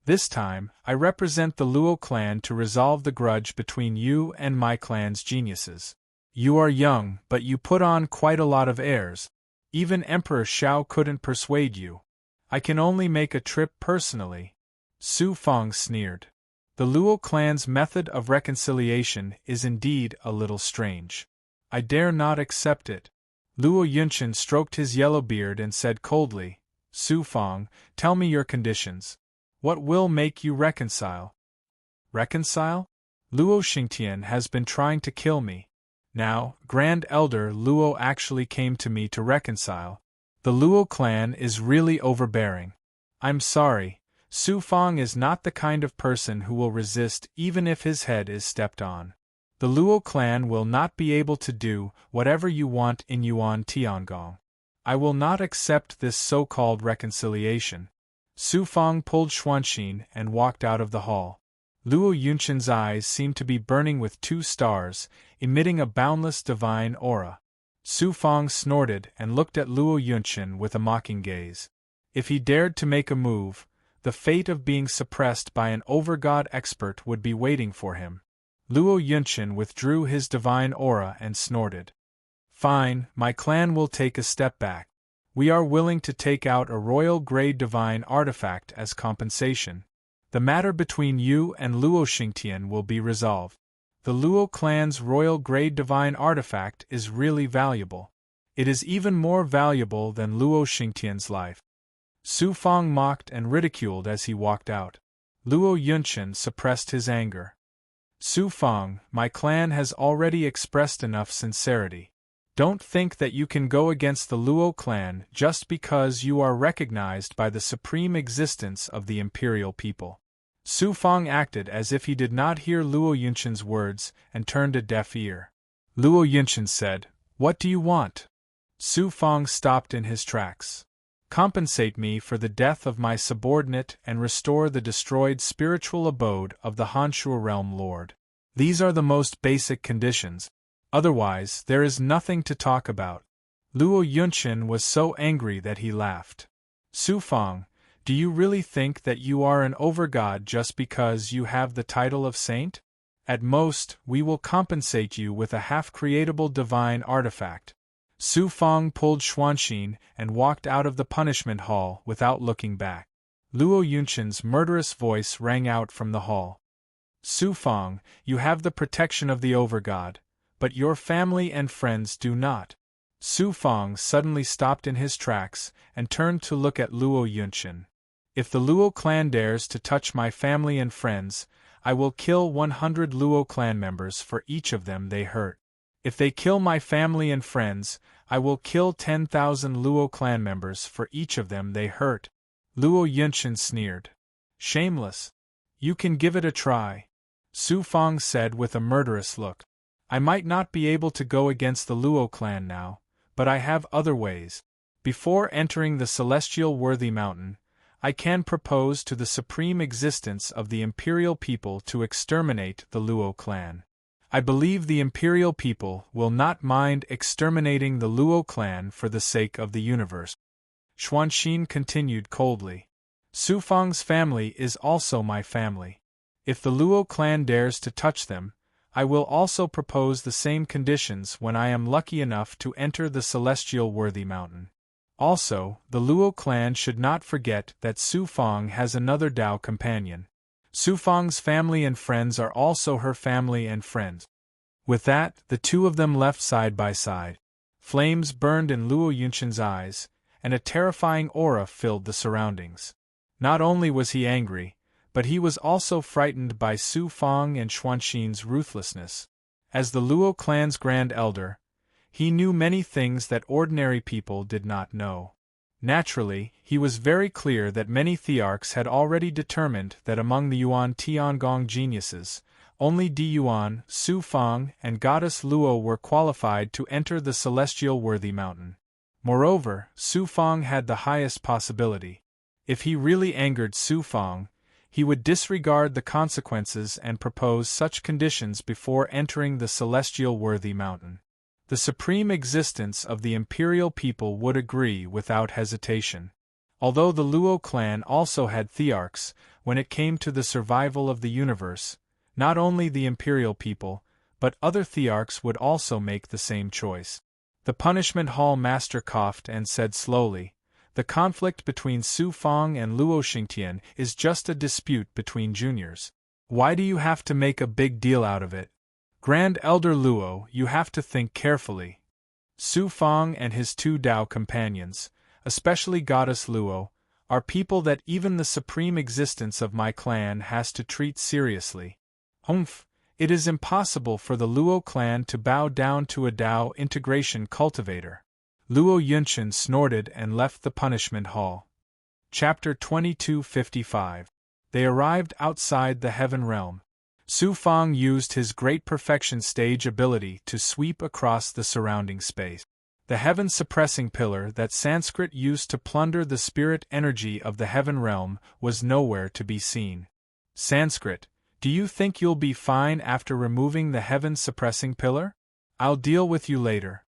This time, I represent the Luo clan to resolve the grudge between you and my clan's geniuses. You are young, but you put on quite a lot of airs. Even Emperor Xiao couldn't persuade you. I can only make a trip personally." Su Fang sneered. The Luo clan's method of reconciliation is indeed a little strange. "I dare not accept it." Luo Yunchen stroked his yellow beard and said coldly, "Su Fang, tell me your conditions. What will make you reconcile?" "Reconcile? Luo Xingtian has been trying to kill me. Now, Grand Elder Luo actually came to me to reconcile. The Luo clan is really overbearing. I'm sorry, Su Fang is not the kind of person who will resist even if his head is stepped on. The Luo clan will not be able to do whatever you want in Yuan Tiangong. I will not accept this so-called reconciliation." Su Fang pulled Xuanxin and walked out of the hall. Luo Yunchen's eyes seemed to be burning with 2 stars, emitting a boundless divine aura. Su Fang snorted and looked at Luo Yunchen with a mocking gaze. If he dared to make a move, the fate of being suppressed by an over-god expert would be waiting for him. Luo Yunchen withdrew his divine aura and snorted. "Fine, my clan will take a step back. We are willing to take out a royal-grade divine artifact as compensation. The matter between you and Luo Xingtian will be resolved. The Luo clan's royal-grade divine artifact is really valuable. It is even more valuable than Luo Xingtian's life." Su Fang mocked and ridiculed as he walked out. Luo Yunchen suppressed his anger. "Su Fang, my clan has already expressed enough sincerity. Don't think that you can go against the Luo clan just because you are recognized by the supreme existence of the imperial people." Su Fang acted as if he did not hear Luo Yunchen's words and turned a deaf ear. Luo Yunchen said, "What do you want?" Su Fang stopped in his tracks. "Compensate me for the death of my subordinate and restore the destroyed spiritual abode of the Hanshu realm lord. These are the most basic conditions. Otherwise, there is nothing to talk about." Luo Yunchen was so angry that he laughed. "Su Fang, do you really think that you are an overgod just because you have the title of saint? At most, we will compensate you with a half-creatable divine artifact." Su Fang pulled Xuanxin and walked out of the punishment hall without looking back. Luo Yunchen's murderous voice rang out from the hall. "Su Fang, you have the protection of the overgod, but your family and friends do not." Su Fang suddenly stopped in his tracks and turned to look at Luo Yunchen. "If the Luo clan dares to touch my family and friends, I will kill 100 Luo clan members for each of them they hurt. If they kill my family and friends, I will kill 10,000 Luo clan members for each of them they hurt." Luo Yunchen sneered. "Shameless. You can give it a try," Su Fang said with a murderous look. "I might not be able to go against the Luo clan now, but I have other ways. Before entering the celestial worthy mountain, I can propose to the supreme existence of the imperial people to exterminate the Luo clan. I believe the imperial people will not mind exterminating the Luo clan for the sake of the universe. Xuanxin continued coldly. Su Fang's family is also my family. If the Luo clan dares to touch them, I will also propose the same conditions when I am lucky enough to enter the celestial worthy mountain. Also, the Luo clan should not forget that Su Fang has another Dao companion. Su Fang's family and friends are also her family and friends. With that, the two of them left side by side. Flames burned in Luo Yunshin's eyes, and a terrifying aura filled the surroundings. Not only was he angry, but he was also frightened by Su Fang and Xuanxin's ruthlessness. As the Luo clan's grand elder, he knew many things that ordinary people did not know. Naturally, he was very clear that many thearchs had already determined that among the Yuan Tiangong geniuses, only Di Yuan, Su Fang, and Goddess Luo were qualified to enter the celestial worthy mountain. Moreover, Su Fang had the highest possibility. If he really angered Su Fang, he would disregard the consequences and propose such conditions before entering the celestial worthy mountain. The supreme existence of the imperial people would agree without hesitation. Although the Luo clan also had thearchs, when it came to the survival of the universe, not only the imperial people, but other thearchs would also make the same choice. The punishment hall master coughed and said slowly, "The conflict between Su Fang and Luo Xingtian is just a dispute between juniors. Why do you have to make a big deal out of it? Grand Elder Luo, you have to think carefully. Su Fang and his two Dao companions, especially Goddess Luo, are people that even the supreme existence of my clan has to treat seriously. Humph, it is impossible for the Luo clan to bow down to a Dao integration cultivator." Luo Yunshin snorted and left the punishment hall. Chapter 2255. They arrived outside the heaven realm. Su Fang used his great perfection stage ability to sweep across the surrounding space. The heaven-suppressing pillar that Sanskrit used to plunder the spirit energy of the heaven realm was nowhere to be seen. Sanskrit, do you think you'll be fine after removing the heaven-suppressing pillar? I'll deal with you later.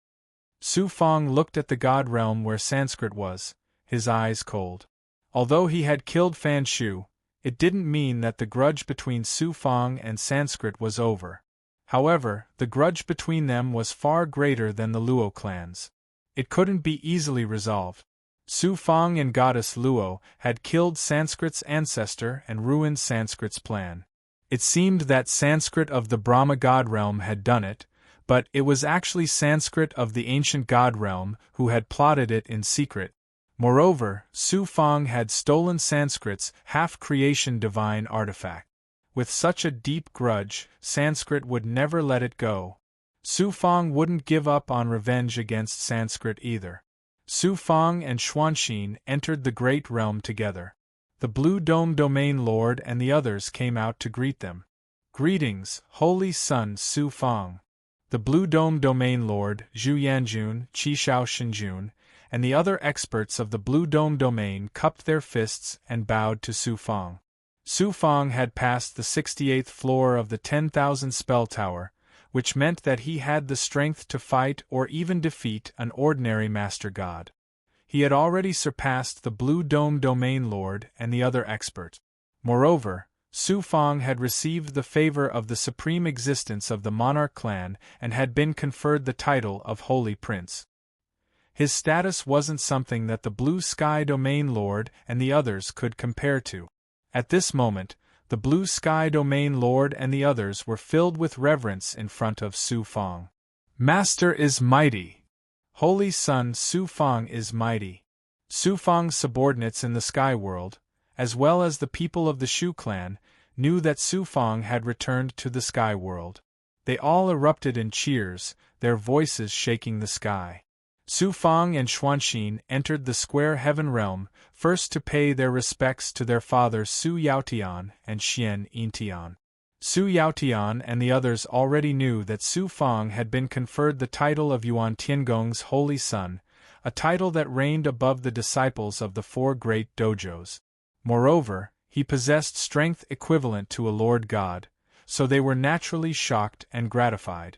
Su Fang looked at the god realm where Sanskrit was, his eyes cold. Although he had killed Fan Shu, it didn't mean that the grudge between Su Fang and Sanskrit was over. However, the grudge between them was far greater than the Luo clans. It couldn't be easily resolved. Su Fang and Goddess Luo had killed Sanskrit's ancestor and ruined Sanskrit's plan. It seemed that Sanskrit of the Brahma god realm had done it, but it was actually Sanskrit of the ancient god realm who had plotted it in secret. Moreover, Su Fang had stolen Sanskrit's half-creation divine artifact. With such a deep grudge, Sanskrit would never let it go. Su Fang wouldn't give up on revenge against Sanskrit either. Su Fang and Xuanxin entered the great realm together. The Blue Dome Domain Lord and the others came out to greet them. "Greetings, Holy Son Su Fang." The Blue Dome Domain Lord, Zhu Yanjun, Qishao Shinjun, and the other experts of the Blue Dome Domain cupped their fists and bowed to Su Fang. Su Fang had passed the 68th floor of the 10,000 spell tower, which meant that he had the strength to fight or even defeat an ordinary master god. He had already surpassed the Blue Dome Domain Lord and the other expert. Moreover, Su Fang had received the favor of the supreme existence of the monarch clan and had been conferred the title of Holy Prince. His status wasn't something that the Blue Sky Domain Lord and the others could compare to. At this moment, the Blue Sky Domain Lord and the others were filled with reverence in front of Su Fang. "Master is mighty! Holy Son Su Fang is mighty!" Su Fang's subordinates in the Sky World, as well as the people of the Shu clan, knew that Su Fang had returned to the Sky World. They all erupted in cheers, their voices shaking the sky. Su Fang and Xuanxin entered the square heaven realm, first to pay their respects to their father Su Yaotian and Xian Yintian. Su Yaotian and the others already knew that Su Fang had been conferred the title of Yuan Tiangong's Holy Son, a title that reigned above the disciples of the four great dojos. Moreover, he possessed strength equivalent to a Lord God, so they were naturally shocked and gratified.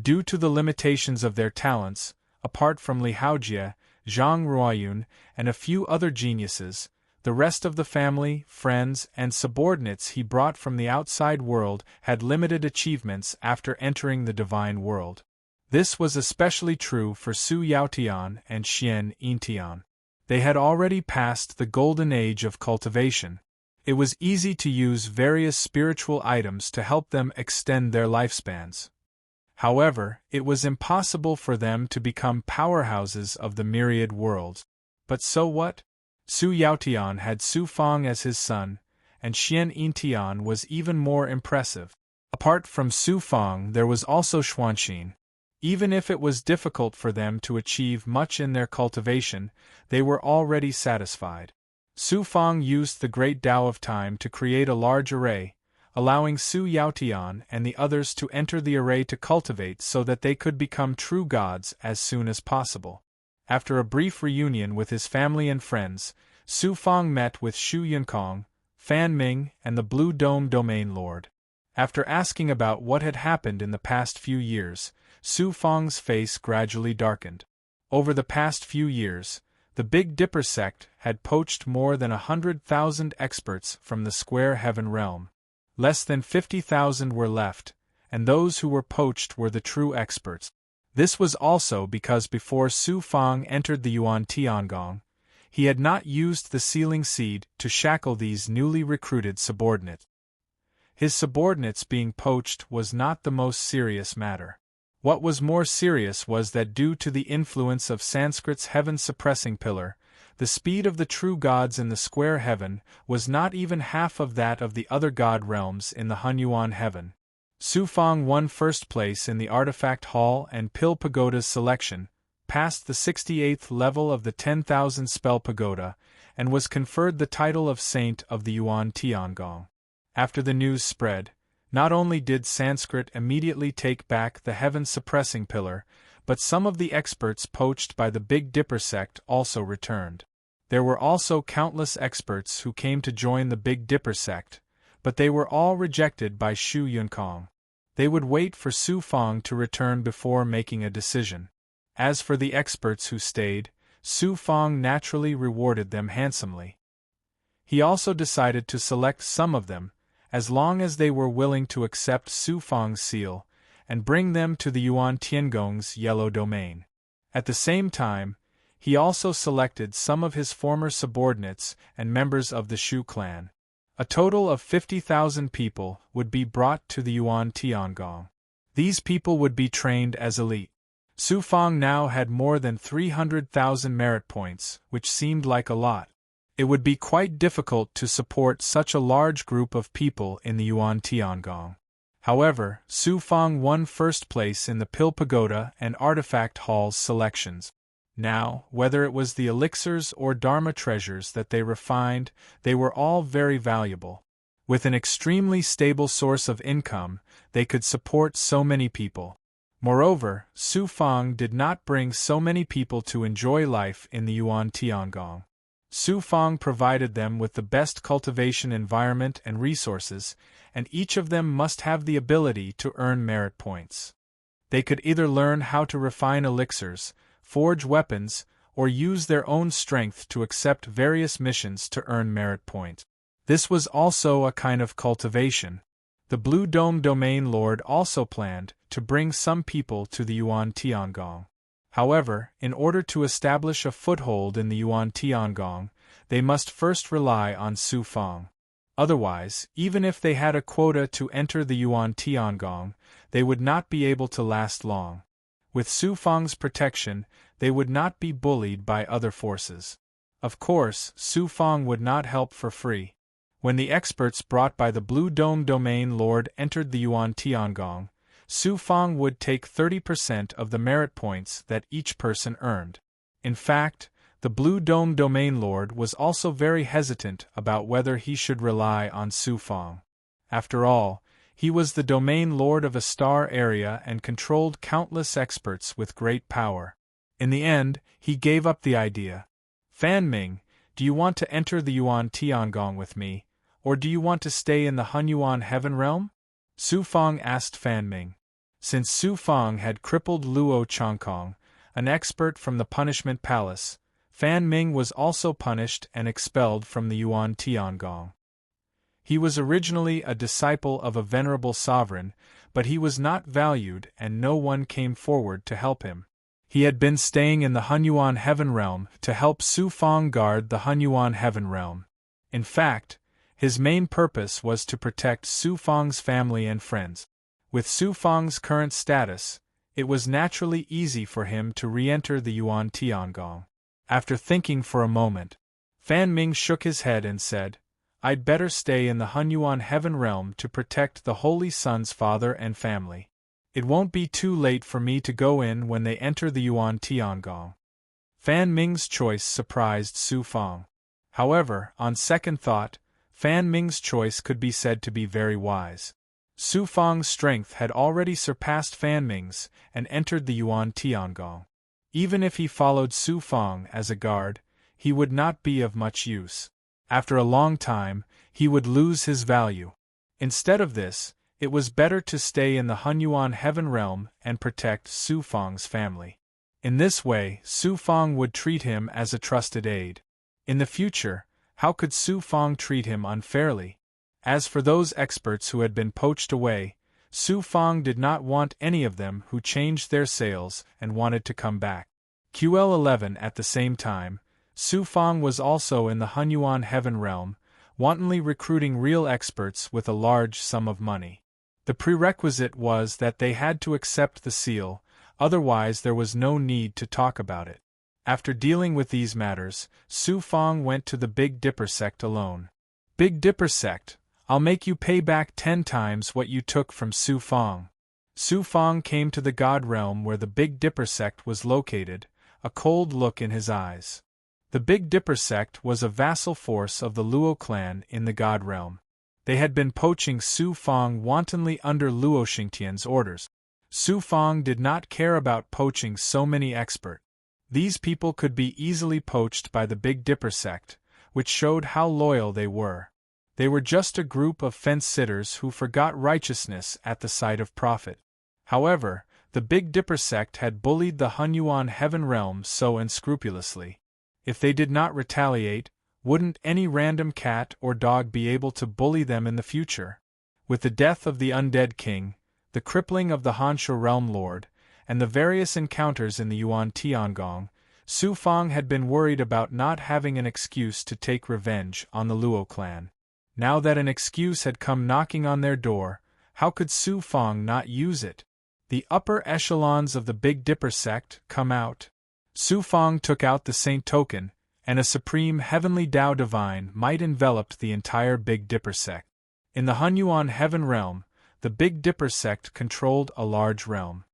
Due to the limitations of their talents, apart from Li Haojie, Zhang Ruoyun, and a few other geniuses, the rest of the family, friends, and subordinates he brought from the outside world had limited achievements after entering the divine world. This was especially true for Su Yaotian and Xian Yintian. They had already passed the golden age of cultivation. It was easy to use various spiritual items to help them extend their lifespans. However, it was impossible for them to become powerhouses of the myriad worlds. But so what? Su Yaotian had Su Fang as his son, and Xian Yintian was even more impressive. Apart from Su Fang, there was also Xuanxin. Even if it was difficult for them to achieve much in their cultivation, they were already satisfied. Su Fang used the great Tao of time to create a large array, allowing Su Yaotian and the others to enter the array to cultivate so that they could become true gods as soon as possible. After a brief reunion with his family and friends, Su Fang met with Xu Yunkong, Fan Ming, and the Blue Dome Domain Lord. After asking about what had happened in the past few years, Su Fang's face gradually darkened. Over the past few years, the Big Dipper sect had poached more than 100,000 experts from the Square Heaven realm. Less than 50,000 were left, and those who were poached were the true experts. This was also because before Su Fang entered the Yuan Tiangong, he had not used the sealing seed to shackle these newly recruited subordinates. His subordinates being poached was not the most serious matter. What was more serious was that due to the influence of Sanskrit's heaven-suppressing pillar, the speed of the true gods in the Square Heaven was not even half of that of the other god realms in the Hunyuan Heaven. Su Fang won first place in the Artifact Hall and Pill Pagoda's selection, passed the 68th level of the 10,000 Spell Pagoda, and was conferred the title of Saint of the Yuan Tiangong. After the news spread, not only did Sanskrit immediately take back the heaven-suppressing pillar, but some of the experts poached by the Big Dipper sect also returned. There were also countless experts who came to join the Big Dipper sect, but they were all rejected by Xu Yunkong. They would wait for Su Fang to return before making a decision. As for the experts who stayed, Su Fang naturally rewarded them handsomely. He also decided to select some of them, as long as they were willing to accept Su Fang's seal, and bring them to the Yuan Tiangong's yellow domain. At the same time, he also selected some of his former subordinates and members of the Shu clan. A total of 50,000 people would be brought to the Yuan Tiangong. These people would be trained as elite. Su Fang now had more than 300,000 merit points, which seemed like a lot. It would be quite difficult to support such a large group of people in the Yuan Tiangong. However, Su Fang won first place in the Pill Pagoda and Artifact Hall's selections. Now, whether it was the elixirs or Dharma treasures that they refined, they were all very valuable. With an extremely stable source of income, they could support so many people. Moreover, Su Fang did not bring so many people to enjoy life in the Yuan Tiangong. Su Fang provided them with the best cultivation environment and resources, and each of them must have the ability to earn merit points. They could either learn how to refine elixirs, forge weapons, or use their own strength to accept various missions to earn merit points. This was also a kind of cultivation. The Blue Dome Domain Lord also planned to bring some people to the Yuan Tiangong. However, in order to establish a foothold in the Yuan Tiangong, they must first rely on Su Fang. Otherwise, even if they had a quota to enter the Yuan Tiangong, they would not be able to last long. With Su Fang's protection, they would not be bullied by other forces. Of course, Su Fang would not help for free. When the experts brought by the Blue Dome Domain Lord entered the Yuan Tiangong, Su Fang would take 30% of the merit points that each person earned. In fact, the Blue Dome Domain Lord was also very hesitant about whether he should rely on Su Fang. After all, he was the Domain Lord of a star area and controlled countless experts with great power. In the end, he gave up the idea. Fan Ming, do you want to enter the Yuan Tiangong with me, or do you want to stay in the Hunyuan Heaven realm? Su Fang asked Fan Ming. Since Su Fang had crippled Luo Changkong, an expert from the punishment palace, Fan Ming was also punished and expelled from the Yuan Tiangong. He was originally a disciple of a venerable sovereign, but he was not valued and no one came forward to help him. He had been staying in the Hunyuan Heaven Realm to help Su Fang guard the Hunyuan Heaven Realm. In fact, his main purpose was to protect Su Fang's family and friends. With Su Fang's current status, it was naturally easy for him to re-enter the Yuan Tiangong. After thinking for a moment, Fan Ming shook his head and said, "I'd better stay in the Hunyuan Heaven Realm to protect the Holy Sun's father and family. It won't be too late for me to go in when they enter the Yuan Tiangong." Fan Ming's choice surprised Su Fang. However, on second thought, Fan Ming's choice could be said to be very wise. Su Fang's strength had already surpassed Fan Ming's and entered the Yuan Tiangong. Even if he followed Su Fang as a guard, he would not be of much use. After a long time, he would lose his value. Instead of this, it was better to stay in the Hunyuan Heaven Realm and protect Su Fang's family. In this way, Su Fang would treat him as a trusted aide. In the future, how could Su Fang treat him unfairly? As for those experts who had been poached away, Su Fang did not want any of them who changed their sails and wanted to come back. QL11 At the same time, Su Fang was also in the Hunyuan Heaven Realm, wantonly recruiting real experts with a large sum of money. The prerequisite was that they had to accept the seal, otherwise there was no need to talk about it. After dealing with these matters, Su Fang went to the Big Dipper sect alone. "Big Dipper sect, I'll make you pay back 10 times what you took from Su Fang." Su Fang came to the God realm where the Big Dipper sect was located, a cold look in his eyes. The Big Dipper sect was a vassal force of the Luo clan in the God realm. They had been poaching Su Fang wantonly under Luo Xingtian's orders. Su Fang did not care about poaching so many experts. These people could be easily poached by the Big Dipper sect, which showed how loyal they were. They were just a group of fence-sitters who forgot righteousness at the sight of profit. However, the Big Dipper sect had bullied the Hunyuan Heaven Realm so unscrupulously. If they did not retaliate, wouldn't any random cat or dog be able to bully them in the future? With the death of the undead king, the crippling of the Hanshu Realm Lord, and the various encounters in the Yuan Tiangong, Su Fang had been worried about not having an excuse to take revenge on the Luo clan. Now that an excuse had come knocking on their door, how could Su Fang not use it? The upper echelons of the Big Dipper sect come out. Su Fang took out the Saint token, and a supreme heavenly Tao divine might enveloped the entire Big Dipper sect. In the Hunyuan Heaven Realm, the Big Dipper sect controlled a large realm.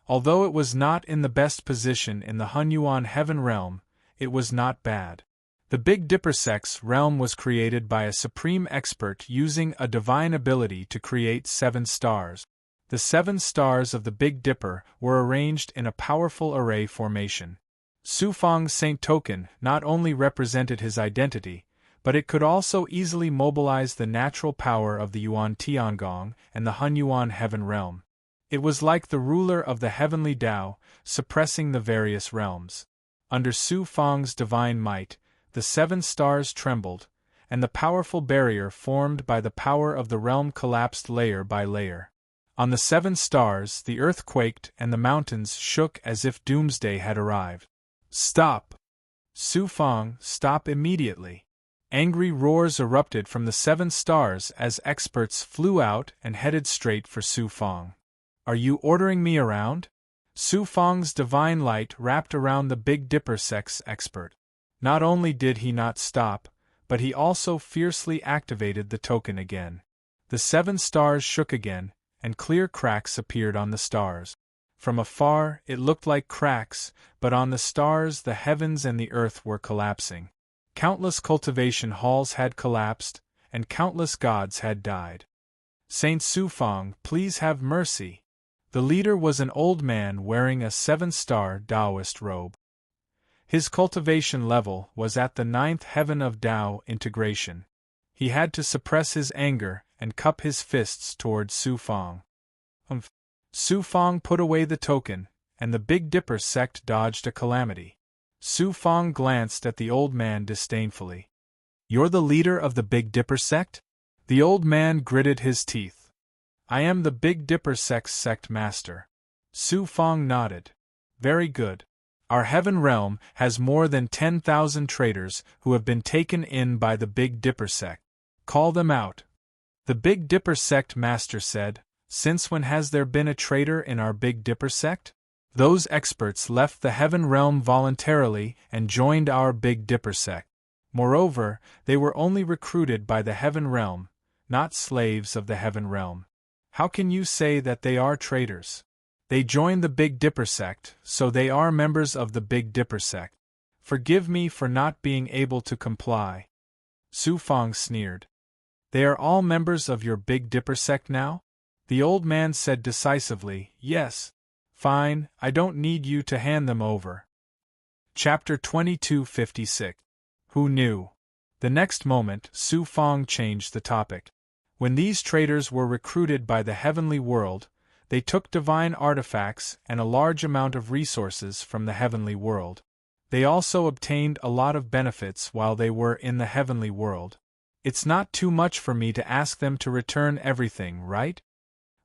Although it was not in the best position in the Hunyuan Heaven Realm, it was not bad. The Big Dipper sect's realm was created by a supreme expert using a divine ability to create 7 stars. The 7 stars of the Big Dipper were arranged in a powerful array formation. Su Fang's Saint token not only represented his identity, but it could also easily mobilize the natural power of the Yuan Tiangong and the Hunyuan Heaven Realm. It was like the ruler of the heavenly Tao, suppressing the various realms. Under Su Fang's divine might, the 7 stars trembled, and the powerful barrier formed by the power of the realm collapsed layer by layer. On the 7 stars, the earth quaked and the mountains shook as if doomsday had arrived. "Stop! Su Fang, stop immediately!" Angry roars erupted from the 7 stars as experts flew out and headed straight for Su Fang. "Are you ordering me around?" Su Fang's divine light wrapped around the Big Dipper sect's expert. Not only did he not stop, but he also fiercely activated the token again. The 7 stars shook again, and clear cracks appeared on the stars. From afar, it looked like cracks, but on the stars the heavens and the earth were collapsing. Countless cultivation halls had collapsed, and countless gods had died. "Saint Su Fang, please have mercy." The leader was an old man wearing a 7-star Taoist robe. His cultivation level was at the 9th heaven of Tao integration. He had to suppress his anger and cup his fists toward Su Fong. Su Fong put away the token, and the Big Dipper sect dodged a calamity. Su Fong glanced at the old man disdainfully. "You're the leader of the Big Dipper sect?" The old man gritted his teeth. "I am the Big Dipper sect's sect master." Su Fong nodded. "Very good. Our heaven realm has more than 10,000 traders who have been taken in by the Big Dipper sect. Call them out." The Big Dipper sect master said, "Since when has there been a trader in our Big Dipper sect? Those experts left the heaven realm voluntarily and joined our Big Dipper sect. Moreover, they were only recruited by the heaven realm, not slaves of the heaven realm. How can you say that they are traitors? They joined the Big Dipper sect, so they are members of the Big Dipper sect. Forgive me for not being able to comply." Su Fong sneered. "They are all members of your Big Dipper sect now?" The old man said decisively, "Yes." "Fine, I don't need you to hand them over." Chapter 2256. Who knew? The next moment, Su Fong changed the topic. When these traders were recruited by the heavenly world, they took divine artifacts and a large amount of resources from the heavenly world. They also obtained a lot of benefits while they were in the heavenly world. It's not too much for me to ask them to return everything, right?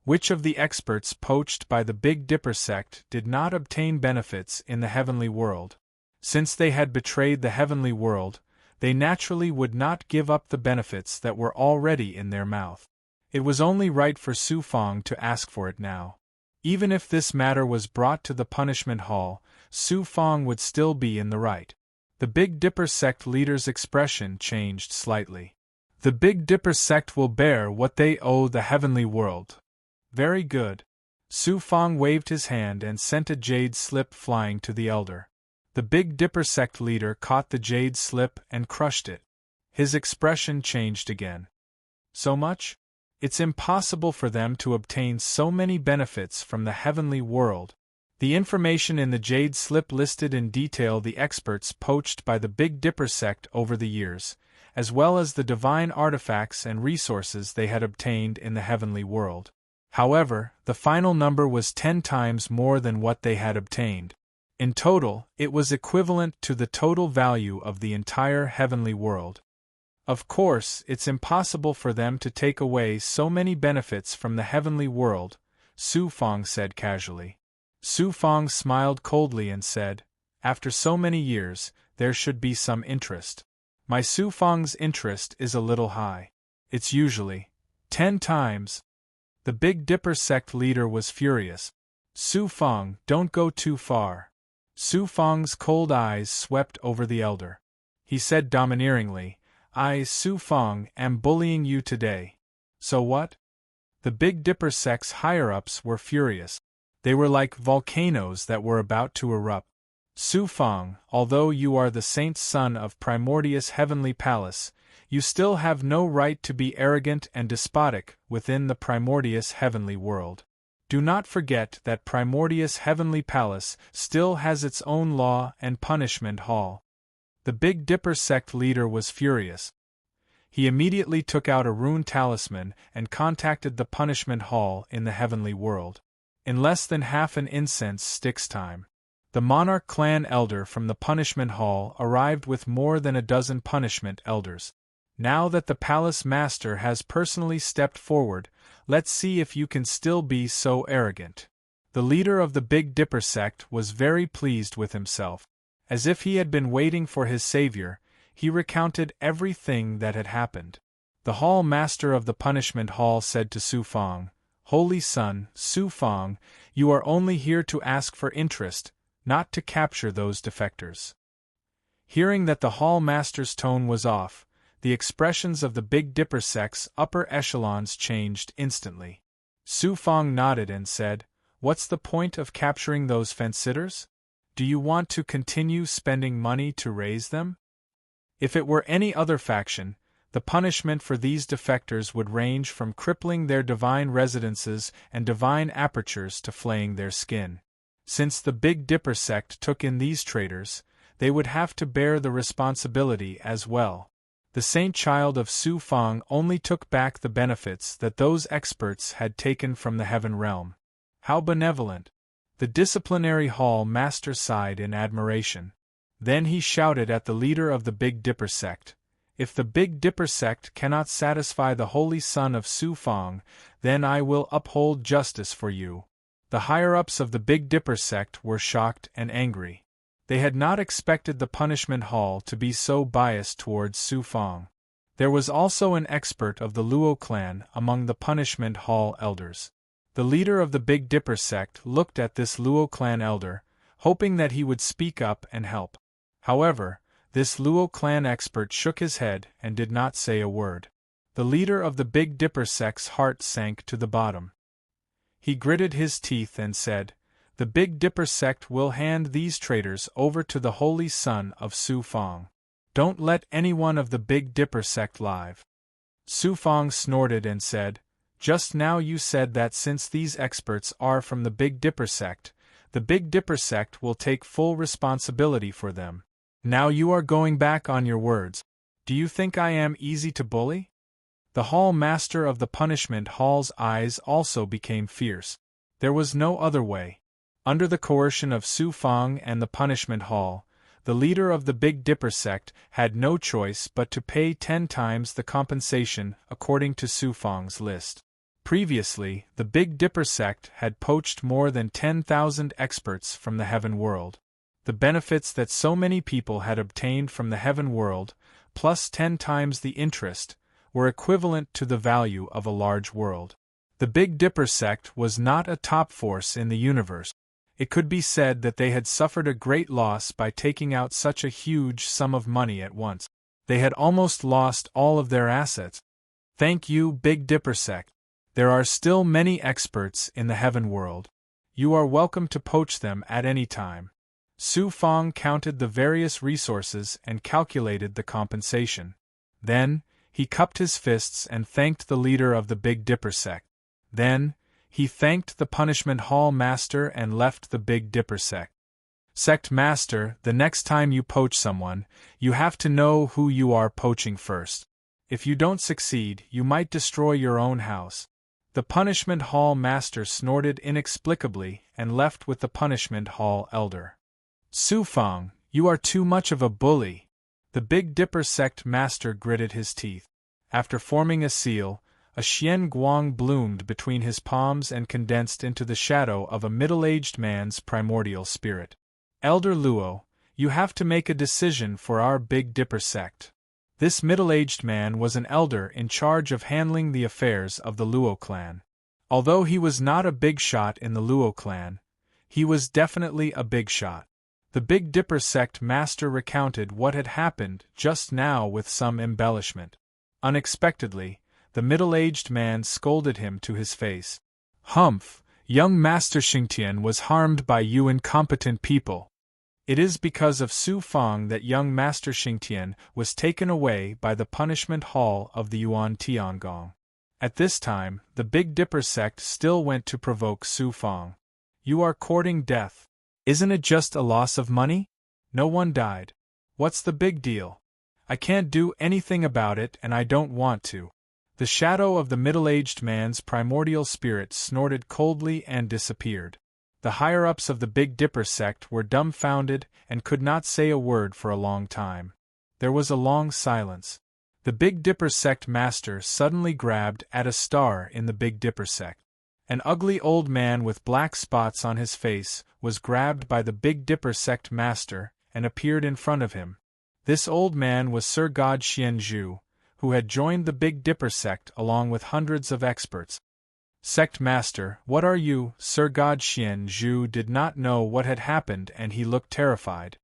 Which of the experts poached by the Big Dipper sect did not obtain benefits in the heavenly world? Since they had betrayed the heavenly world, they naturally would not give up the benefits that were already in their mouth. It was only right for Su Fong to ask for it now. Even if this matter was brought to the punishment hall, Su Fong would still be in the right. The Big Dipper sect leader's expression changed slightly. "The Big Dipper sect will bear what they owe the heavenly world." "Very good." Su Fong waved his hand and sent a jade slip flying to the elder. The Big Dipper sect leader caught the jade slip and crushed it. His expression changed again. "So much? It's impossible for them to obtain so many benefits from the heavenly world." The information in the jade slip listed in detail the experts poached by the Big Dipper sect over the years, as well as the divine artifacts and resources they had obtained in the heavenly world. However, the final number was 10 times more than what they had obtained. In total, it was equivalent to the total value of the entire heavenly world. Of course, it's impossible for them to take away so many benefits from the heavenly world, Su Fong said casually. Su Fong smiled coldly and said, "After so many years, there should be some interest. My Su Fong's interest is a little high. It's usually 10 times. The Big Dipper sect leader was furious. "Su Fong, don't go too far." Su Fong's cold eyes swept over the elder. He said domineeringly, "I, Su Fong, am bullying you today. So what?" The Big Dipper sect's higher-ups were furious. They were like volcanoes that were about to erupt. "Su Fong, although you are the saint's son of Primordius Heavenly Palace, you still have no right to be arrogant and despotic within the Primordius Heavenly World. Do not forget that Primordius Heavenly Palace still has its own law and punishment hall." The Big Dipper sect leader was furious. He immediately took out a rune talisman and contacted the punishment hall in the heavenly world. In less than half an incense stick's time, the Monarch clan elder from the punishment hall arrived with more than a dozen punishment elders. "Now that the palace master has personally stepped forward, let's see if you can still be so arrogant." The leader of the Big Dipper sect was very pleased with himself. As if he had been waiting for his savior, he recounted everything that had happened. The hall master of the punishment hall said to Su Fong, "Holy son, Su Fong, you are only here to ask for interest, not to capture those defectors." Hearing that the hall master's tone was off, the expressions of the Big Dipper sect's upper echelons changed instantly. Su Fong nodded and said, "What's the point of capturing those fence-sitters? Do you want to continue spending money to raise them? If it were any other faction, the punishment for these defectors would range from crippling their divine residences and divine apertures to flaying their skin. Since the Big Dipper sect took in these traitors, they would have to bear the responsibility as well. The saint child of Su Fang only took back the benefits that those experts had taken from the heaven realm. How benevolent! The disciplinary hall master sighed in admiration. Then he shouted at the leader of the Big Dipper sect, "If the Big Dipper sect cannot satisfy the holy son of Su Fang, then I will uphold justice for you." The higher-ups of the Big Dipper sect were shocked and angry. They had not expected the punishment hall to be so biased towards Su Fang. There was also an expert of the Luo clan among the punishment hall elders. The leader of the Big Dipper sect looked at this Luo clan elder, hoping that he would speak up and help. However, this Luo clan expert shook his head and did not say a word. The leader of the Big Dipper sect's heart sank to the bottom. He gritted his teeth and said, "The Big Dipper sect will hand these traitors over to the holy son of Su Fang. Don't let anyone of the Big Dipper sect live." Su Fang snorted and said, "Just now you said that since these experts are from the Big Dipper sect, the Big Dipper sect will take full responsibility for them. Now you are going back on your words. Do you think I am easy to bully?" The hall master of the punishment hall's eyes also became fierce. There was no other way. Under the coercion of Su Fang and the punishment hall, the leader of the Big Dipper sect had no choice but to pay 10 times the compensation according to Su Fang's list. Previously, the Big Dipper sect had poached more than 10,000 experts from the heaven world. The benefits that so many people had obtained from the heaven world, plus 10 times the interest, were equivalent to the value of a large world. The Big Dipper sect was not a top force in the universe. It could be said that they had suffered a great loss by taking out such a huge sum of money at once. They had almost lost all of their assets. Thank you, Big Dipper sect. There are still many experts in the heaven world. You are welcome to poach them at any time. Su Fang counted the various resources and calculated the compensation. Then, he cupped his fists and thanked the leader of the Big Dipper sect. Then, he thanked the punishment hall master and left the Big Dipper sect. Sect master, the next time you poach someone, you have to know who you are poaching first. If you don't succeed, you might destroy your own house. The punishment hall master snorted inexplicably and left with the punishment hall elder. Su Fang, you are too much of a bully. The Big Dipper sect master gritted his teeth. After forming a seal, a Xian Guang bloomed between his palms and condensed into the shadow of a middle-aged man's primordial spirit. Elder Luo, you have to make a decision for our Big Dipper sect. This middle-aged man was an elder in charge of handling the affairs of the Luo clan. Although he was not a big shot in the Luo clan, he was definitely a big shot. The Big Dipper sect master recounted what had happened just now with some embellishment. Unexpectedly, the middle-aged man scolded him to his face. "Humph, young Master Xingtian was harmed by you incompetent people. It is because of Su Fang that young Master Xingtian was taken away by the punishment hall of the Yuan Tiangong." At this time, the Big Dipper sect still went to provoke Su Fang. "You are courting death. Isn't it just a loss of money? No one died. What's the big deal? I can't do anything about it and I don't want to." The shadow of the middle-aged man's primordial spirit snorted coldly and disappeared. The higher-ups of the Big Dipper sect were dumbfounded and could not say a word for a long time. There was a long silence. The Big Dipper sect master suddenly grabbed at a star in the Big Dipper sect. An ugly old man with black spots on his face was grabbed by the Big Dipper sect master and appeared in front of him. This old man was Sir God Xian Zhu, who had joined the Big Dipper sect along with hundreds of experts. "Sect master, what are you?" Sir God Xian Zhu did not know what had happened and he looked terrified.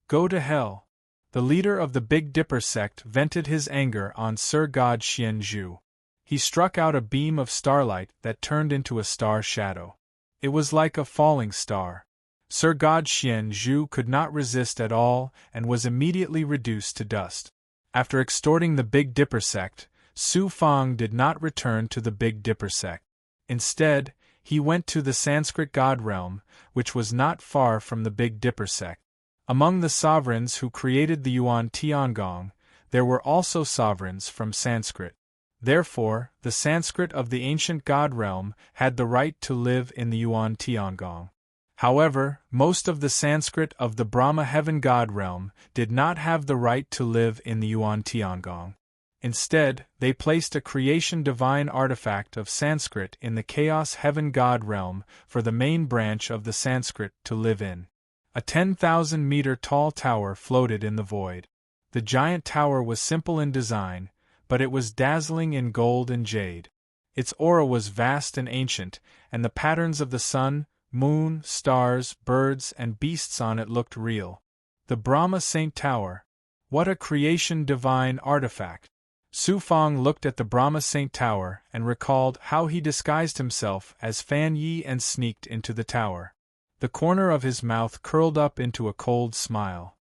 "Go to hell." The leader of the Big Dipper sect vented his anger on Sir God Xian Zhu. He struck out a beam of starlight that turned into a star shadow. It was like a falling star. Sir God Xian Zhu could not resist at all and was immediately reduced to dust. After extorting the Big Dipper sect, Su Fang did not return to the Big Dipper sect. Instead, he went to the Sanskrit god realm, which was not far from the Big Dipper sect. Among the sovereigns who created the Yuan Tiangong, there were also sovereigns from Sanskrit. Therefore, the Sanskrit of the ancient god realm had the right to live in the Yuan Tiangong. However, most of the Sanskrit of the Brahma heaven god realm did not have the right to live in the Yuan Tiangong. Instead, they placed a creation divine artifact of Sanskrit in the chaos heaven god realm for the main branch of the Sanskrit to live in. A 10,000-meter tall tower floated in the void. The giant tower was simple in design, but it was dazzling in gold and jade. Its aura was vast and ancient, and the patterns of the sun, moon, stars, birds, and beasts on it looked real. The Brahma Saint Tower. What a creation divine artifact! Su Fang looked at the Brahma Saint Tower and recalled how he disguised himself as Fan Yi and sneaked into the tower. The corner of his mouth curled up into a cold smile.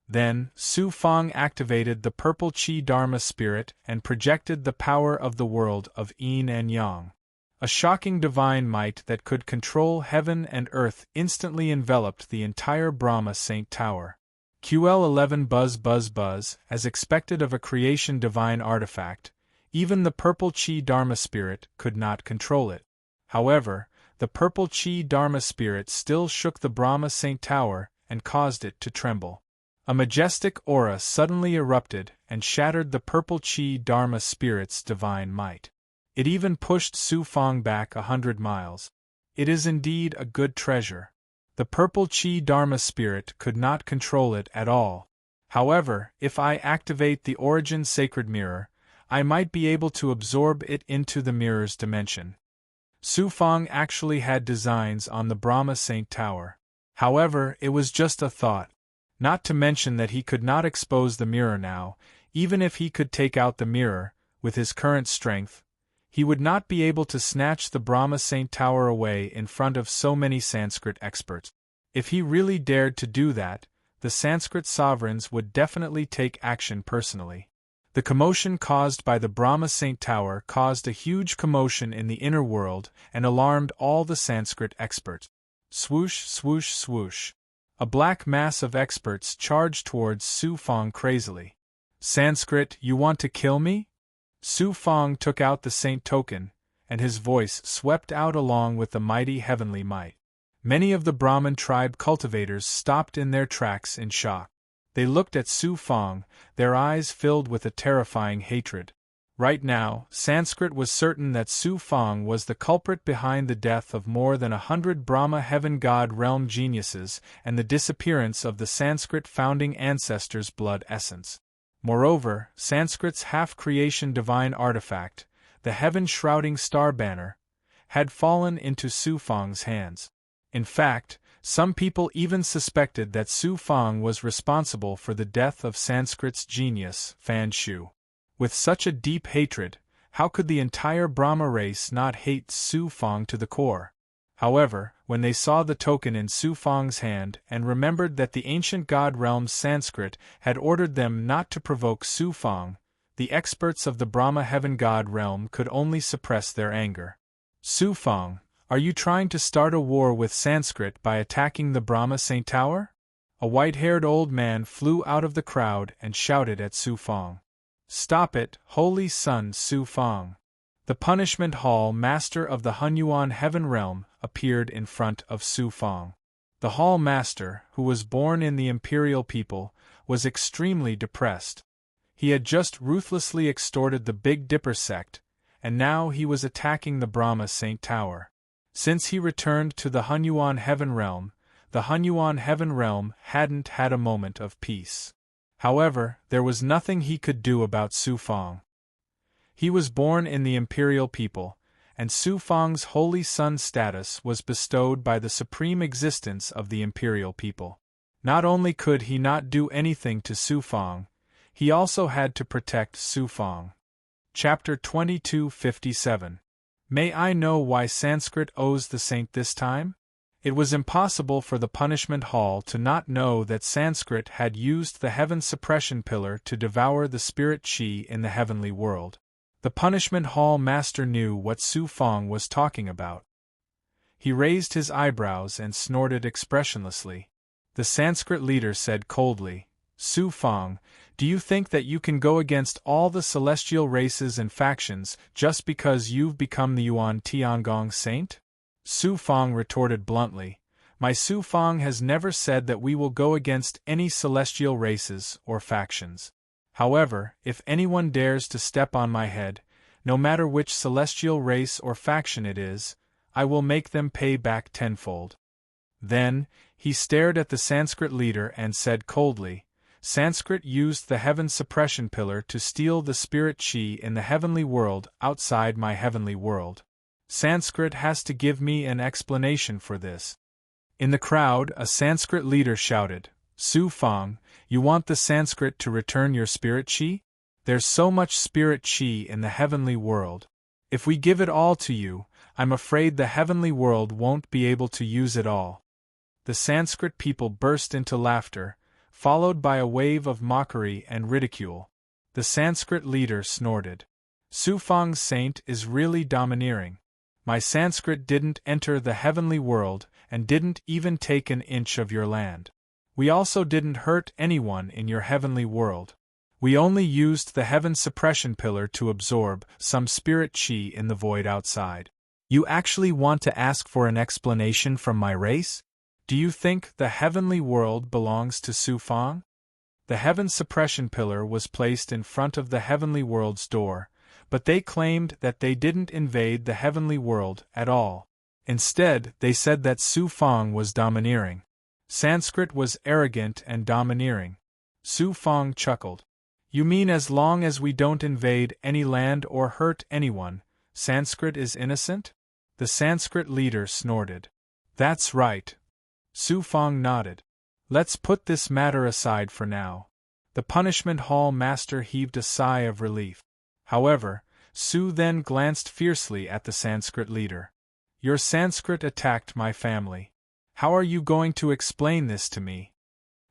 Then, Su Fang activated the purple Qi Dharma spirit and projected the power of the world of Yin and Yang. A shocking divine might that could control heaven and earth instantly enveloped the entire Brahma Saint Tower. QL11 buzz buzz buzz, as expected of a creation divine artifact, even the purple Qi Dharma spirit could not control it. However, the purple Qi Dharma spirit still shook the Brahma Saint Tower and caused it to tremble. A majestic aura suddenly erupted and shattered the purple Qi Dharma spirit's divine might. It even pushed Su Fang back 100 miles. It is indeed a good treasure. The purple Qi Dharma spirit could not control it at all. However, if I activate the Origin Sacred Mirror, I might be able to absorb it into the mirror's dimension. Su Fang actually had designs on the Brahma Saint Tower. However, it was just a thought. Not to mention that he could not expose the mirror now, even if he could take out the mirror, with his current strength. He would not be able to snatch the Brahma Saint Tower away in front of so many Sanskrit experts. If he really dared to do that, the Sanskrit sovereigns would definitely take action personally. The commotion caused by the Brahma Saint Tower caused a huge commotion in the inner world and alarmed all the Sanskrit experts. Swoosh, swoosh, swoosh. A black mass of experts charged towards Su Fang crazily. Sanskrit, you want to kill me? Su Fang took out the saint token, and his voice swept out along with the mighty heavenly might. Many of the Brahmin tribe cultivators stopped in their tracks in shock. They looked at Su Fang, their eyes filled with a terrifying hatred. Right now, Sanskrit was certain that Su Fang was the culprit behind the death of more than 100 Brahma heaven god realm geniuses and the disappearance of the Sanskrit founding ancestors' blood essence. Moreover, Sanskrit's half-creation divine artifact, the heaven-shrouding star banner, had fallen into Su Fang's hands. In fact, some people even suspected that Su Fang was responsible for the death of Sanskrit's genius, Fan Shu. With such a deep hatred, how could the entire Brahma race not hate Su Fang to the core? However, when they saw the token in Su Fang's hand and remembered that the ancient god realm Sanskrit had ordered them not to provoke Su Fang, the experts of the Brahma heaven god realm could only suppress their anger. Su Fang, are you trying to start a war with Sanskrit by attacking the Brahma Saint Tower? A white-haired old man flew out of the crowd and shouted at Su Fang. Stop it, holy son Su Fang. The punishment hall master of the Hunyuan heaven realm appeared in front of Su Fang. The hall master, who was born in the imperial people, was extremely depressed. He had just ruthlessly extorted the Big Dipper sect, and now he was attacking the Brahma Saint Tower. Since he returned to the Hunyuan heaven realm, the Hunyuan heaven realm hadn't had a moment of peace. However, there was nothing he could do about Su Fang. He was born in the imperial people, and Su Fang's holy son status was bestowed by the supreme existence of the imperial people. Not only could he not do anything to Su Fang, he also had to protect Su Fang. Chapter 2257. May I know why Sanskrit owes the saint this time? It was impossible for the punishment hall to not know that Sanskrit had used the heaven suppression pillar to devour the spirit chi in the heavenly world. The punishment hall master knew what Su Fang was talking about. He raised his eyebrows and snorted expressionlessly. The Sanskrit leader said coldly, Su Fang, do you think that you can go against all the celestial races and factions just because you've become the Yuan Tiangong saint? Su Fang retorted bluntly, My Su Fang has never said that we will go against any celestial races or factions. However, if anyone dares to step on my head, no matter which celestial race or faction it is, I will make them pay back tenfold. Then, he stared at the Sanskrit leader and said coldly, Sanskrit used the heaven suppression pillar to steal the spirit chi in the heavenly world outside my heavenly world. Sanskrit has to give me an explanation for this. In the crowd, a Sanskrit leader shouted, Su Fang, you want the Sanskrit to return your spirit chi? There's so much spirit chi in the heavenly world. If we give it all to you, I'm afraid the heavenly world won't be able to use it all. The Sanskrit people burst into laughter, followed by a wave of mockery and ridicule. The Sanskrit leader snorted. Su Fang's saint is really domineering. My Sanskrit didn't enter the heavenly world and didn't even take an inch of your land. We also didn't hurt anyone in your heavenly world. We only used the heaven suppression pillar to absorb some spirit chi in the void outside. You actually want to ask for an explanation from my race? Do you think the heavenly world belongs to Su Fang? The heaven suppression pillar was placed in front of the heavenly world's door, but they claimed that they didn't invade the heavenly world at all. Instead, they said that Su Fang was domineering. Sanskrit was arrogant and domineering. Su Fang chuckled. You mean as long as we don't invade any land or hurt anyone, Sanskrit is innocent? The Sanskrit leader snorted. That's right. Su Fang nodded. Let's put this matter aside for now. The punishment hall master heaved a sigh of relief. However, Su then glanced fiercely at the Sanskrit leader. Your Sanskrit attacked my family. How are you going to explain this to me?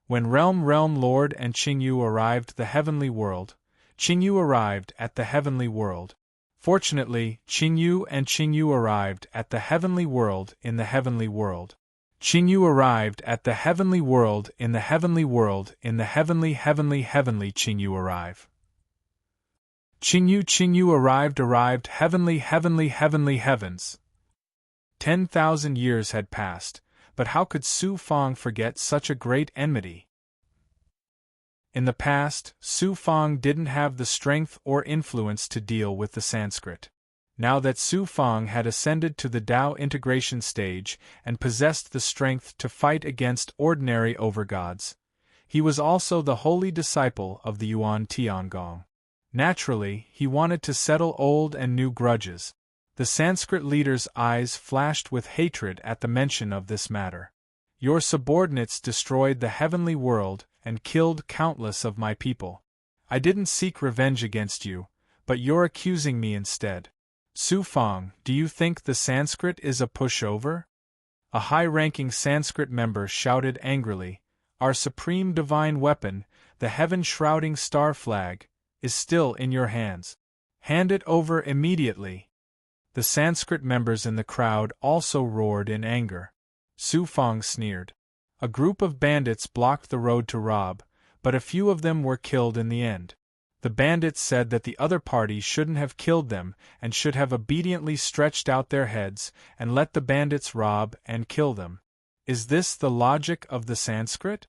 When Realm Lord and Qingyu arrived the heavenly world, Qingyu arrived at the heavenly world. Fortunately, Qingyu arrived at the heavenly world in the heavenly world. Qingyu arrived at the heavenly world in the heavenly world in the heavenly Qingyu arrive. Qingyu arrived heavenly heavens. 10,000 years had passed, but how could Su Fang forget such a great enmity? In the past, Su Fang didn't have the strength or influence to deal with the Sanskrit. Now that Su Fang had ascended to the Tao integration stage and possessed the strength to fight against ordinary overgods, he was also the holy disciple of the Yuan Tiangong. Naturally, he wanted to settle old and new grudges. The Sanskrit leader's eyes flashed with hatred at the mention of this matter. Your subordinates destroyed the heavenly world and killed countless of my people. I didn't seek revenge against you, but you're accusing me instead. Su Fang, do you think the Sanskrit is a pushover? A high-ranking Sanskrit member shouted angrily, Our supreme divine weapon, the heaven-shrouding star flag, is still in your hands. Hand it over immediately. The Sanskrit members in the crowd also roared in anger. Su Fang sneered. A group of bandits blocked the road to rob, but a few of them were killed in the end. The bandits said that the other party shouldn't have killed them and should have obediently stretched out their heads and let the bandits rob and kill them. Is this the logic of the Sanskrit?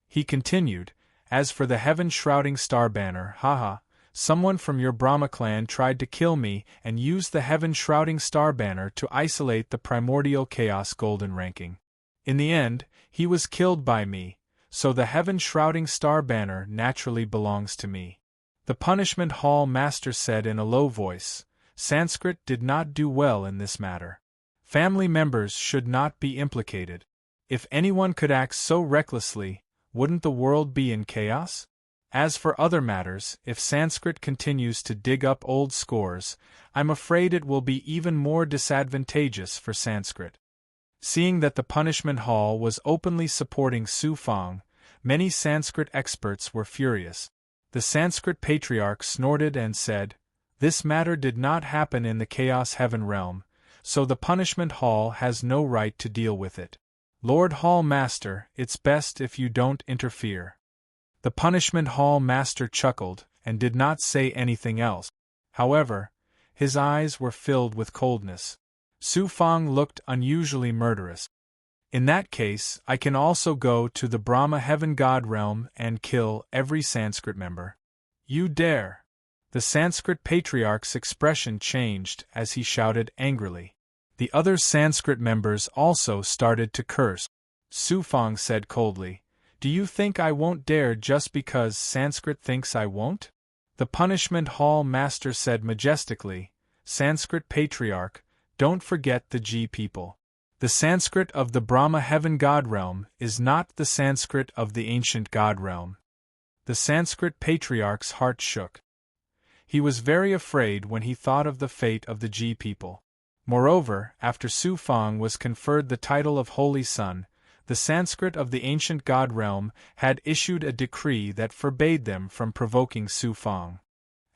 He continued, As for the heaven-shrouding star banner, haha, someone from your Brahma clan tried to kill me and used the heaven-shrouding star banner to isolate the primordial chaos golden ranking. In the end, he was killed by me, so the heaven-shrouding star banner naturally belongs to me. The punishment hall master said in a low voice, Sanskrit did not do well in this matter. Family members should not be implicated. If anyone could act so recklessly, wouldn't the world be in chaos? As for other matters, if Sanskrit continues to dig up old scores, I'm afraid it will be even more disadvantageous for Sanskrit. Seeing that the punishment hall was openly supporting Su Fang, many Sanskrit experts were furious. The Sanskrit patriarch snorted and said, This matter did not happen in the Chaos Heaven realm, so the punishment hall has no right to deal with it. Lord Hall Master, it's best if you don't interfere. The punishment hall master chuckled and did not say anything else. However, his eyes were filled with coldness. Su Fang looked unusually murderous. In that case, I can also go to the Brahma heaven god realm and kill every Sanskrit member. You dare! The Sanskrit patriarch's expression changed as he shouted angrily. The other Sanskrit members also started to curse. Su Fang said coldly, "Do you think I won't dare just because Sanskrit thinks I won't?" The punishment hall master said majestically, "Sanskrit patriarch, don't forget the G people. The Sanskrit of the Brahma heaven god realm is not the Sanskrit of the ancient god realm." The Sanskrit patriarch's heart shook. He was very afraid when he thought of the fate of the G people. Moreover, after Su Fang was conferred the title of Holy Son, the Sanskrit of the ancient god realm had issued a decree that forbade them from provoking Su Fang.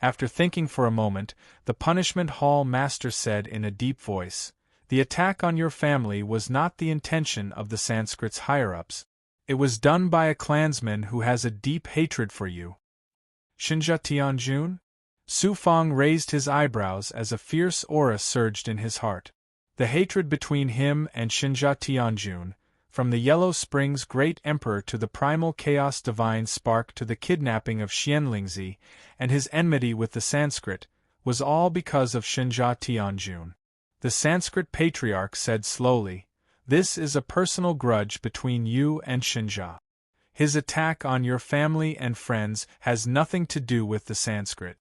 After thinking for a moment, the punishment hall master said in a deep voice, "The attack on your family was not the intention of the Sanskrit's higher-ups. It was done by a clansman who has a deep hatred for you." Shinja Tianjun? Su Fang raised his eyebrows as a fierce aura surged in his heart. The hatred between him and Shinja Tianjun, from the Yellow Springs great emperor to the primal chaos divine spark to the kidnapping of Xianlingzi, and his enmity with the Sanskrit, was all because of Shinja Tianjun. The Sanskrit patriarch said slowly, "This is a personal grudge between you and Shinja. His attack on your family and friends has nothing to do with the Sanskrit."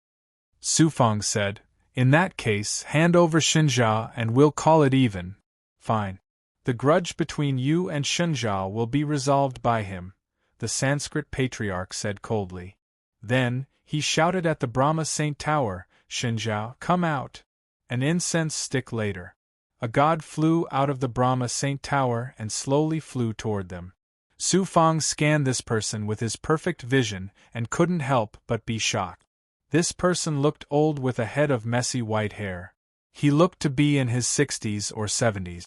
Su Fang said, "In that case, hand over Shinja and we'll call it even." "Fine. The grudge between you and Shinja will be resolved by him," the Sanskrit patriarch said coldly. Then, he shouted at the Brahma Saint Tower, "Shinja, come out!" An incense stick later. A god flew out of the Brahma Saint Tower and slowly flew toward them. Su Fang scanned this person with his perfect vision and couldn't help but be shocked. This person looked old with a head of messy white hair. He looked to be in his 60s or 70s.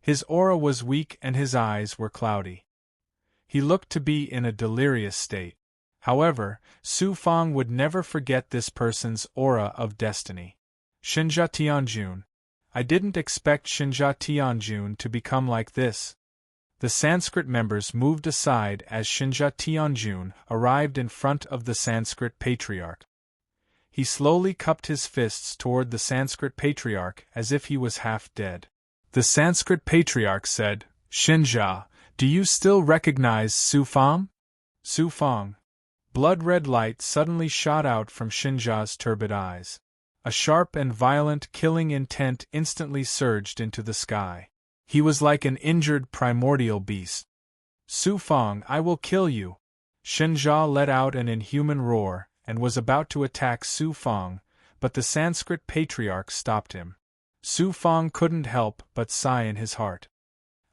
His aura was weak and his eyes were cloudy. He looked to be in a delirious state. However, Su Fang would never forget this person's aura of destiny. Shinja Tianjun. I didn't expect Shinja Tianjun to become like this. The Sanskrit members moved aside as Shinja Tianjun arrived in front of the Sanskrit patriarch. He slowly cupped his fists toward the Sanskrit patriarch as if he was half dead. The Sanskrit patriarch said, "Shinja, do you still recognize Su Fang?" Su Fang. Blood-red light suddenly shot out from Shinja's turbid eyes. A sharp and violent killing intent instantly surged into the sky. He was like an injured primordial beast. "Su Fang, I will kill you!" Shinja let out an inhuman roar, and was about to attack Su Fang, but the Sanskrit patriarch stopped him. Su Fang couldn't help but sigh in his heart.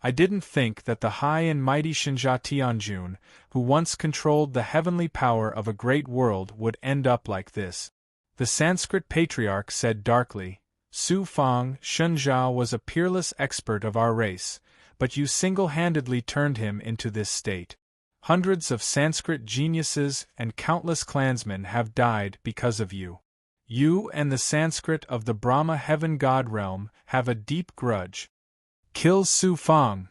I didn't think that the high and mighty Shinja Tianjun, who once controlled the heavenly power of a great world, would end up like this. The Sanskrit patriarch said darkly, "Su Fang, Shinja was a peerless expert of our race, but you single-handedly turned him into this state. Hundreds of Sanskrit geniuses and countless clansmen have died because of you. You and the Sanskrit of the Brahma heaven god realm have a deep grudge. Kill Su Fang!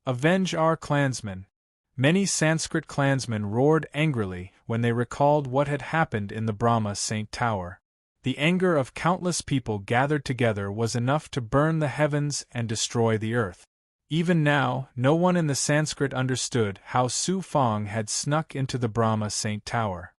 Avenge our clansmen!" Many Sanskrit clansmen roared angrily when they recalled what had happened in the Brahma Saint Tower. The anger of countless people gathered together was enough to burn the heavens and destroy the earth. Even now, no one in the Sanskrit understood how Su Fang had snuck into the Brahma Saint Tower.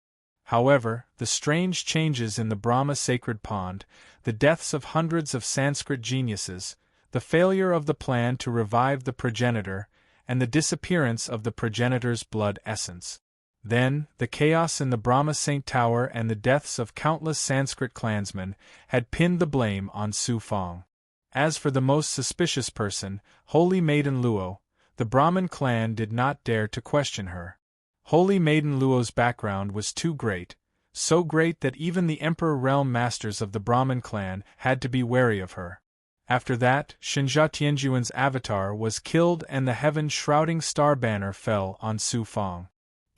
However, the strange changes in the Brahma sacred pond, the deaths of hundreds of Sanskrit geniuses, the failure of the plan to revive the progenitor, and the disappearance of the progenitor's blood essence. Then, the chaos in the Brahma Saint Tower and the deaths of countless Sanskrit clansmen had pinned the blame on Su Fang. As for the most suspicious person, Holy Maiden Luo, the Brahmin clan did not dare to question her. Holy Maiden Luo's background was too great, so great that even the Emperor Realm Masters of the Brahmin clan had to be wary of her. After that, Shinja Tianjuan's avatar was killed and the heaven-shrouding star banner fell on Su Fang.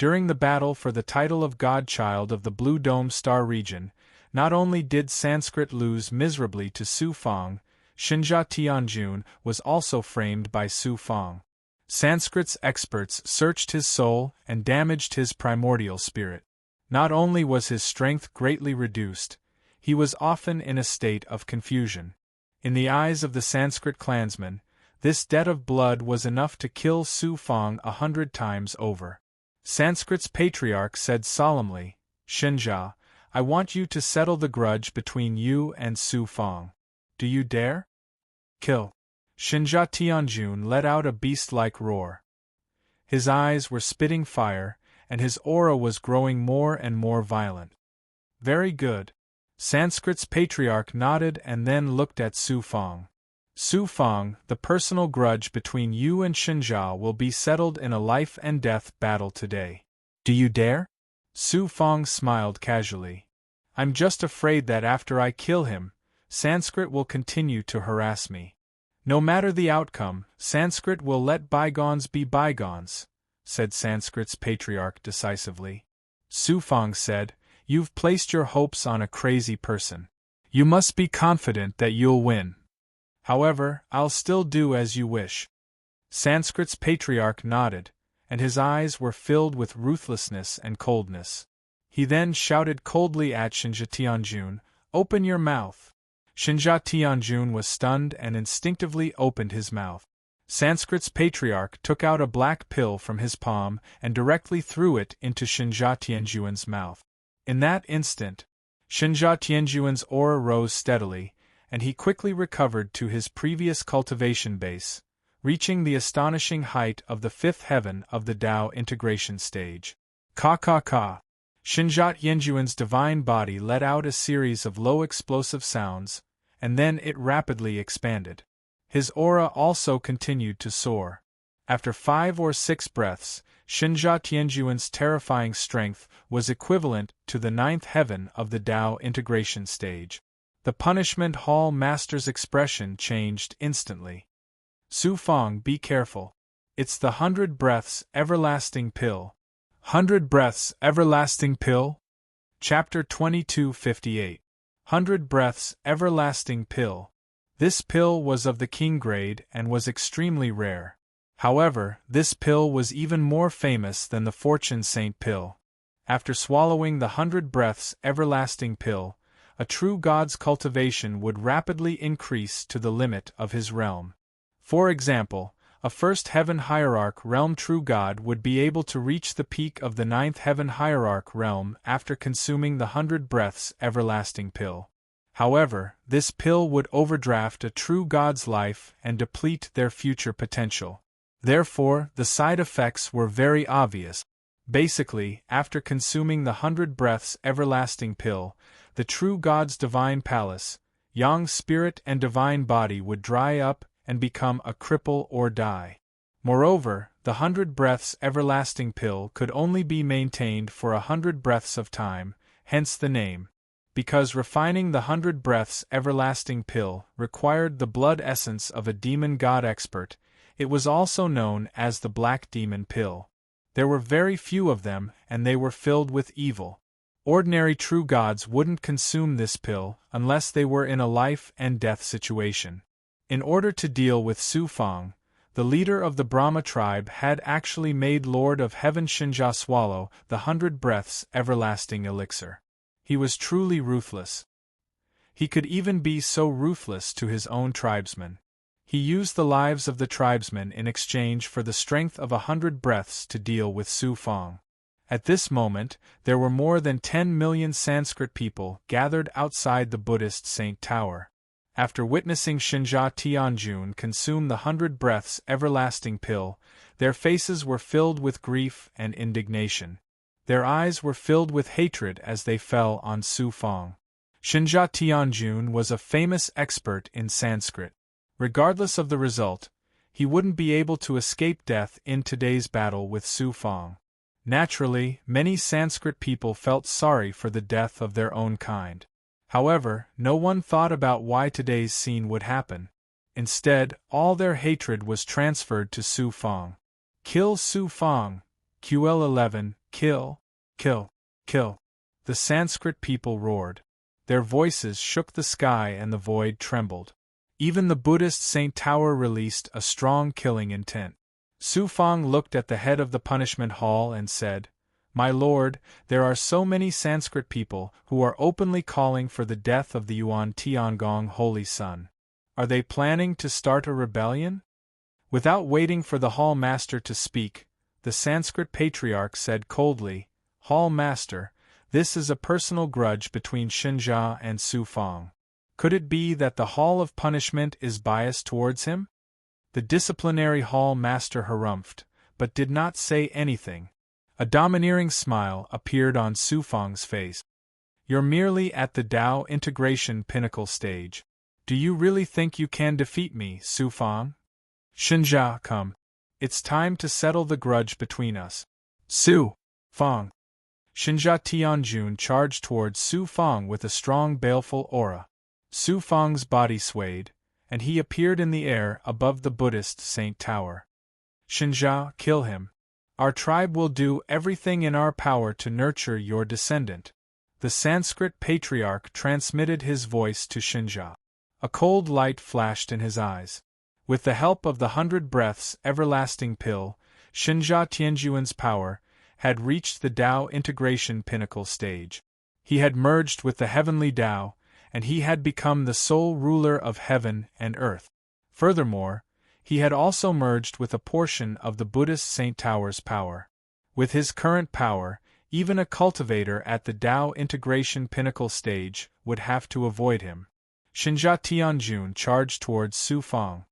During the battle for the title of Godchild of the Blue Dome Star region, not only did Sanskrit lose miserably to Su Fang, Shinja Tianjun was also framed by Su Fang. Sanskrit's experts searched his soul and damaged his primordial spirit. Not only was his strength greatly reduced, he was often in a state of confusion. In the eyes of the Sanskrit clansmen, this debt of blood was enough to kill Su Fang 100 times over. Sanskrit's patriarch said solemnly, "Shinja, I want you to settle the grudge between you and Su Fang. Do you dare?" "Kill." Shinja Tianjun let out a beast-like roar. His eyes were spitting fire, and his aura was growing more and more violent. "Very good." Sanskrit's patriarch nodded and then looked at Su Fang. "Su Fang, the personal grudge between you and Shinja will be settled in a life-and-death battle today. Do you dare?" Su Fang smiled casually. "I'm just afraid that after I kill him, Sanskrit will continue to harass me." "No matter the outcome, Sanskrit will let bygones be bygones," said Sanskrit's patriarch decisively. Su Fang said, "You've placed your hopes on a crazy person. You must be confident that you'll win. However, I'll still do as you wish." Sanskrit's patriarch nodded, and his eyes were filled with ruthlessness and coldness. He then shouted coldly at Shinja Tianjun, "Open your mouth." Shinja Tianjun was stunned and instinctively opened his mouth. Sanskrit's patriarch took out a black pill from his palm and directly threw it into Shinja Tianjun's mouth. In that instant, Shinja Tianjun's aura rose steadily, and he quickly recovered to his previous cultivation base, reaching the astonishing height of the fifth heaven of the Tao integration stage. Ka ka ka. Shinja Tianjun's divine body let out a series of low explosive sounds, and then it rapidly expanded. His aura also continued to soar. After 5 or 6 breaths, Shinja Tianjun's terrifying strength was equivalent to the 9th heaven of the Tao integration stage. The Punishment Hall Master's expression changed instantly. "Su Fang, be careful. It's the 100 breaths everlasting pill." 100 breaths everlasting pill? Chapter 2258. 100 breaths everlasting pill. This pill was of the king grade and was extremely rare. However, this pill was even more famous than the Fortune Saint pill. After swallowing the 100 breaths everlasting pill, a true god's cultivation would rapidly increase to the limit of his realm. For example, a first heaven hierarch realm true god would be able to reach the peak of the 9th heaven hierarch realm after consuming the 100 breaths everlasting pill. However, this pill would overdraft a true god's life and deplete their future potential. Therefore, the side effects were very obvious. Basically, after consuming the 100 breaths everlasting pill, the true god's divine palace, yang spirit and divine body would dry up and become a cripple or die. Moreover, the 100 breaths everlasting pill could only be maintained for 100 breaths of time, hence the name. Because refining the 100 breaths everlasting pill required the blood essence of a demon god expert, it was also known as the Black Demon Pill. There were very few of them, and they were filled with evil. Ordinary true gods wouldn't consume this pill unless they were in a life and death situation. In order to deal with Su Fang, the leader of the Brahma tribe had actually made Lord of Heaven Shinja swallow the 100 breaths everlasting elixir. He was truly ruthless. He could even be so ruthless to his own tribesmen. He used the lives of the tribesmen in exchange for the strength of 100 breaths to deal with Su Fang. At this moment, there were more than 10 million Sanskrit people gathered outside the Buddhist Saint Tower. After witnessing Shinja Tianjun consume the 100 breaths everlasting pill, their faces were filled with grief and indignation. Their eyes were filled with hatred as they fell on Su Fang. Shinja Tianjun was a famous expert in Sanskrit. Regardless of the result, he wouldn't be able to escape death in today's battle with Su Fang. Naturally, many Sanskrit people felt sorry for the death of their own kind. However, no one thought about why today's scene would happen. Instead, all their hatred was transferred to Su Fang. Kill Su Fang, QL11, Kill, kill, kill. The Sanskrit people roared. Their voices shook the sky and the void trembled. Even the Buddhist Saint Tower released a strong killing intent. Su Fang looked at the head of the punishment hall and said, "My lord, there are so many Sanskrit people who are openly calling for the death of the Yuan Tiangong Holy Son. Are they planning to start a rebellion?" Without waiting for the hall master to speak, the Sanskrit patriarch said coldly, "Hall master, this is a personal grudge between Xinjia and Su Fang. Could it be that the Hall of Punishment is biased towards him?" The disciplinary hall master harumphed, but did not say anything. A domineering smile appeared on Su Fang's face. "You're merely at the Tao integration pinnacle stage. Do you really think you can defeat me, Su Fang? Xinjia, come. It's time to settle the grudge between us." Su Fang. Xinjia Tianjun charged towards Su Fang with a strong baleful aura. Su Fang's body swayed, and he appeared in the air above the Buddhist Saint Tower. "Xinjia, kill him. Our tribe will do everything in our power to nurture your descendant." The Sanskrit patriarch transmitted his voice to Xinjia. A cold light flashed in his eyes. With the help of the 100 Breaths everlasting pill, Xinjia Tianjuan's power had reached the Tao integration pinnacle stage. He had merged with the heavenly Tao, and he had become the sole ruler of heaven and earth. Furthermore, he had also merged with a portion of the Buddhist Saint Tower's power. With his current power, even a cultivator at the Tao integration pinnacle stage would have to avoid him. Xinjia Tianjun charged towards Su Fang.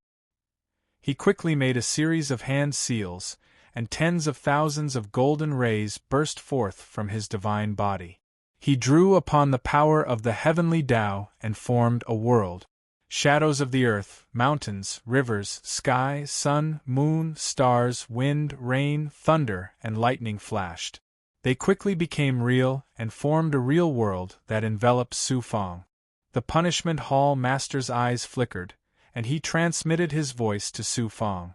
He quickly made a series of hand seals, and tens of thousands of golden rays burst forth from his divine body. He drew upon the power of the heavenly Tao and formed a world. Shadows of the earth, mountains, rivers, sky, sun, moon, stars, wind, rain, thunder, and lightning flashed. They quickly became real and formed a real world that enveloped Su Fang. The punishment hall master's eyes flickered, and he transmitted his voice to Su Fang.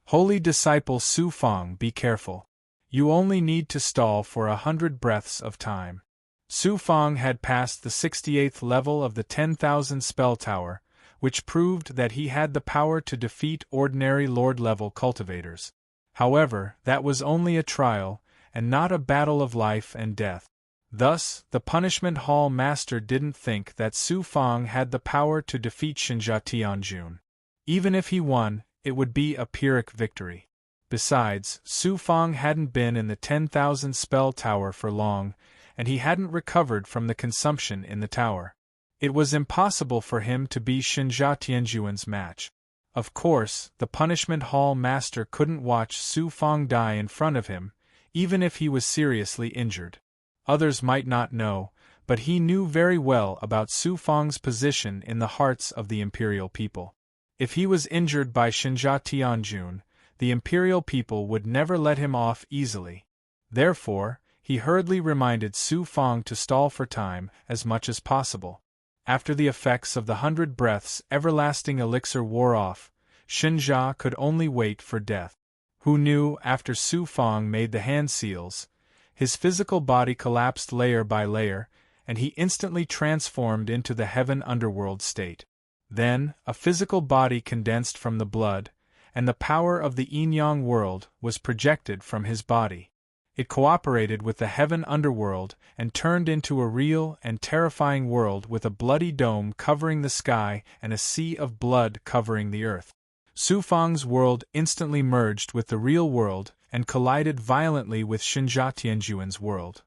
"Holy disciple Su Fang, be careful. You only need to stall for 100 breaths of time." Su Fang had passed the 68th level of the 10,000 spell tower, which proved that he had the power to defeat ordinary Lord-level cultivators. However, that was only a trial, and not a battle of life and death. Thus, the punishment hall master didn't think that Su Fang had the power to defeat Xinjia Tianjun. Even if he won, it would be a Pyrrhic victory. Besides, Su Fang hadn't been in the 10,000 spell tower for long, and he hadn't recovered from the consumption in the tower. It was impossible for him to be Xinjia Tianjuan's match. Of course, the punishment hall master couldn't watch Su Fang die in front of him, even if he was seriously injured. Others might not know, but he knew very well about Su Fang's position in the hearts of the imperial people. If he was injured by Xinjia Tianjun, the imperial people would never let him off easily. Therefore, he hurriedly reminded Su Fang to stall for time as much as possible. After the effects of the 100 Breaths everlasting elixir wore off, Xinjia could only wait for death. Who knew, after Su Fang made the hand seals, his physical body collapsed layer by layer, and he instantly transformed into the heaven underworld state. Then, a physical body condensed from the blood, and the power of the yin-yang world was projected from his body. It cooperated with the heaven underworld and turned into a real and terrifying world with a bloody dome covering the sky and a sea of blood covering the earth. Su Fang's world instantly merged with the real world and collided violently with Xinjia Tianjuan's world.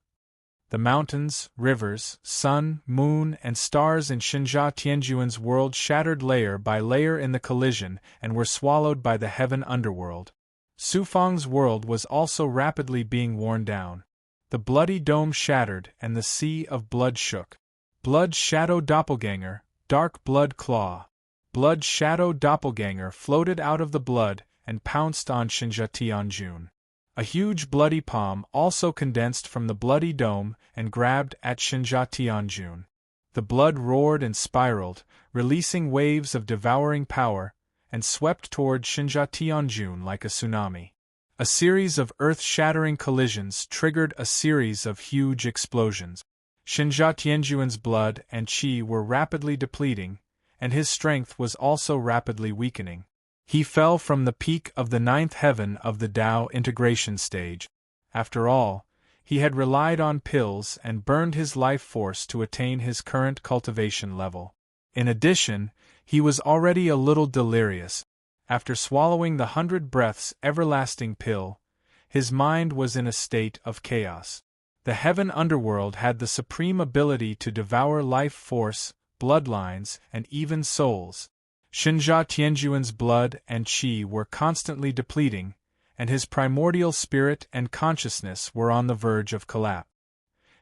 The mountains, rivers, sun, moon, and stars in Xinjia Tianjuan's world shattered layer by layer in the collision and were swallowed by the heaven underworld. Su Fang's world was also rapidly being worn down. The bloody dome shattered and the sea of blood shook. Blood Shadow Doppelganger, Dark Blood Claw. Blood Shadow Doppelganger floated out of the blood and pounced on Xinjia Tianjun. A huge bloody palm also condensed from the bloody dome and grabbed at Xinjia Tianjun. The blood roared and spiraled, releasing waves of devouring power, and swept toward Xinjia Tianjun like a tsunami. A series of earth-shattering collisions triggered a series of huge explosions. Xinjia Tianjuan's blood and qi were rapidly depleting, and his strength was also rapidly weakening. He fell from the peak of the ninth heaven of the Tao integration stage. After all, he had relied on pills and burned his life force to attain his current cultivation level. In addition, he was already a little delirious. After swallowing the 100 breaths everlasting pill, his mind was in a state of chaos. The heaven underworld had the supreme ability to devour life force, bloodlines, and even souls. Xinjia Tianjuan's blood and qi were constantly depleting, and his primordial spirit and consciousness were on the verge of collapse.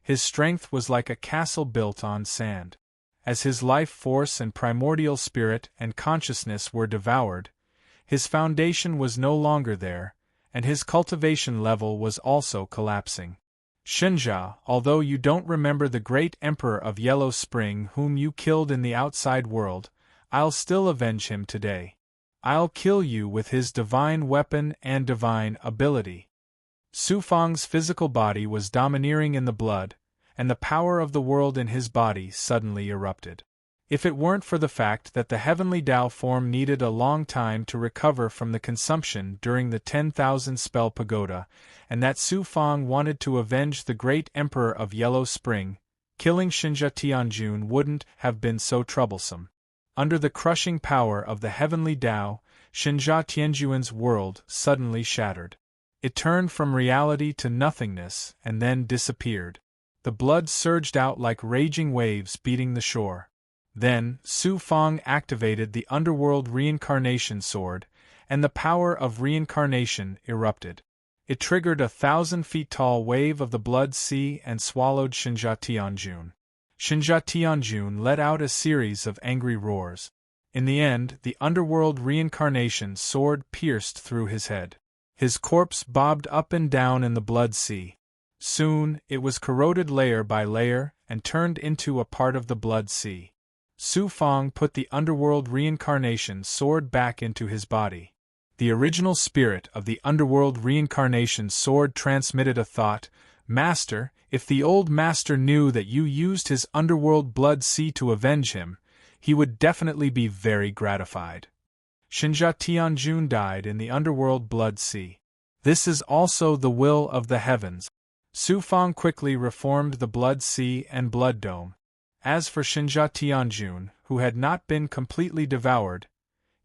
His strength was like a castle built on sand. As his life force and primordial spirit and consciousness were devoured, his foundation was no longer there, and his cultivation level was also collapsing. Xinjia, although you don't remember the great emperor of Yellow Spring whom you killed in the outside world, I'll still avenge him today. I'll kill you with his divine weapon and divine ability. Su Fang's physical body was domineering in the blood, and the power of the world in his body suddenly erupted. If it weren't for the fact that the heavenly Tao form needed a long time to recover from the consumption during the 10,000 spell pagoda, and that Su Fang wanted to avenge the great emperor of Yellow Spring, killing Xinjia Tianjun wouldn't have been so troublesome. Under the crushing power of the heavenly Tao, Xinjia Tianjuan's world suddenly shattered. It turned from reality to nothingness and then disappeared. The blood surged out like raging waves beating the shore. Then, Su Fang activated the underworld reincarnation sword, and the power of reincarnation erupted. It triggered a 1,000-feet-tall wave of the blood sea and swallowed Xinjia Tianjun. Xinjia Tianjun let out a series of angry roars. In the end, the underworld reincarnation sword pierced through his head. His corpse bobbed up and down in the blood sea. Soon, it was corroded layer by layer and turned into a part of the blood sea. Su Fang put the underworld reincarnation sword back into his body. The original spirit of the underworld reincarnation sword transmitted a thought, "Master, if the old master knew that you used his underworld blood sea to avenge him, he would definitely be very gratified." Xinjia Tianjun died in the underworld blood sea. This is also the will of the heavens. Su Fang quickly reformed the blood sea and blood dome. As for Xinjia Tianjun, who had not been completely devoured,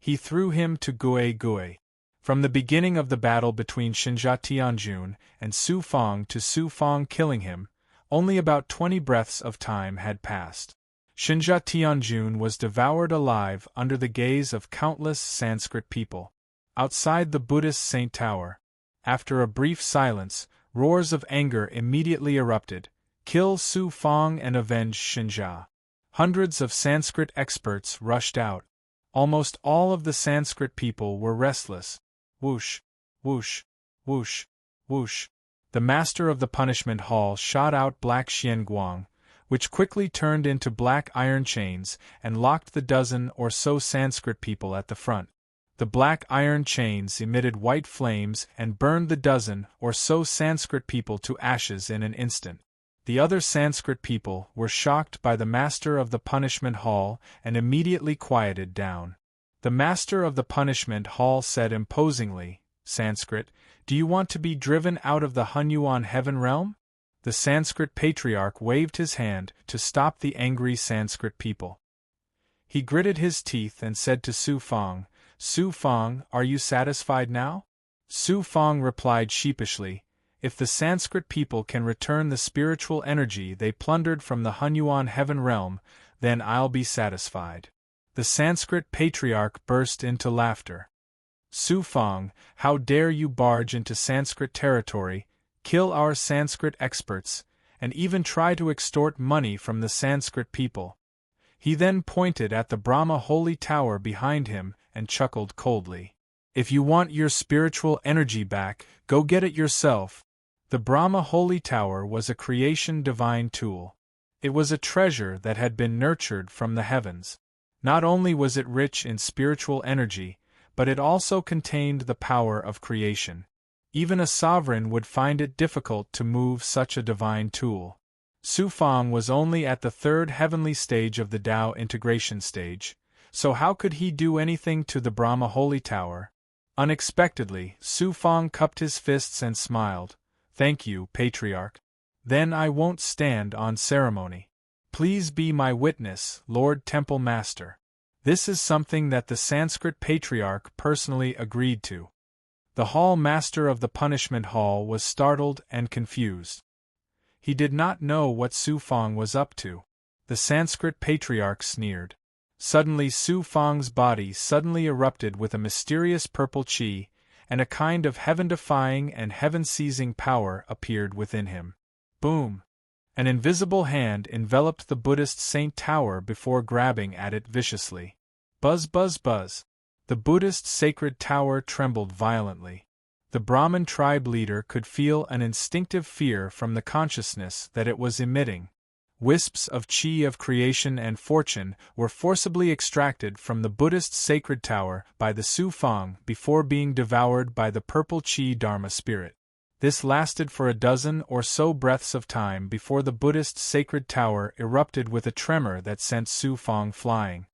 he threw him to Gui Gui. From the beginning of the battle between Xinjia Tianjun and Su Fang to Su Fang killing him, only about 20 breaths of time had passed. Xinjia Tianjun was devoured alive under the gaze of countless Sanskrit people. Outside the Buddhist Saint Tower, after a brief silence, roars of anger immediately erupted. Kill Su Fang and avenge Xinjia. Hundreds of Sanskrit experts rushed out. Almost all of the Sanskrit people were restless. Whoosh, whoosh, whoosh, whoosh. The master of the punishment hall shot out black xianguang, which quickly turned into black iron chains and locked the dozen or so Sanskrit people at the front. The black iron chains emitted white flames and burned the dozen or so Sanskrit people to ashes in an instant. The other Sanskrit people were shocked by the master of the punishment hall and immediately quieted down. The master of the punishment hall said imposingly, "Sanskrit, do you want to be driven out of the Hunyuan heaven realm?" The Sanskrit patriarch waved his hand to stop the angry Sanskrit people. He gritted his teeth and said to Su Fang, "Su Fang, are you satisfied now?" Su Fang replied sheepishly, "If the Sanskrit people can return the spiritual energy they plundered from the Hunyuan heaven realm, then I'll be satisfied." The Sanskrit patriarch burst into laughter. "Su Fang, how dare you barge into Sanskrit territory, kill our Sanskrit experts, and even try to extort money from the Sanskrit people?" He then pointed at the Brahma holy tower behind him and chuckled coldly. "If you want your spiritual energy back, go get it yourself." The Brahma holy tower was a creation divine tool. It was a treasure that had been nurtured from the heavens. Not only was it rich in spiritual energy, but it also contained the power of creation. Even a sovereign would find it difficult to move such a divine tool. Su Fang was only at the third heavenly stage of the Tao integration stage, so how could he do anything to the Brahma Holy Tower? Unexpectedly, Su Fang cupped his fists and smiled. "Thank you, Patriarch. Then I won't stand on ceremony. Please be my witness, Lord Temple Master. This is something that the Sanskrit Patriarch personally agreed to." The hall master of the punishment hall was startled and confused. He did not know what Su Fang was up to. The Sanskrit Patriarch sneered. Suddenly Su Fang's body suddenly erupted with a mysterious purple qi, and a kind of heaven-defying and heaven-seizing power appeared within him. Boom! An invisible hand enveloped the Buddhist saint tower before grabbing at it viciously. Buzz buzz buzz! The Buddhist sacred tower trembled violently. The Brahmin tribe leader could feel an instinctive fear from the consciousness that it was emitting. Wisps of qi of creation and fortune were forcibly extracted from the Buddhist sacred tower by the Su Fang before being devoured by the purple qi Dharma spirit. This lasted for a dozen or so breaths of time before the Buddhist sacred tower erupted with a tremor that sent Su Fang flying.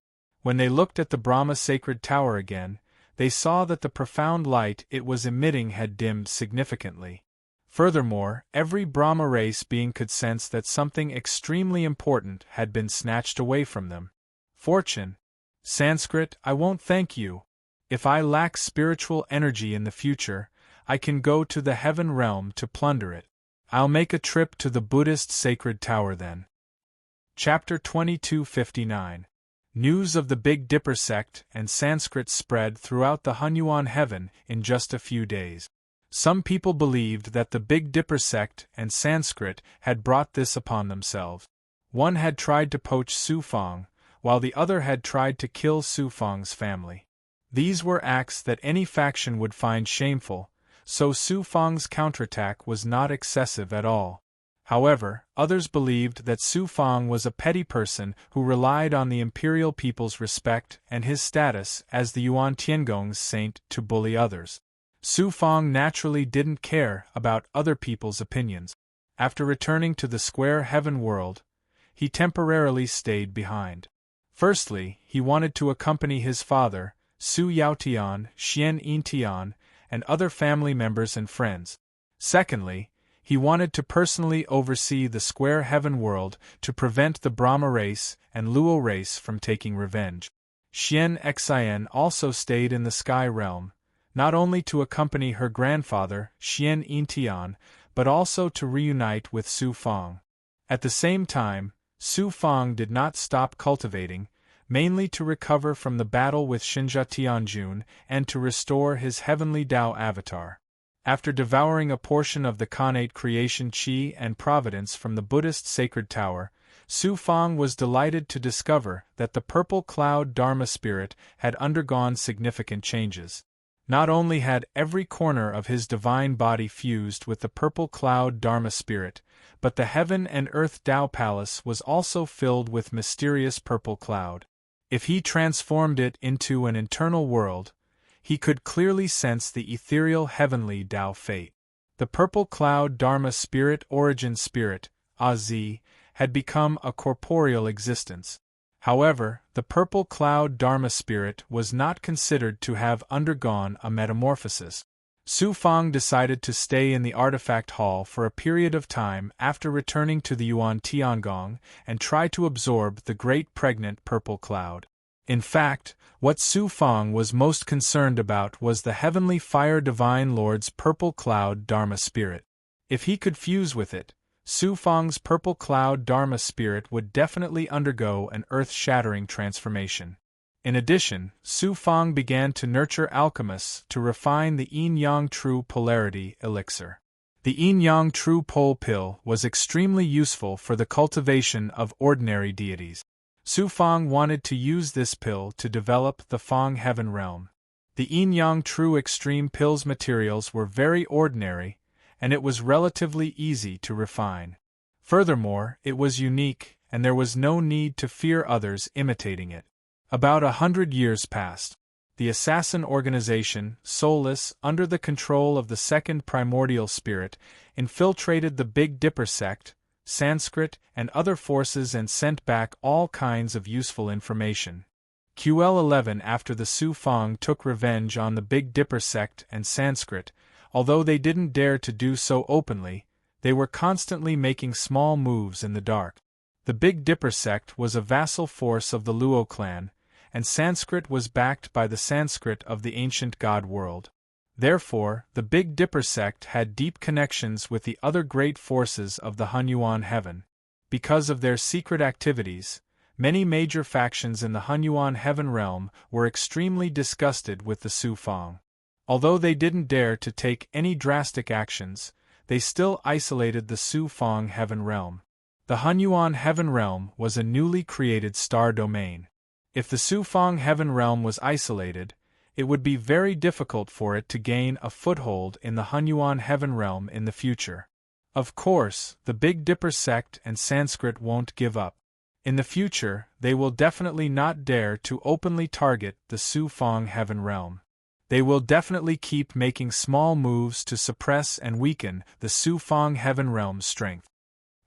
When they looked at the Brahma sacred tower again, they saw that the profound light it was emitting had dimmed significantly. Furthermore, every Brahma race being could sense that something extremely important had been snatched away from them. Fortune. Sanskrit, I won't thank you. If I lack spiritual energy in the future, I can go to the heaven realm to plunder it. I'll make a trip to the Buddhist sacred tower then. Chapter 2259. News of the Big Dipper sect and Sanskrit spread throughout the Hunyuan heaven in just a few days. Some people believed that the Big Dipper sect and Sanskrit had brought this upon themselves. One had tried to poach Su Fang, while the other had tried to kill Su Fang's family. These were acts that any faction would find shameful, so Su Fang's counterattack was not excessive at all. However, others believed that Su Fang was a petty person who relied on the imperial people's respect and his status as the Yuan Tiangong's saint to bully others. Su Fang naturally didn't care about other people's opinions. After returning to the square heaven world, he temporarily stayed behind. Firstly, he wanted to accompany his father, Su Yaotian, Xian Yintian, and other family members and friends. Secondly, he wanted to personally oversee the square heaven world to prevent the Brahma race and Luo race from taking revenge. Xian Xian also stayed in the sky realm, not only to accompany her grandfather, Xian Yintian, but also to reunite with Su Fang. At the same time, Su Fang did not stop cultivating, mainly to recover from the battle with Xinjia Tianjun and to restore his heavenly Tao avatar. After devouring a portion of the Khanate creation qi and providence from the Buddhist sacred tower, Su Fang was delighted to discover that the purple cloud Dharma spirit had undergone significant changes. Not only had every corner of his divine body fused with the purple cloud Dharma spirit, but the heaven and earth Tao palace was also filled with mysterious purple cloud. If he transformed it into an internal world, he could clearly sense the ethereal heavenly Tao fate. The purple cloud Dharma spirit origin spirit, Az, had become a corporeal existence. However, the purple cloud Dharma spirit was not considered to have undergone a metamorphosis. Su Fang decided to stay in the artifact hall for a period of time after returning to the Yuan Tiangong and try to absorb the great pregnant purple cloud. In fact, what Su Fang was most concerned about was the heavenly fire divine lord's purple cloud Dharma spirit. If he could fuse with it, Su Fang's purple cloud Dharma spirit would definitely undergo an earth-shattering transformation. In addition, Su Fang began to nurture alchemists to refine the yin-yang true polarity elixir. The yin-yang true pole pill was extremely useful for the cultivation of ordinary deities. Su Fang wanted to use this pill to develop the Fang heaven realm. The yin-yang true extreme pill's materials were very ordinary, and it was relatively easy to refine. Furthermore, it was unique, and there was no need to fear others imitating it. About 100 years passed. the assassin organization, soulless, under the control of the second primordial spirit, infiltrated the Big Dipper sect, Sanskrit, and other forces and sent back all kinds of useful information. QL11 After the Su Fong took revenge on the Big Dipper sect and Sanskrit, although they didn't dare to do so openly, they were constantly making small moves in the dark. The Big Dipper sect was a vassal force of the Luo clan, and Sanskrit was backed by the Sanskrit of the ancient god world. Therefore, the Big Dipper sect had deep connections with the other great forces of the Hunyuan heaven. Because of their secret activities, many major factions in the Hunyuan heaven realm were extremely disgusted with the Su Fong. Although they didn't dare to take any drastic actions, they still isolated the Su Fong heaven realm. The Hunyuan heaven realm was a newly created star domain. If the Su Fong heaven realm was isolated, it would be very difficult for it to gain a foothold in the Hunyuan heaven realm in the future. Of course, the Big Dipper sect and Sanskrit won't give up. In the future, they will definitely not dare to openly target the Su Fong heaven realm. They will definitely keep making small moves to suppress and weaken the Su Fong heaven realm's strength.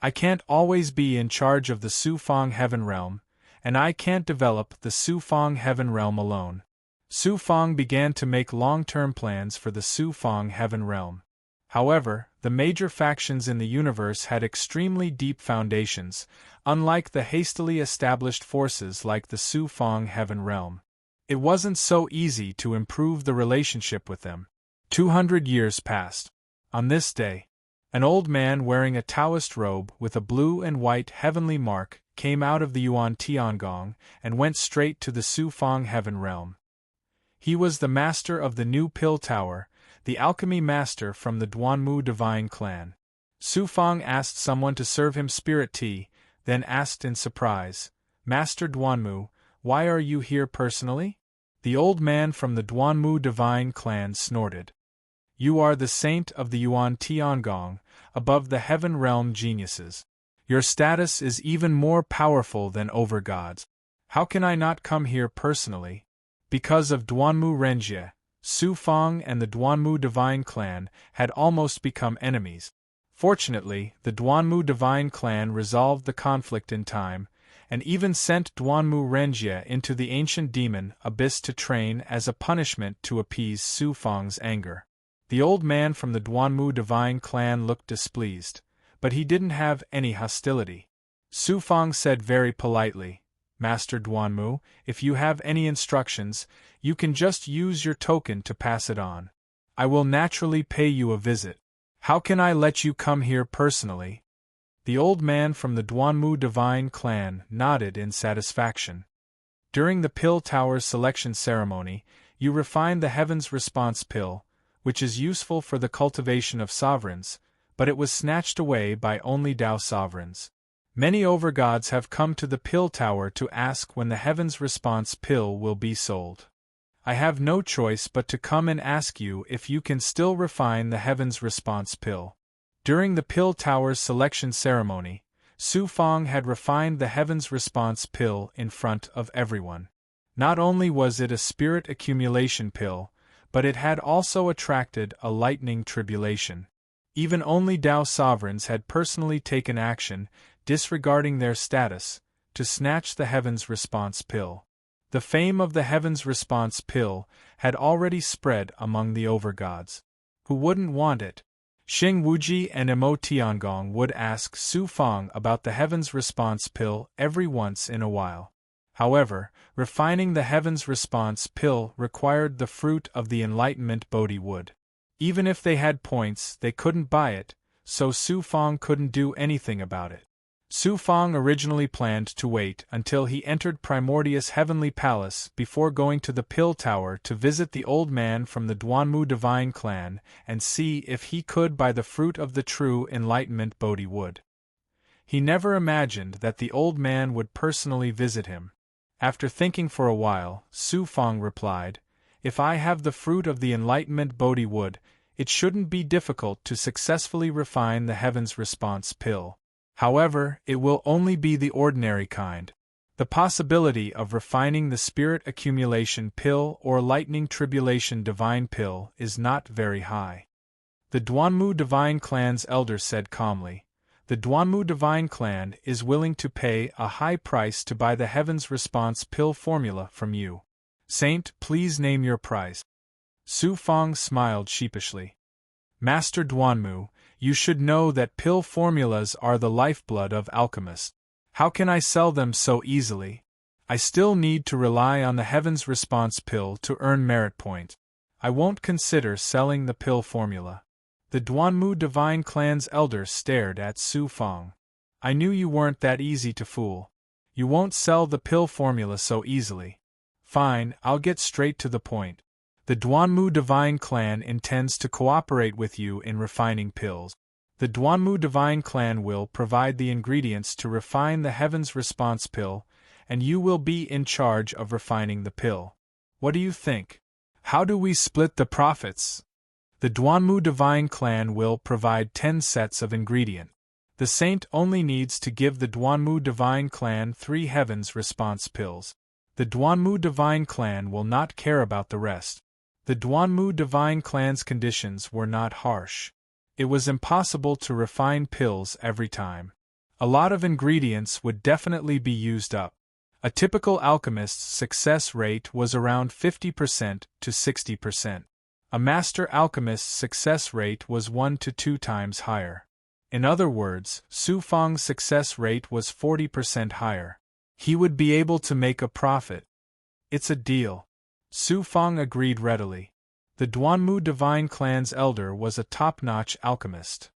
I can't always be in charge of the Su Fong heaven realm, and I can't develop the Su Fong heaven realm alone. Su Fong began to make long-term plans for the Su Fong heaven realm. However, the major factions in the universe had extremely deep foundations, unlike the hastily established forces like the Su Fong heaven realm. It wasn't so easy to improve the relationship with them. 200 years passed. On this day, an old man wearing a Taoist robe with a blue and white heavenly mark came out of the Yuan Tiangong and went straight to the Su Fong heaven realm. He was the master of the New Pill Tower, the alchemy master from the Duanmu divine clan. Su Fong asked someone to serve him spirit tea, then asked in surprise, "Master Duanmu, why are you here personally?" The old man from the Duanmu divine clan snorted. "You are the saint of the Yuan Tiangong, above the heaven realm geniuses. Your status is even more powerful than overgods. How can I not come here personally?" Because of Duanmu Renjie, Su Fong and the Duanmu divine clan had almost become enemies. Fortunately, the Duanmu divine clan resolved the conflict in time, and even sent Duanmu Renjie into the ancient demon abyss to train as a punishment to appease Su Fong's anger. The old man from the Duanmu divine clan looked displeased, but he didn't have any hostility. Su Fong said very politely, "Master Duanmu, if you have any instructions, you can just use your token to pass it on. I will naturally pay you a visit. How can I let you come here personally?" The old man from the Duanmu divine clan nodded in satisfaction. During the Pill Tower selection ceremony, you refine the Heaven's Response Pill, which is useful for the cultivation of sovereigns, but it was snatched away by only Dao sovereigns. Many overgods have come to the Pill Tower to ask when the Heaven's Response Pill will be sold. I have no choice but to come and ask you if you can still refine the Heaven's Response Pill. During the Pill Tower's selection ceremony, Su Fong had refined the Heaven's Response Pill in front of everyone. Not only was it a spirit accumulation pill, but it had also attracted a lightning tribulation. Even only Dao sovereigns had personally taken action, disregarding their status, to snatch the Heaven's Response Pill. The fame of the Heaven's Response Pill had already spread among the overgods. Who wouldn't want it? Xing Wuji and Mo Tiangong would ask Su Fong about the Heaven's Response Pill every once in a while. However, refining the Heaven's Response Pill required the fruit of the Enlightenment Bodhi wood. Even if they had points, they couldn't buy it, so Su Fong couldn't do anything about it. Su Fong originally planned to wait until he entered Primordius Heavenly Palace before going to the Pill Tower to visit the old man from the Duanmu Divine Clan and see if he could buy the fruit of the true Enlightenment Bodhi wood. He never imagined that the old man would personally visit him. After thinking for a while, Su Fong replied, "If I have the fruit of the Enlightenment Bodhi wood, it shouldn't be difficult to successfully refine the Heaven's Response Pill. However, it will only be the ordinary kind. The possibility of refining the spirit accumulation pill or lightning tribulation divine pill is not very high. The Duanmu Divine Clan's elder said calmly, "The Duanmu Divine Clan is willing to pay a high price to buy the Heaven's Response pill formula from you. Saint, please name your price." Su Fong smiled sheepishly. "Master Duanmu, you should know that pill formulas are the lifeblood of alchemists. How can I sell them so easily? I still need to rely on the Heaven's Response pill to earn merit points. I won't consider selling the pill formula." The Duanmu Divine Clan's elder stared at Su Fong. "I knew you weren't that easy to fool. You won't sell the pill formula so easily. Fine, I'll get straight to the point. The Duanmu Divine Clan intends to cooperate with you in refining pills. The Duanmu Divine Clan will provide the ingredients to refine the Heaven's Response pill, and you will be in charge of refining the pill. What do you think? How do we split the profits?" The Duanmu Divine Clan will provide 10 sets of ingredient. The saint only needs to give the Duanmu Divine Clan 3 Heaven's Response pills. The Duanmu Divine Clan will not care about the rest. The Duanmu Divine Clan's conditions were not harsh. It was impossible to refine pills every time. A lot of ingredients would definitely be used up. A typical alchemist's success rate was around 50% to 60%. A master alchemist's success rate was 1 to 2 times higher. In other words, Su Fong's success rate was 40% higher. He would be able to make a profit. "It's a deal." Su Fong agreed readily. The Duanmu Divine Clan's elder was a top-notch alchemist.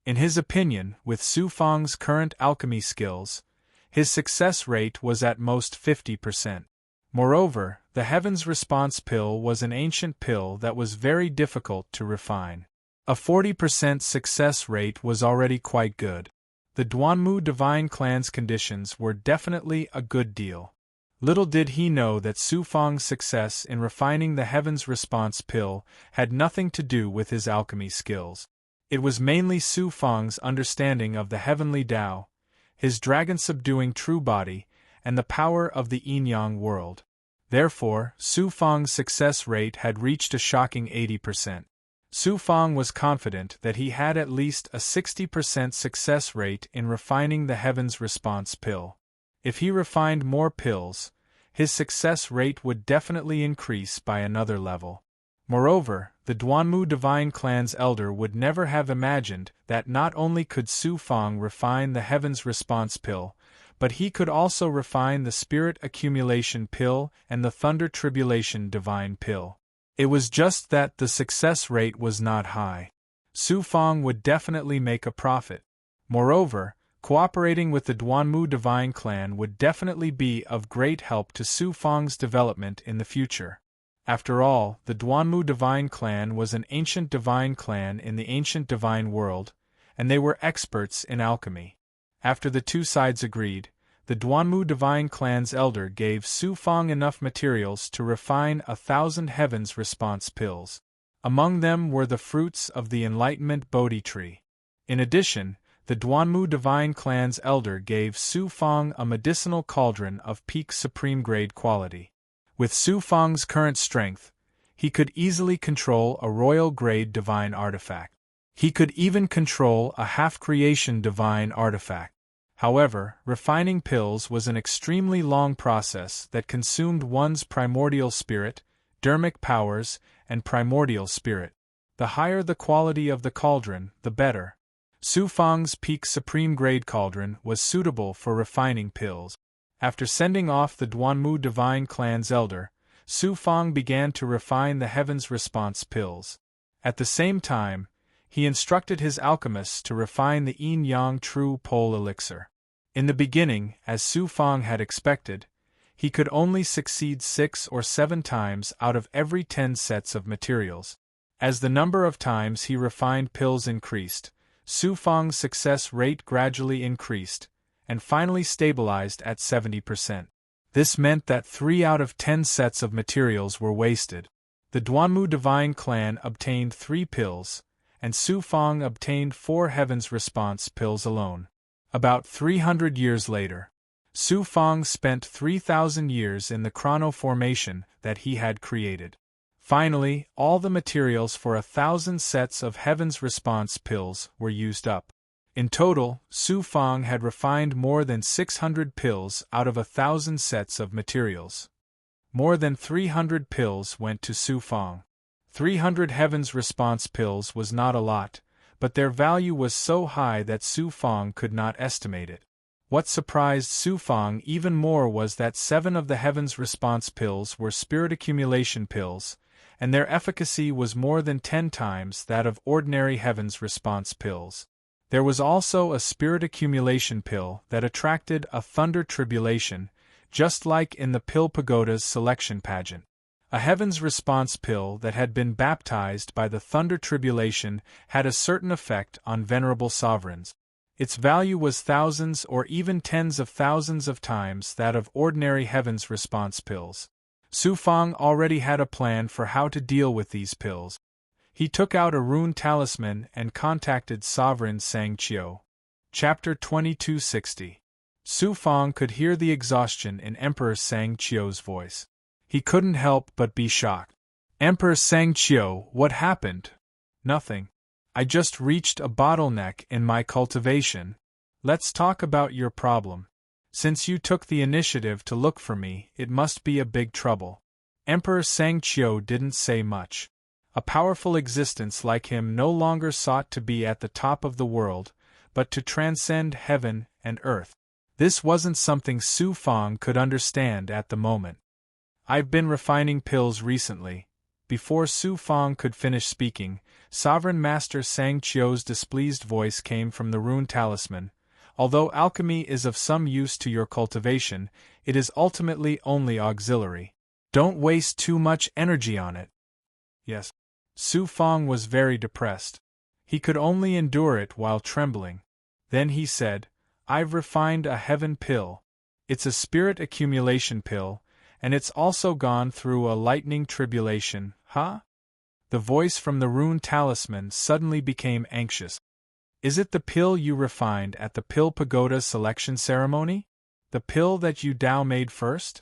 In his opinion, with Su Fong's current alchemy skills, his success rate was at most 50%. Moreover, the Heaven's Response pill was an ancient pill that was very difficult to refine. A 40% success rate was already quite good. The Duanmu Divine Clan's conditions were definitely a good deal. Little did he know that Su Fong's success in refining the Heaven's Response pill had nothing to do with his alchemy skills. It was mainly Su Fong's understanding of the heavenly Tao, his dragon-subduing true body, and the power of the yin-yang world. Therefore, Su Fong's success rate had reached a shocking 80%. Su Fong was confident that he had at least a 60% success rate in refining the Heaven's Response pill. If he refined more pills, his success rate would definitely increase by another level. Moreover, the Duanmu Divine Clan's elder would never have imagined that not only could Su Fong refine the Heaven's Response pill, but he could also refine the Spirit Accumulation pill and the Thunder Tribulation Divine pill. It was just that the success rate was not high. Su Fong would definitely make a profit. Moreover, cooperating with the Duanmu Divine Clan would definitely be of great help to Su Fong's development in the future. After all, the Duanmu Divine Clan was an ancient divine clan in the ancient divine world, and they were experts in alchemy. After the two sides agreed, the Duanmu Divine Clan's elder gave Su Fong enough materials to refine 1,000 Heaven's Response pills. Among them were the fruits of the Enlightenment Bodhi tree. In addition, the Duanmu Divine Clan's elder gave Su Fong a medicinal cauldron of peak supreme grade quality. With Su Fong's current strength, he could easily control a royal grade divine artifact. He could even control a half-creation divine artifact. However, refining pills was an extremely long process that consumed one's primordial spirit, dermic powers, and primordial spirit. The higher the quality of the cauldron, the better. Su Fong's peak supreme grade cauldron was suitable for refining pills. After sending off the Duanmu Divine Clan's elder, Su Fong began to refine the Heaven's Response pills. At the same time, he instructed his alchemists to refine the yin-yang true pole elixir. In the beginning, as Su Fong had expected, he could only succeed 6 or 7 times out of every 10 sets of materials. As the number of times he refined pills increased, Su Fong's success rate gradually increased, and finally stabilized at 70%. This meant that 3 out of 10 sets of materials were wasted. The Duanmu Divine Clan obtained 3 pills, and Su Fong obtained 4 Heaven's Response pills alone. About 300 years later, Su Fang spent 3,000 years in the chronoformation that he had created. Finally, all the materials for 1,000 sets of Heaven's Response pills were used up. In total, Su Fang had refined more than 600 pills out of 1,000 sets of materials. More than 300 pills went to Su Fang. 300 Heaven's Response pills was not a lot, but their value was so high that Su Fang could not estimate it. What surprised Su Fang even more was that 7 of the Heaven's Response pills were spirit accumulation pills, and their efficacy was more than 10 times that of ordinary Heaven's Response pills. There was also a spirit accumulation pill that attracted a thunder tribulation, just like in the Pill Pagoda's selection pageant. A Heaven's Response pill that had been baptized by the thunder tribulation had a certain effect on venerable sovereigns. Its value was thousands or even tens of thousands of times that of ordinary Heaven's Response pills. Su Fang already had a plan for how to deal with these pills. He took out a rune talisman and contacted Sovereign Sangqiu. Chapter 2260. Su Fang could hear the exhaustion in Emperor Sangqiu's voice. He couldn't help but be shocked. Emperor Sangqiu, what happened? Nothing. I just reached a bottleneck in my cultivation. Let's talk about your problem. Since you took the initiative to look for me, it must be a big trouble. Emperor Sangqiu didn't say much. A powerful existence like him no longer sought to be at the top of the world, but to transcend heaven and earth. This wasn't something Su Fang could understand at the moment. I've been refining pills recently. Before Su Fang could finish speaking, Sovereign Master Sangqiu's displeased voice came from the rune talisman. Although alchemy is of some use to your cultivation, it is ultimately only auxiliary. Don't waste too much energy on it. Yes. Su Fang was very depressed. He could only endure it while trembling. Then he said, I've refined a heaven pill. It's a spirit accumulation pill, and it's also gone through a lightning tribulation, huh? The voice from the rune talisman suddenly became anxious. Is it the pill you refined at the Pill Pagoda selection ceremony? The pill that you Dao made first?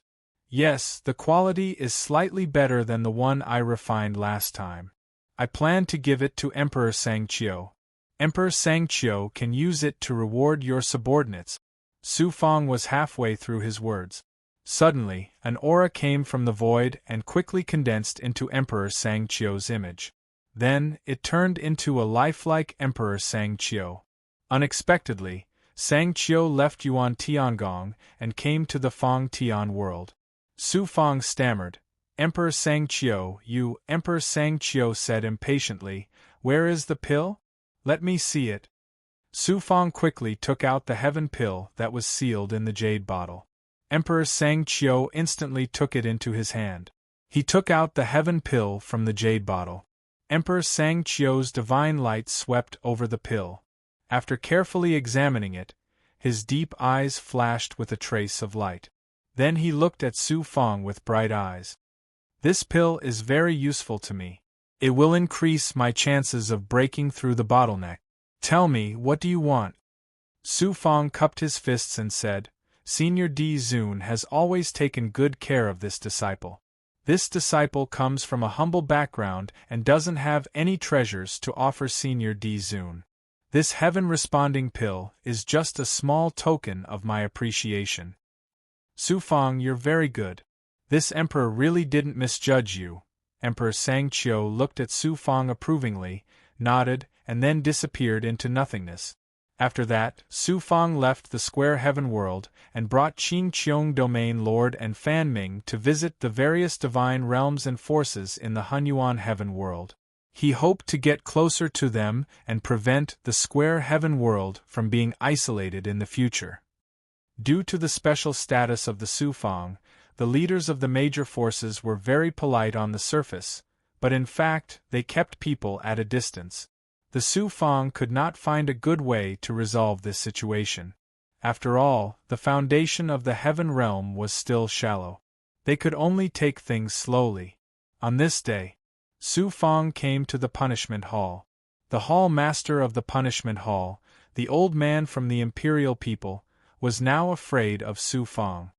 Yes, the quality is slightly better than the one I refined last time. I plan to give it to Emperor Sangqiu. Emperor Sangqiu can use it to reward your subordinates. Su Fang was halfway through his words. Suddenly, an aura came from the void and quickly condensed into Emperor Sangqiu's image. Then, it turned into a lifelike Emperor Sangqiu. Unexpectedly, Sangqiu left Yuan Tiangong and came to the Fang Tian world. Su Fang stammered, Emperor Sangqiu, you, Emperor Sangqiu said impatiently, where is the pill? Let me see it. Su Fang quickly took out the heaven pill that was sealed in the jade bottle. Emperor Sangqiu instantly took it into his hand. He took out the heaven pill from the jade bottle. Emperor Sangqiu's divine light swept over the pill. After carefully examining it, his deep eyes flashed with a trace of light. Then he looked at Su Fang with bright eyes. This pill is very useful to me. It will increase my chances of breaking through the bottleneck. Tell me, what do you want? Su Fang cupped his fists and said, Senior Di Zun has always taken good care of this disciple. This disciple comes from a humble background and doesn't have any treasures to offer Senior Di Zun. This heaven-responding pill is just a small token of my appreciation. Su Fang, you're very good. This emperor really didn't misjudge you. Emperor Sangqiu looked at Su Fang approvingly, nodded, and then disappeared into nothingness. After that, Su Fang left the Square Heaven world and brought Qing Qiong Domain Lord and Fan Ming to visit the various divine realms and forces in the Hunyuan Heaven world. He hoped to get closer to them and prevent the Square Heaven world from being isolated in the future. Due to the special status of the Su Fang, the leaders of the major forces were very polite on the surface, but in fact they kept people at a distance. The Su Fang could not find a good way to resolve this situation. After all, the foundation of the heaven realm was still shallow. They could only take things slowly. On this day, Su Fang came to the punishment hall. The hall master of the punishment hall, the old man from the imperial people, was now afraid of Su Fang.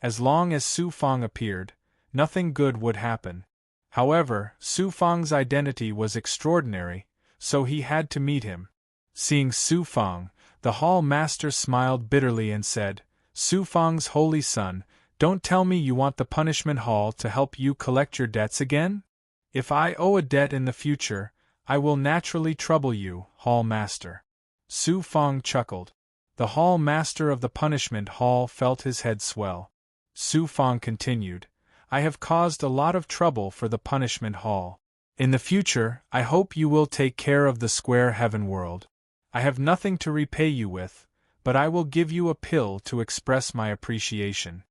As long as Su Fang appeared, nothing good would happen. However, Su Fang's identity was extraordinary, so he had to meet him. Seeing Su Fang, the hall master smiled bitterly and said, "Su Fang's holy son, don't tell me you want the punishment hall to help you collect your debts again? If I owe a debt in the future, I will naturally trouble you, hall master." Su Fang chuckled. The hall master of the punishment hall felt his head swell. Su Fang continued, "I have caused a lot of trouble for the punishment hall. In the future, I hope you will take care of the square heaven world. I have nothing to repay you with, but I will give you a pill to express my appreciation."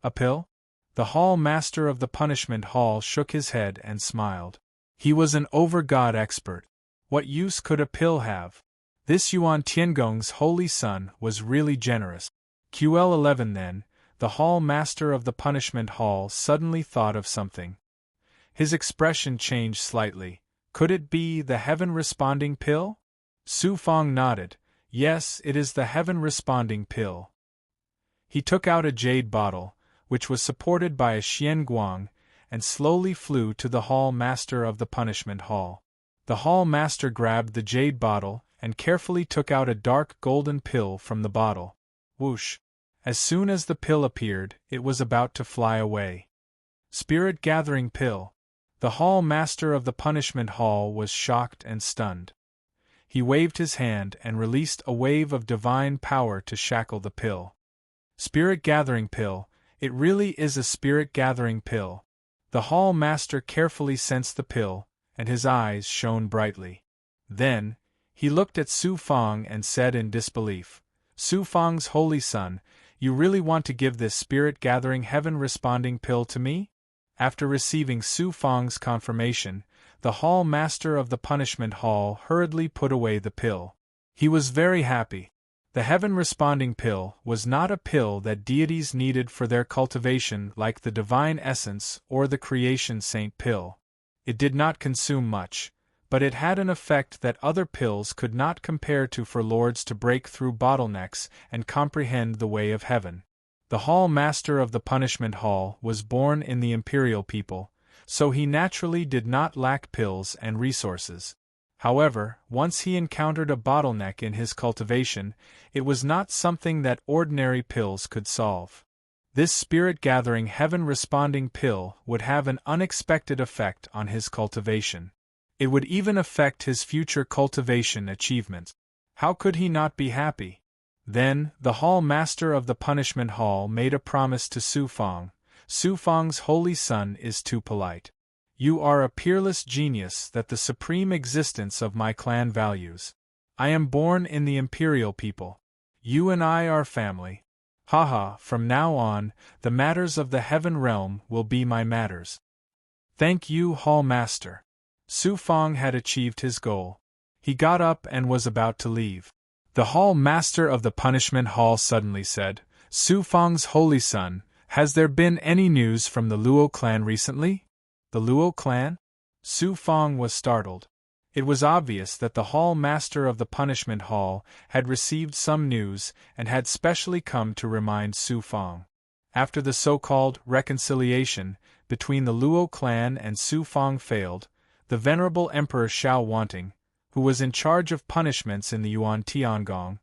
"A pill?" The hall master of the punishment hall shook his head and smiled. He was an over-god expert. What use could a pill have? This Yuan Tiangong's holy son was really generous. QL11 Then, the hall master of the punishment hall suddenly thought of something. His expression changed slightly. Could it be the heaven-responding pill? Su Fang nodded. Yes, it is the heaven-responding pill. He took out a jade bottle, which was supported by a xian guang, and slowly flew to the hall master of the punishment hall. The hall master grabbed the jade bottle and carefully took out a dark golden pill from the bottle. Whoosh! As soon as the pill appeared, it was about to fly away. Spirit-gathering pill. The hall master of the punishment hall was shocked and stunned. He waved his hand and released a wave of divine power to shackle the pill. Spirit-gathering pill, it really is a spirit-gathering pill. The hall master carefully sensed the pill, and his eyes shone brightly. Then, he looked at Su Fang and said in disbelief, "Su Fang's holy son, you really want to give this spirit-gathering heaven-responding pill to me?" After receiving Su Fang's confirmation, the hall master of the punishment hall hurriedly put away the pill. He was very happy. The heaven-responding pill was not a pill that deities needed for their cultivation like the divine essence or the creation saint pill. It did not consume much, but it had an effect that other pills could not compare to for lords to break through bottlenecks and comprehend the way of heaven. The hall master of the punishment hall was born in the imperial people, so he naturally did not lack pills and resources. However, once he encountered a bottleneck in his cultivation, it was not something that ordinary pills could solve. This spirit-gathering heaven-responding pill would have an unexpected effect on his cultivation. It would even affect his future cultivation achievements. How could he not be happy? Then, the hall master of the punishment hall made a promise to Su Fang. "Su Fang's holy son is too polite. You are a peerless genius that the supreme existence of my clan values. I am born in the imperial people. You and I are family. Haha, from now on, the matters of the heaven realm will be my matters." "Thank you, hall master." Su Fang had achieved his goal. He got up and was about to leave. The hall master of the punishment hall suddenly said, "Su Fang's holy son, has there been any news from the Luo clan recently?" "The Luo clan?" Su Fang was startled. It was obvious that the hall master of the punishment hall had received some news and had specially come to remind Su Fang. After the so-called reconciliation between the Luo clan and Su Fang failed, the venerable Emperor Xiao Wanting, who was in charge of punishments in the Yuan Tiangong,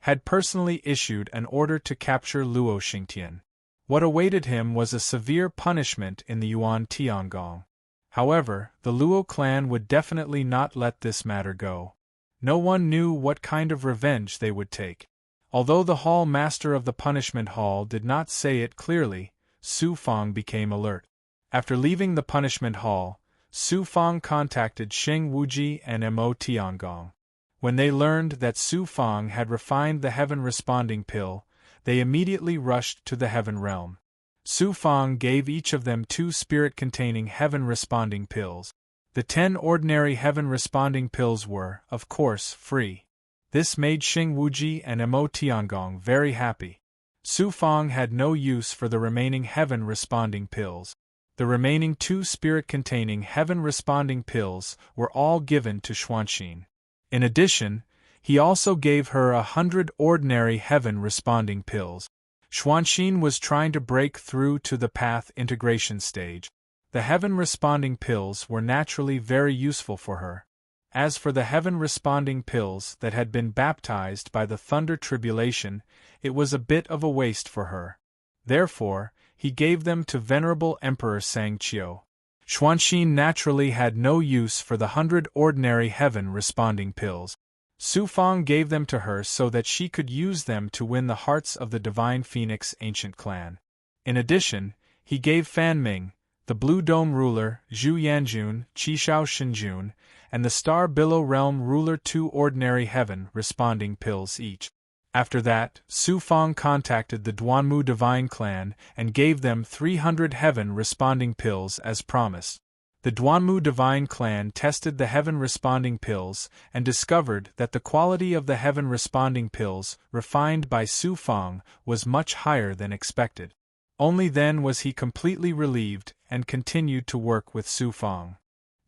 had personally issued an order to capture Luo Xingtian. What awaited him was a severe punishment in the Yuan Tiangong. However, the Luo clan would definitely not let this matter go. No one knew what kind of revenge they would take. Although the hall master of the punishment hall did not say it clearly, Su Fang became alert. After leaving the punishment hall, Su Fang contacted Sheng Wuji and Mo Tiangong. When they learned that Su Fang had refined the heaven-responding pill, they immediately rushed to the heaven realm. Su Fang gave each of them 2 spirit-containing heaven-responding pills. The 10 ordinary heaven-responding pills were, of course, free. This made Sheng Wuji and Mo Tiangong very happy. Su Fang had no use for the remaining heaven-responding pills. The remaining 2 spirit-containing heaven-responding pills were all given to Xuanxin. In addition, He also gave her 100 ordinary heaven-responding pills. Xuanxin was trying to break through to the path integration stage. The heaven-responding pills were naturally very useful for her. As for the heaven-responding pills that had been baptized by the thunder tribulation, it was a bit of a waste for her. Therefore, he gave them to Venerable Emperor Sangqiu. Xuanxin naturally had no use for the 100 ordinary heaven-responding pills. Su Fang gave them to her so that she could use them to win the hearts of the Divine Phoenix ancient clan. In addition, he gave Fan Ming, the Blue Dome ruler, Zhu Yanjun, Qishao Shinjun, and the Star Billow Realm ruler 2 ordinary heaven-responding pills each. After that, Su Fang contacted the Duanmu Divine Clan and gave them 300 heaven-responding pills as promised. The Duanmu Divine Clan tested the heaven-responding pills and discovered that the quality of the heaven-responding pills refined by Su Fang was much higher than expected. Only then was he completely relieved and continued to work with Su Fang.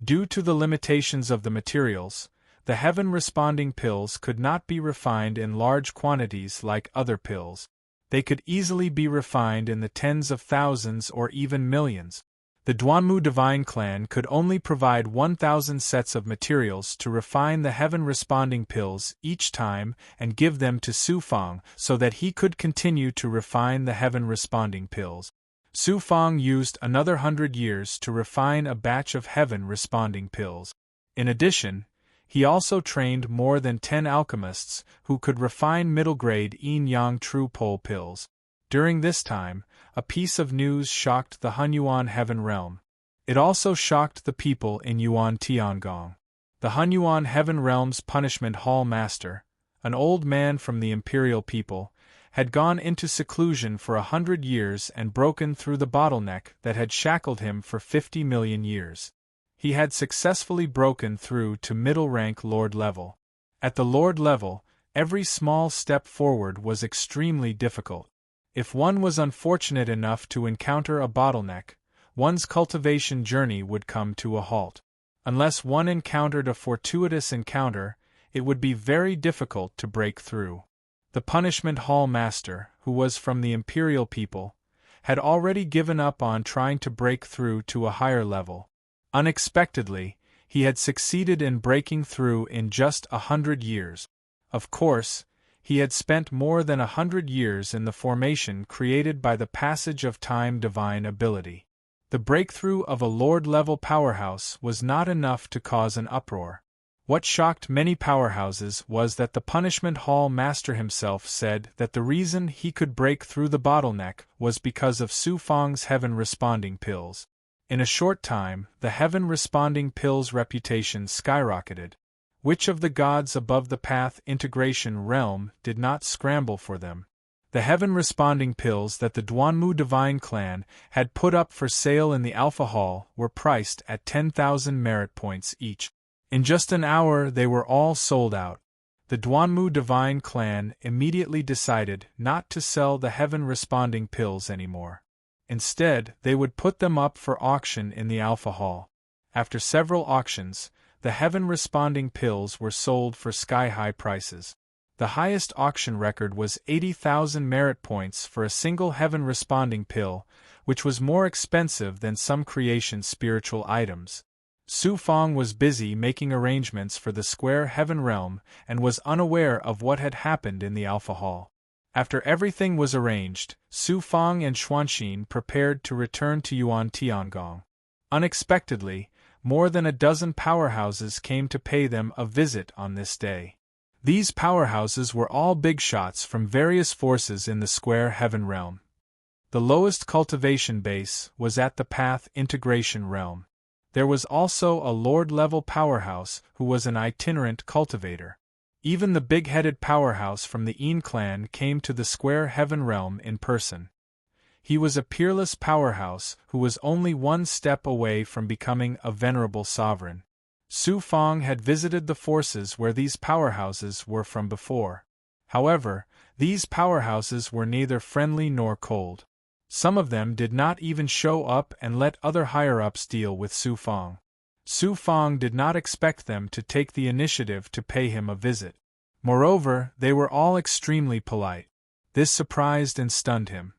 Due to the limitations of the materials, the heaven-responding pills could not be refined in large quantities like other pills. They could easily be refined in the tens of thousands or even millions. The Duanmu Divine Clan could only provide 1,000 sets of materials to refine the heaven-responding pills each time and give them to Su Fang so that he could continue to refine the heaven-responding pills. Su Fang used another 100 years to refine a batch of heaven-responding pills. In addition, he also trained more than 10 alchemists who could refine middle-grade yin-yang true pole pills. During this time, a piece of news shocked the Hunyuan Heaven Realm. It also shocked the people in Yuan Tiangong. The Hunyuan Heaven Realm's punishment hall master, an old man from the imperial people, had gone into seclusion for 100 years and broken through the bottleneck that had shackled him for 50 million years. He had successfully broken through to middle-rank Lord level. At the Lord level, every small step forward was extremely difficult. If one was unfortunate enough to encounter a bottleneck, one's cultivation journey would come to a halt. Unless one encountered a fortuitous encounter, it would be very difficult to break through. The punishment hall master, who was from the imperial people, had already given up on trying to break through to a higher level. Unexpectedly, he had succeeded in breaking through in just 100 years. Of course, he had spent more than 100 years in the formation created by the passage of time divine ability. The breakthrough of a Lord-level powerhouse was not enough to cause an uproar. What shocked many powerhouses was that the punishment hall master himself said that the reason he could break through the bottleneck was because of Su Fang's heaven-responding pills. In a short time, the heaven-responding pills' reputation skyrocketed. Which of the gods above the path integration realm did not scramble for them? The heaven-responding pills that the Duanmu Divine Clan had put up for sale in the Alpha Hall were priced at 10,000 merit points each. In just an hour they were all sold out. The Duanmu Divine Clan immediately decided not to sell the heaven-responding pills anymore. Instead, they would put them up for auction in the Alpha Hall. After several auctions, the heaven-responding pills were sold for sky-high prices. The highest auction record was 80,000 merit points for a single heaven-responding pill, which was more expensive than some creation spiritual items. Su Fang was busy making arrangements for the Square Heaven Realm and was unaware of what had happened in the Alpha Hall. After everything was arranged, Su Fang and Xuanxin prepared to return to Yuan Tiangong. Unexpectedly, more than a dozen powerhouses came to pay them a visit on this day. These powerhouses were all big shots from various forces in the Square Heaven Realm. The lowest cultivation base was at the Path Integration Realm. There was also a Lord-level powerhouse who was an itinerant cultivator. Even the big-headed powerhouse from the Yin clan came to the Square Heaven Realm in person. He was a peerless powerhouse who was only one step away from becoming a venerable sovereign. Su Fang had visited the forces where these powerhouses were from before. However, these powerhouses were neither friendly nor cold. Some of them did not even show up and let other higher-ups deal with Su Fang. Su Fang did not expect them to take the initiative to pay him a visit. Moreover, they were all extremely polite. This surprised and stunned him.